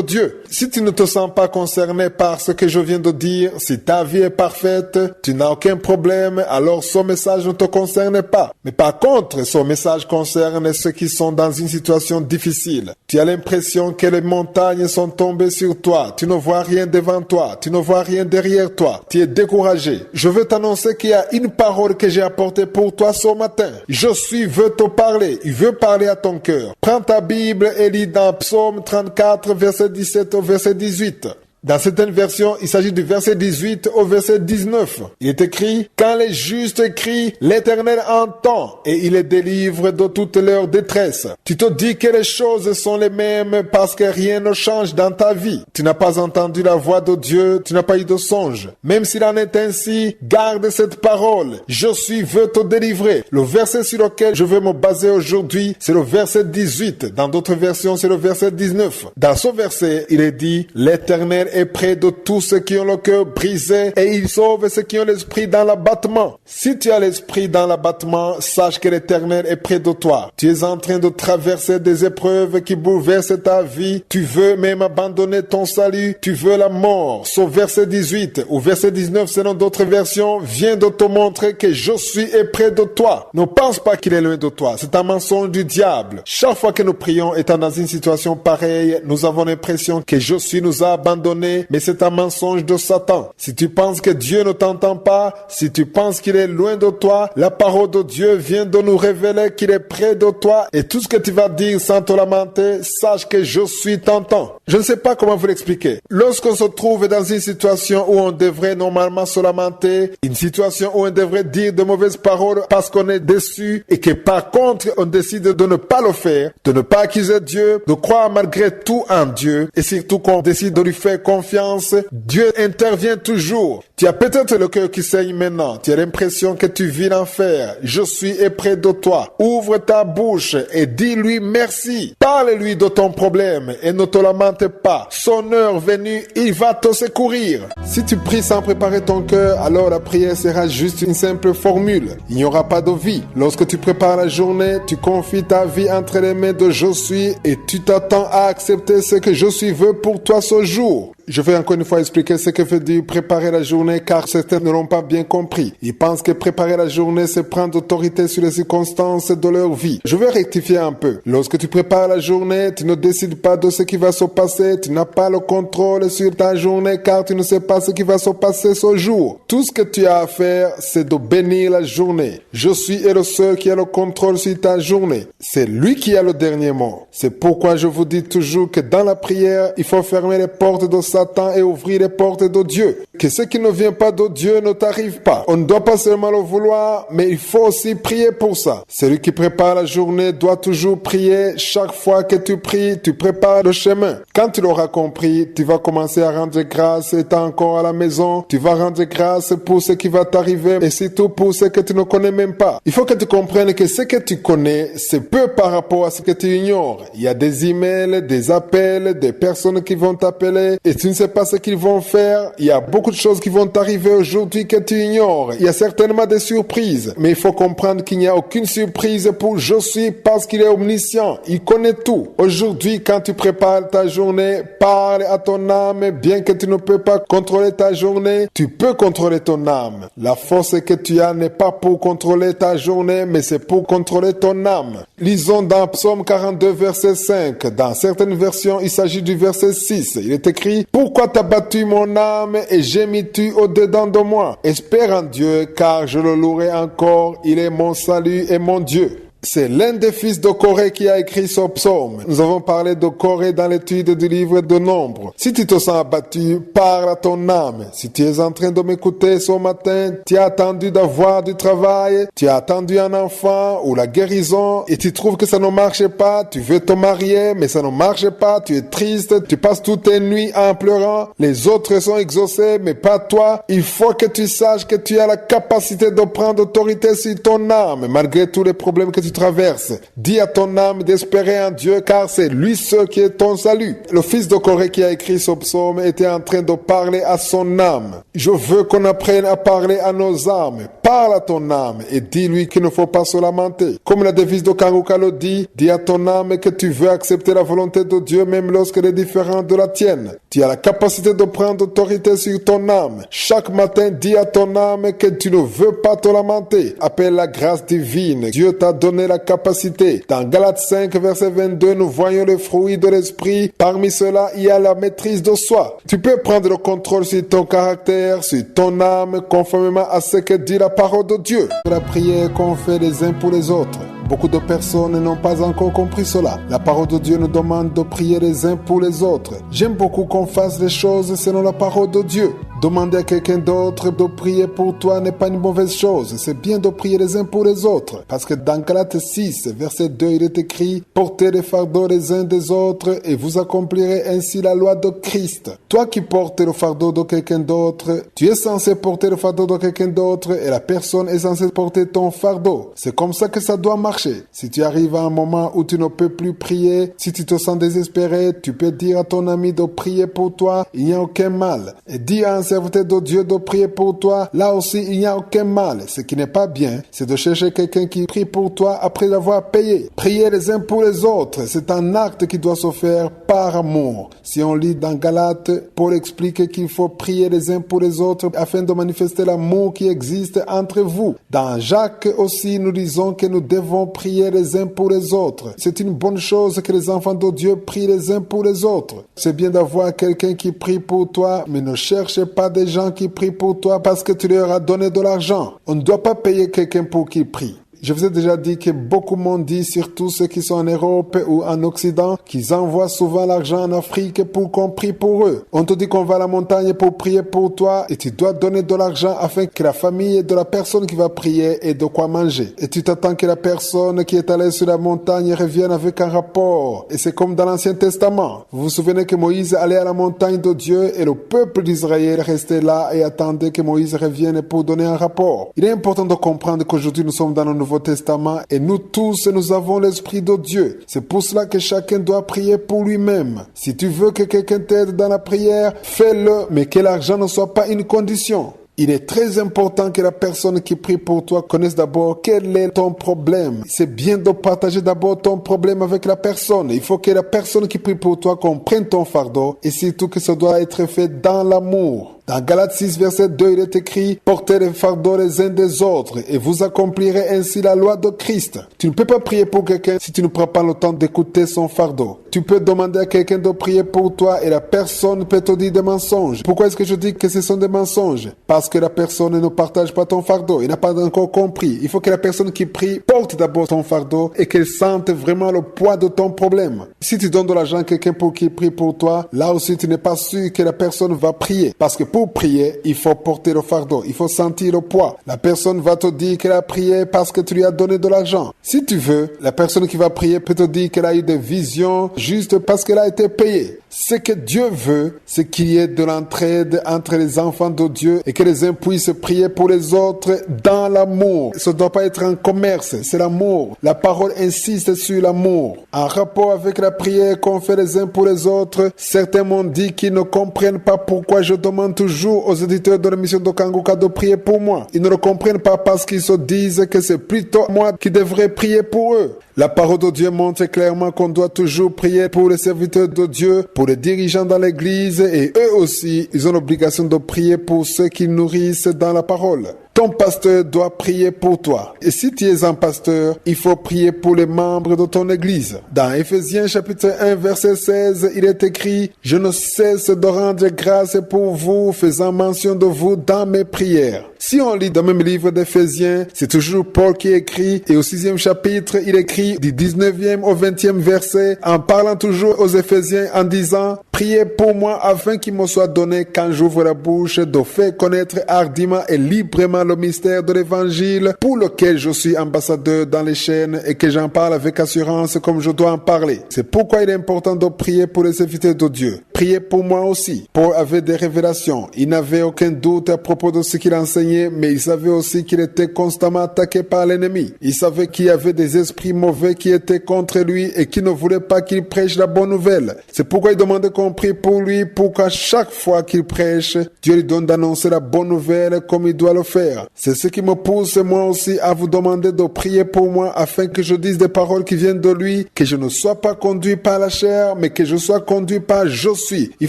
Dieu. Si tu ne te sens pas concerné par ce que je viens de dire, si ta vie est parfaite, tu n'as aucun problème, alors ce message ne te concerne pas. Mais par contre, ce message concerne ceux qui sont dans une situation difficile. Tu as l'impression que les montagnes sont tombées sur toi. Tu ne vois rien devant toi. Tu ne vois rien derrière toi. Tu es découragé. Je veux t'annoncer qu'il y a une parole que j'ai apportée pour toi ce matin. Josué veut te parler. Il veut parler à ton cœur. Prends ta Bible et lis dans Psaume 34, verset 17 au verset 18. Dans certaines versions, il s'agit du verset 18 au verset 19. Il est écrit, « Quand les justes crient, l'Éternel entend et il les délivre de toute leur détresse. » Tu te dis que les choses sont les mêmes parce que rien ne change dans ta vie. Tu n'as pas entendu la voix de Dieu, tu n'as pas eu de songe. Même s'il en est ainsi, garde cette parole. Je veux te délivrer. Le verset sur lequel je veux me baser aujourd'hui, c'est le verset 18. Dans d'autres versions, c'est le verset 19. Dans ce verset, il est dit, « L'Éternel est près de tous ceux qui ont le cœur brisé et il sauve ceux qui ont l'esprit dans l'abattement. » Si tu as l'esprit dans l'abattement, sache que l'Éternel est près de toi. Tu es en train de traverser des épreuves qui bouleversent ta vie. Tu veux même abandonner ton salut. Tu veux la mort. Ce verset 18 ou verset 19 selon d'autres versions vient de te montrer que je suis près de toi. Ne pense pas qu'il est loin de toi. C'est un mensonge du diable. Chaque fois que nous prions étant dans une situation pareille, nous avons l'impression que je suis nous a abandonnés, mais c'est un mensonge de Satan. Si tu penses que Dieu ne t'entend pas, si tu penses qu'il est loin de toi, la parole de Dieu vient de nous révéler qu'il est près de toi et tout ce que tu vas dire sans te lamenter, sache que je suis t'entends. Je ne sais pas comment vous l'expliquer. Lorsqu'on se trouve dans une situation où on devrait normalement se lamenter, une situation où on devrait dire de mauvaises paroles parce qu'on est déçu et que par contre on décide de ne pas le faire, de ne pas accuser Dieu, de croire malgré tout en Dieu et surtout qu'on décide de lui faire confiance, Dieu intervient toujours. Tu as peut-être le cœur qui saigne maintenant, tu as l'impression que tu vis l'enfer. Je suis près de toi. Ouvre ta bouche et dis-lui merci. Parle-lui de ton problème et ne te lamente pas. Son heure venue, il va te secourir. Si tu pries sans préparer ton cœur, alors la prière sera juste une simple formule. Il n'y aura pas de vie. Lorsque tu prépares la journée, tu confies ta vie entre les mains de Je suis et tu t'attends à accepter ce que Je suis veut pour toi ce jour. Je vais encore une fois expliquer ce que veut dire préparer la journée car certains ne l'ont pas bien compris. Ils pensent que préparer la journée, c'est prendre autorité sur les circonstances de leur vie. Je vais rectifier un peu. Lorsque tu prépares la journée, tu ne décides pas de ce qui va se passer. Tu n'as pas le contrôle sur ta journée car tu ne sais pas ce qui va se passer ce jour. Tout ce que tu as à faire, c'est de bénir la journée. Je suis le seul qui a le contrôle sur ta journée. C'est lui qui a le dernier mot. C'est pourquoi je vous dis toujours que dans la prière, il faut fermer les portes de Satan et ouvrir les portes de Dieu. Que ce qui ne vient pas de Dieu ne t'arrive pas. On ne doit pas seulement le vouloir, mais il faut aussi prier pour ça. Celui qui prépare la journée doit toujours prier. Chaque fois que tu pries, tu prépares le chemin. Quand tu l'auras compris, tu vas commencer à rendre grâce étant encore à la maison. Tu vas rendre grâce pour ce qui va t'arriver et surtout pour ce que tu ne connais même pas. Il faut que tu comprennes que ce que tu connais, c'est peu par rapport à ce que tu ignores. Il y a des emails, des appels, des personnes qui vont t'appeler et tu ne sais pas ce qu'ils vont faire. Il y a beaucoup de choses qui vont t'arriver aujourd'hui que tu ignores. Il y a certainement des surprises. Mais il faut comprendre qu'il n'y a aucune surprise pour Je suis parce qu'il est omniscient. Il connaît tout. Aujourd'hui, quand tu prépares ta journée, parle à ton âme. Bien que tu ne peux pas contrôler ta journée, tu peux contrôler ton âme. La force que tu as n'est pas pour contrôler ta journée, mais c'est pour contrôler ton âme. Lisons dans Psaume 42, verset 5. Dans certaines versions, il s'agit du verset 6. Il est écrit, « Pourquoi t'as battu mon âme et gémis-tu au-dedans de moi? Espère en Dieu, car je le louerai encore. Il est mon salut et mon Dieu. » C'est l'un des fils de Corée qui a écrit ce psaume. Nous avons parlé de Corée dans l'étude du livre de Nombres. Si tu te sens abattu, parle à ton âme. Si tu es en train de m'écouter ce matin, tu as attendu d'avoir du travail, tu as attendu un enfant ou la guérison et tu trouves que ça ne marche pas, tu veux te marier mais ça ne marche pas, tu es triste, tu passes toutes tes nuits en pleurant, les autres sont exaucés mais pas toi. Il faut que tu saches que tu as la capacité de prendre autorité sur ton âme malgré tous les problèmes que tu traverses. Dis à ton âme d'espérer en Dieu car c'est lui seul qui est ton salut. Le fils de Corée qui a écrit ce psaume était en train de parler à son âme. Je veux qu'on apprenne à parler à nos âmes. Parle à ton âme et dis-lui qu'il ne faut pas se lamenter. Comme la devise de Kanguka le dit, dis à ton âme que tu veux accepter la volonté de Dieu même lorsqu'elle est différente de la tienne. Tu as la capacité de prendre autorité sur ton âme. Chaque matin, dis à ton âme que tu ne veux pas te lamenter. Appelle la grâce divine. Dieu t'a donné la capacité. Dans Galates 5, verset 22, nous voyons le fruit de l'esprit. Parmi cela, il y a la maîtrise de soi. Tu peux prendre le contrôle sur ton caractère, sur ton âme, conformément à ce que dit la parole de Dieu. La prière qu'on fait les uns pour les autres. Beaucoup de personnes n'ont pas encore compris cela. La parole de Dieu nous demande de prier les uns pour les autres. J'aime beaucoup qu'on fasse les choses selon la parole de Dieu. Demander à quelqu'un d'autre de prier pour toi n'est pas une mauvaise chose. C'est bien de prier les uns pour les autres. Parce que dans Galates 6, verset 2, il est écrit « Portez les fardeaux les uns des autres et vous accomplirez ainsi la loi de Christ. » Toi qui portes le fardeau de quelqu'un d'autre, tu es censé porter le fardeau de quelqu'un d'autre et la personne est censée porter ton fardeau. C'est comme ça que ça doit marcher. Si tu arrives à un moment où tu ne peux plus prier, si tu te sens désespéré, tu peux dire à ton ami de prier pour toi, il n'y a aucun mal. Et dis à un serviteur de Dieu de prier pour toi, là aussi il n'y a aucun mal. Ce qui n'est pas bien, c'est de chercher quelqu'un qui prie pour toi après l'avoir payé. Prier les uns pour les autres, c'est un acte qui doit se faire par amour. Si on lit dans Galates, Paul explique qu'il faut prier les uns pour les autres afin de manifester l'amour qui existe entre vous. Dans Jacques aussi, nous disons que nous devons prier les uns pour les autres. C'est une bonne chose que les enfants de Dieu prient les uns pour les autres. C'est bien d'avoir quelqu'un qui prie pour toi, mais ne cherche pas des gens qui prient pour toi parce que tu leur as donné de l'argent. On ne doit pas payer quelqu'un pour qu'il prie. Je vous ai déjà dit que beaucoup m'ont dit, surtout ceux qui sont en Europe ou en Occident, qu'ils envoient souvent l'argent en Afrique pour qu'on prie pour eux. On te dit qu'on va à la montagne pour prier pour toi et tu dois donner de l'argent afin que la famille de la personne qui va prier ait de quoi manger. Et tu t'attends que la personne qui est allée sur la montagne revienne avec un rapport. Et c'est comme dans l'Ancien Testament. Vous vous souvenez que Moïse allait à la montagne de Dieu et le peuple d'Israël restait là et attendait que Moïse revienne pour donner un rapport. Il est important de comprendre qu'aujourd'hui nous sommes dans le Nouveau Testament et nous tous nous avons l'Esprit de Dieu. C'est pour cela que chacun doit prier pour lui-même. Si tu veux que quelqu'un t'aide dans la prière, fais-le, mais que l'argent ne soit pas une condition. Il est très important que la personne qui prie pour toi connaisse d'abord quel est ton problème. C'est bien de partager d'abord ton problème avec la personne. Il faut que la personne qui prie pour toi comprenne ton fardeau et surtout que ça doit être fait dans l'amour. Dans Galates 6, verset 2, il est écrit « Portez les fardeaux les uns des autres et vous accomplirez ainsi la loi de Christ. » Tu ne peux pas prier pour quelqu'un si tu ne prends pas le temps d'écouter son fardeau. Tu peux demander à quelqu'un de prier pour toi et la personne peut te dire des mensonges. Pourquoi est-ce que je dis que ce sont des mensonges? Parce que la personne ne partage pas ton fardeau. Il n'a pas encore compris. Il faut que la personne qui prie porte d'abord ton fardeau et qu'elle sente vraiment le poids de ton problème. Si tu donnes de l'argent à quelqu'un pour qu'il prie pour toi, là aussi tu n'es pas sûr que la personne va prier. Parce que pour prier, il faut porter le fardeau, il faut sentir le poids. La personne va te dire qu'elle a prié parce que tu lui as donné de l'argent. Si tu veux, la personne qui va prier peut te dire qu'elle a eu des visions juste parce qu'elle a été payée. Ce que Dieu veut, c'est qu'il y ait de l'entraide entre les enfants de Dieu et que les uns puissent prier pour les autres dans l'amour. Ça ne doit pas être un commerce, c'est l'amour. La parole insiste sur l'amour. En rapport avec la prière qu'on fait les uns pour les autres, certains m'ont dit qu'ils ne comprennent pas pourquoi je demande toujours aux éditeurs de l'émission de Kanguka de prier pour moi. Ils ne le comprennent pas parce qu'ils se disent que c'est plutôt moi qui devrais prier pour eux. La parole de Dieu montre clairement qu'on doit toujours prier pour les serviteurs de Dieu, pour les dirigeants dans l'église et eux aussi, ils ont l'obligation de prier pour ceux qui nourrissent dans la parole. Ton pasteur doit prier pour toi. Et si tu es un pasteur, il faut prier pour les membres de ton église. Dans Éphésiens chapitre 1 verset 16, il est écrit « Je ne cesse de rendre grâce pour vous, faisant mention de vous dans mes prières. » Si on lit dans le même livre d'Éphésiens, c'est toujours Paul qui écrit et au 6e chapitre, il écrit du 19e au 20e verset en parlant toujours aux Éphésiens en disant « Priez pour moi afin qu'il me soit donné quand j'ouvre la bouche de faire connaître hardiment et librement le mystère de l'évangile pour lequel je suis ambassadeur dans les chaînes et que j'en parle avec assurance comme je dois en parler. » C'est pourquoi il est important de prier pour les serviteurs de Dieu. Priez pour moi aussi. Paul avait des révélations. Il n'avait aucun doute à propos de ce qu'il enseignait, mais il savait aussi qu'il était constamment attaqué par l'ennemi. Il savait qu'il y avait des esprits mauvais qui étaient contre lui et qui ne voulaient pas qu'il prêche la bonne nouvelle. C'est pourquoi il demandait qu'on prie pour lui pour qu'à chaque fois qu'il prêche, Dieu lui donne d'annoncer la bonne nouvelle comme il doit le faire. C'est ce qui me pousse moi aussi à vous demander de prier pour moi afin que je dise des paroles qui viennent de lui, que je ne sois pas conduit par la chair, mais que je sois conduit par je suis suis. Il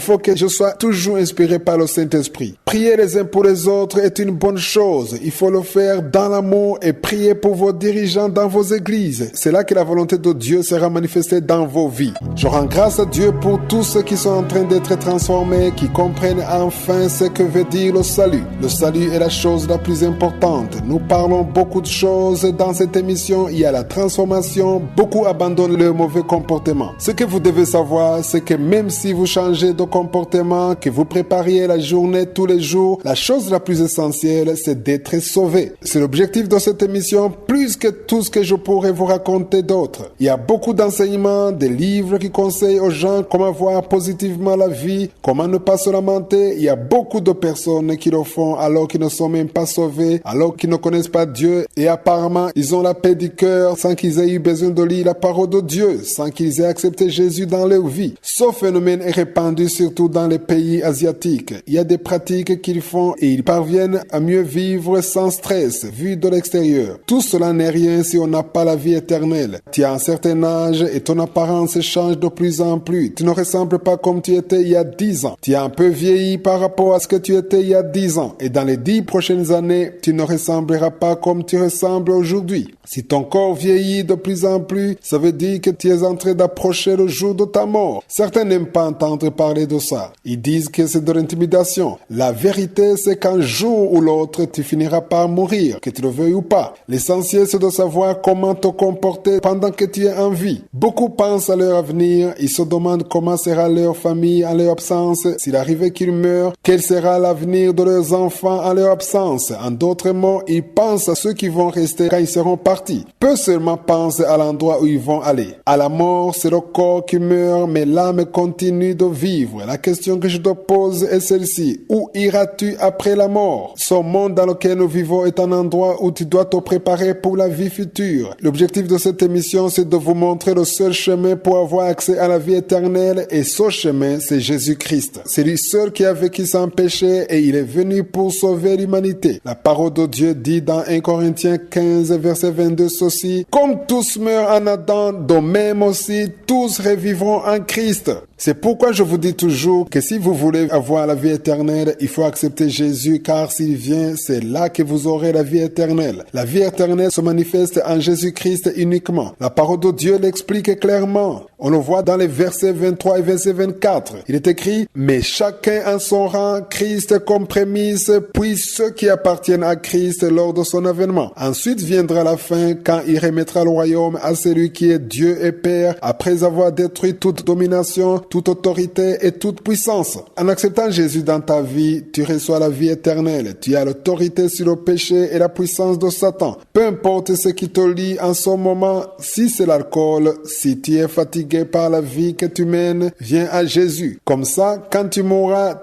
faut que je sois toujours inspiré par le Saint-Esprit. Prier les uns pour les autres est une bonne chose. Il faut le faire dans l'amour et prier pour vos dirigeants dans vos églises. C'est là que la volonté de Dieu sera manifestée dans vos vies. Je rends grâce à Dieu pour tous ceux qui sont en train d'être transformés, qui comprennent enfin ce que veut dire le salut. Le salut est la chose la plus importante. Nous parlons beaucoup de choses dans cette émission. Il y a la transformation. Beaucoup abandonnent leur mauvais comportement. Ce que vous devez savoir, c'est que même si vous changez de comportement, que vous prépariez la journée tous les jours, la chose la plus essentielle, c'est d'être sauvé. C'est l'objectif de cette émission, plus que tout ce que je pourrais vous raconter d'autres. Il y a beaucoup d'enseignements, des livres qui conseillent aux gens comment voir positivement la vie, comment ne pas se lamenter. Il y a beaucoup de personnes qui le font alors qu'ils ne sont même pas sauvés, alors qu'ils ne connaissent pas Dieu et apparemment ils ont la paix du cœur sans qu'ils aient eu besoin de lire la parole de Dieu, sans qu'ils aient accepté Jésus dans leur vie. Ce phénomène est répandu surtout dans les pays asiatiques. Il y a des pratiques qu'ils font et ils parviennent à mieux vivre sans stress, vu de l'extérieur. Tout cela n'est rien si on n'a pas la vie éternelle. Tu as un certain âge et ton apparence change de plus en plus. Tu ne ressembles pas comme tu étais il y a 10 ans. Tu as un peu vieilli par rapport à ce que tu étais il y a 10 ans. Et dans les 10 prochaines années, tu ne ressembleras pas comme tu ressembles aujourd'hui. Si ton corps vieillit de plus en plus, ça veut dire que tu es en train d'approcher le jour de ta mort. Certains n'aiment pas entendre parler de ça. Ils disent que c'est de l'intimidation. La vérité, c'est qu'un jour ou l'autre, tu finiras par mourir, que tu le veuilles ou pas. L'essentiel, c'est de savoir comment te comporter pendant que tu es en vie. Beaucoup pensent à leur avenir. Ils se demandent comment sera leur famille en leur absence. S'il arrivait qu'ils meurent, quel sera l'avenir de leurs enfants en leur absence. En d'autres mots, ils pensent à ceux qui vont rester quand ils seront partis. Peu seulement pensent à l'endroit où ils vont aller. À la mort, c'est le corps qui meurt, mais l'âme continue de vivre. La question que je te pose est celle-ci. Où iras-tu après la mort? Ce monde dans lequel nous vivons est un endroit où tu dois te préparer pour la vie future. L'objectif de cette émission, c'est de vous montrer le seul chemin pour avoir accès à la vie éternelle, et ce chemin, c'est Jésus-Christ. C'est lui seul qui a vécu sans péché et il est venu pour sauver l'humanité. La parole de Dieu dit dans 1 Corinthiens 15, verset 22 ceci: comme tous meurent en Adam, de même aussi tous revivront en Christ. C'est pourquoi je vous dis toujours que si vous voulez avoir la vie éternelle, il faut accepter Jésus, car s'il vient, c'est là que vous aurez la vie éternelle. La vie éternelle se manifeste en Jésus-Christ uniquement. La parole de Dieu l'explique clairement. On le voit dans les versets 23 et verset 24. Il est écrit: mais chacun en son rang, Christ comme prémisse, puis ceux qui appartiennent à Christ lors de son avènement. Ensuite viendra la fin, quand il remettra le royaume à celui qui est Dieu et Père, après avoir détruit toute domination, toute autorité et toute puissance. En acceptant Jésus dans ta vie, tu reçois la vie éternelle. Tu as l'autorité sur le péché et la puissance de Satan. Peu importe ce qui te lie en ce moment, si c'est l'alcool, si tu es fatigué par la vie que tu mènes, viens à Jésus. Comme ça, quand tu mourras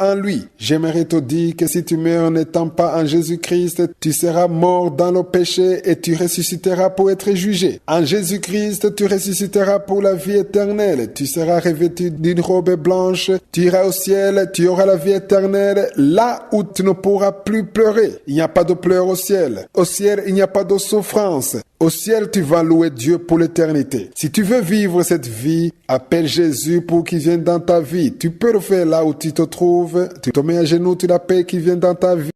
en lui. J'aimerais te dire que si tu meurs n'étant pas en Jésus-Christ, tu seras mort dans le péché et tu ressusciteras pour être jugé. En Jésus-Christ, tu ressusciteras pour la vie éternelle. Tu seras revêtu d'une robe blanche, tu iras au ciel, tu auras la vie éternelle, là où tu ne pourras plus pleurer. Il n'y a pas de pleurs au ciel. Au ciel, il n'y a pas de souffrance. Au ciel, tu vas louer Dieu pour l'éternité. Si tu veux vivre cette vie, appelle Jésus pour qu'il vienne dans ta vie. Tu peux le faire là où tu te trouves. Tu te mets à genoux, tu l'appelles qu'il vienne dans ta vie.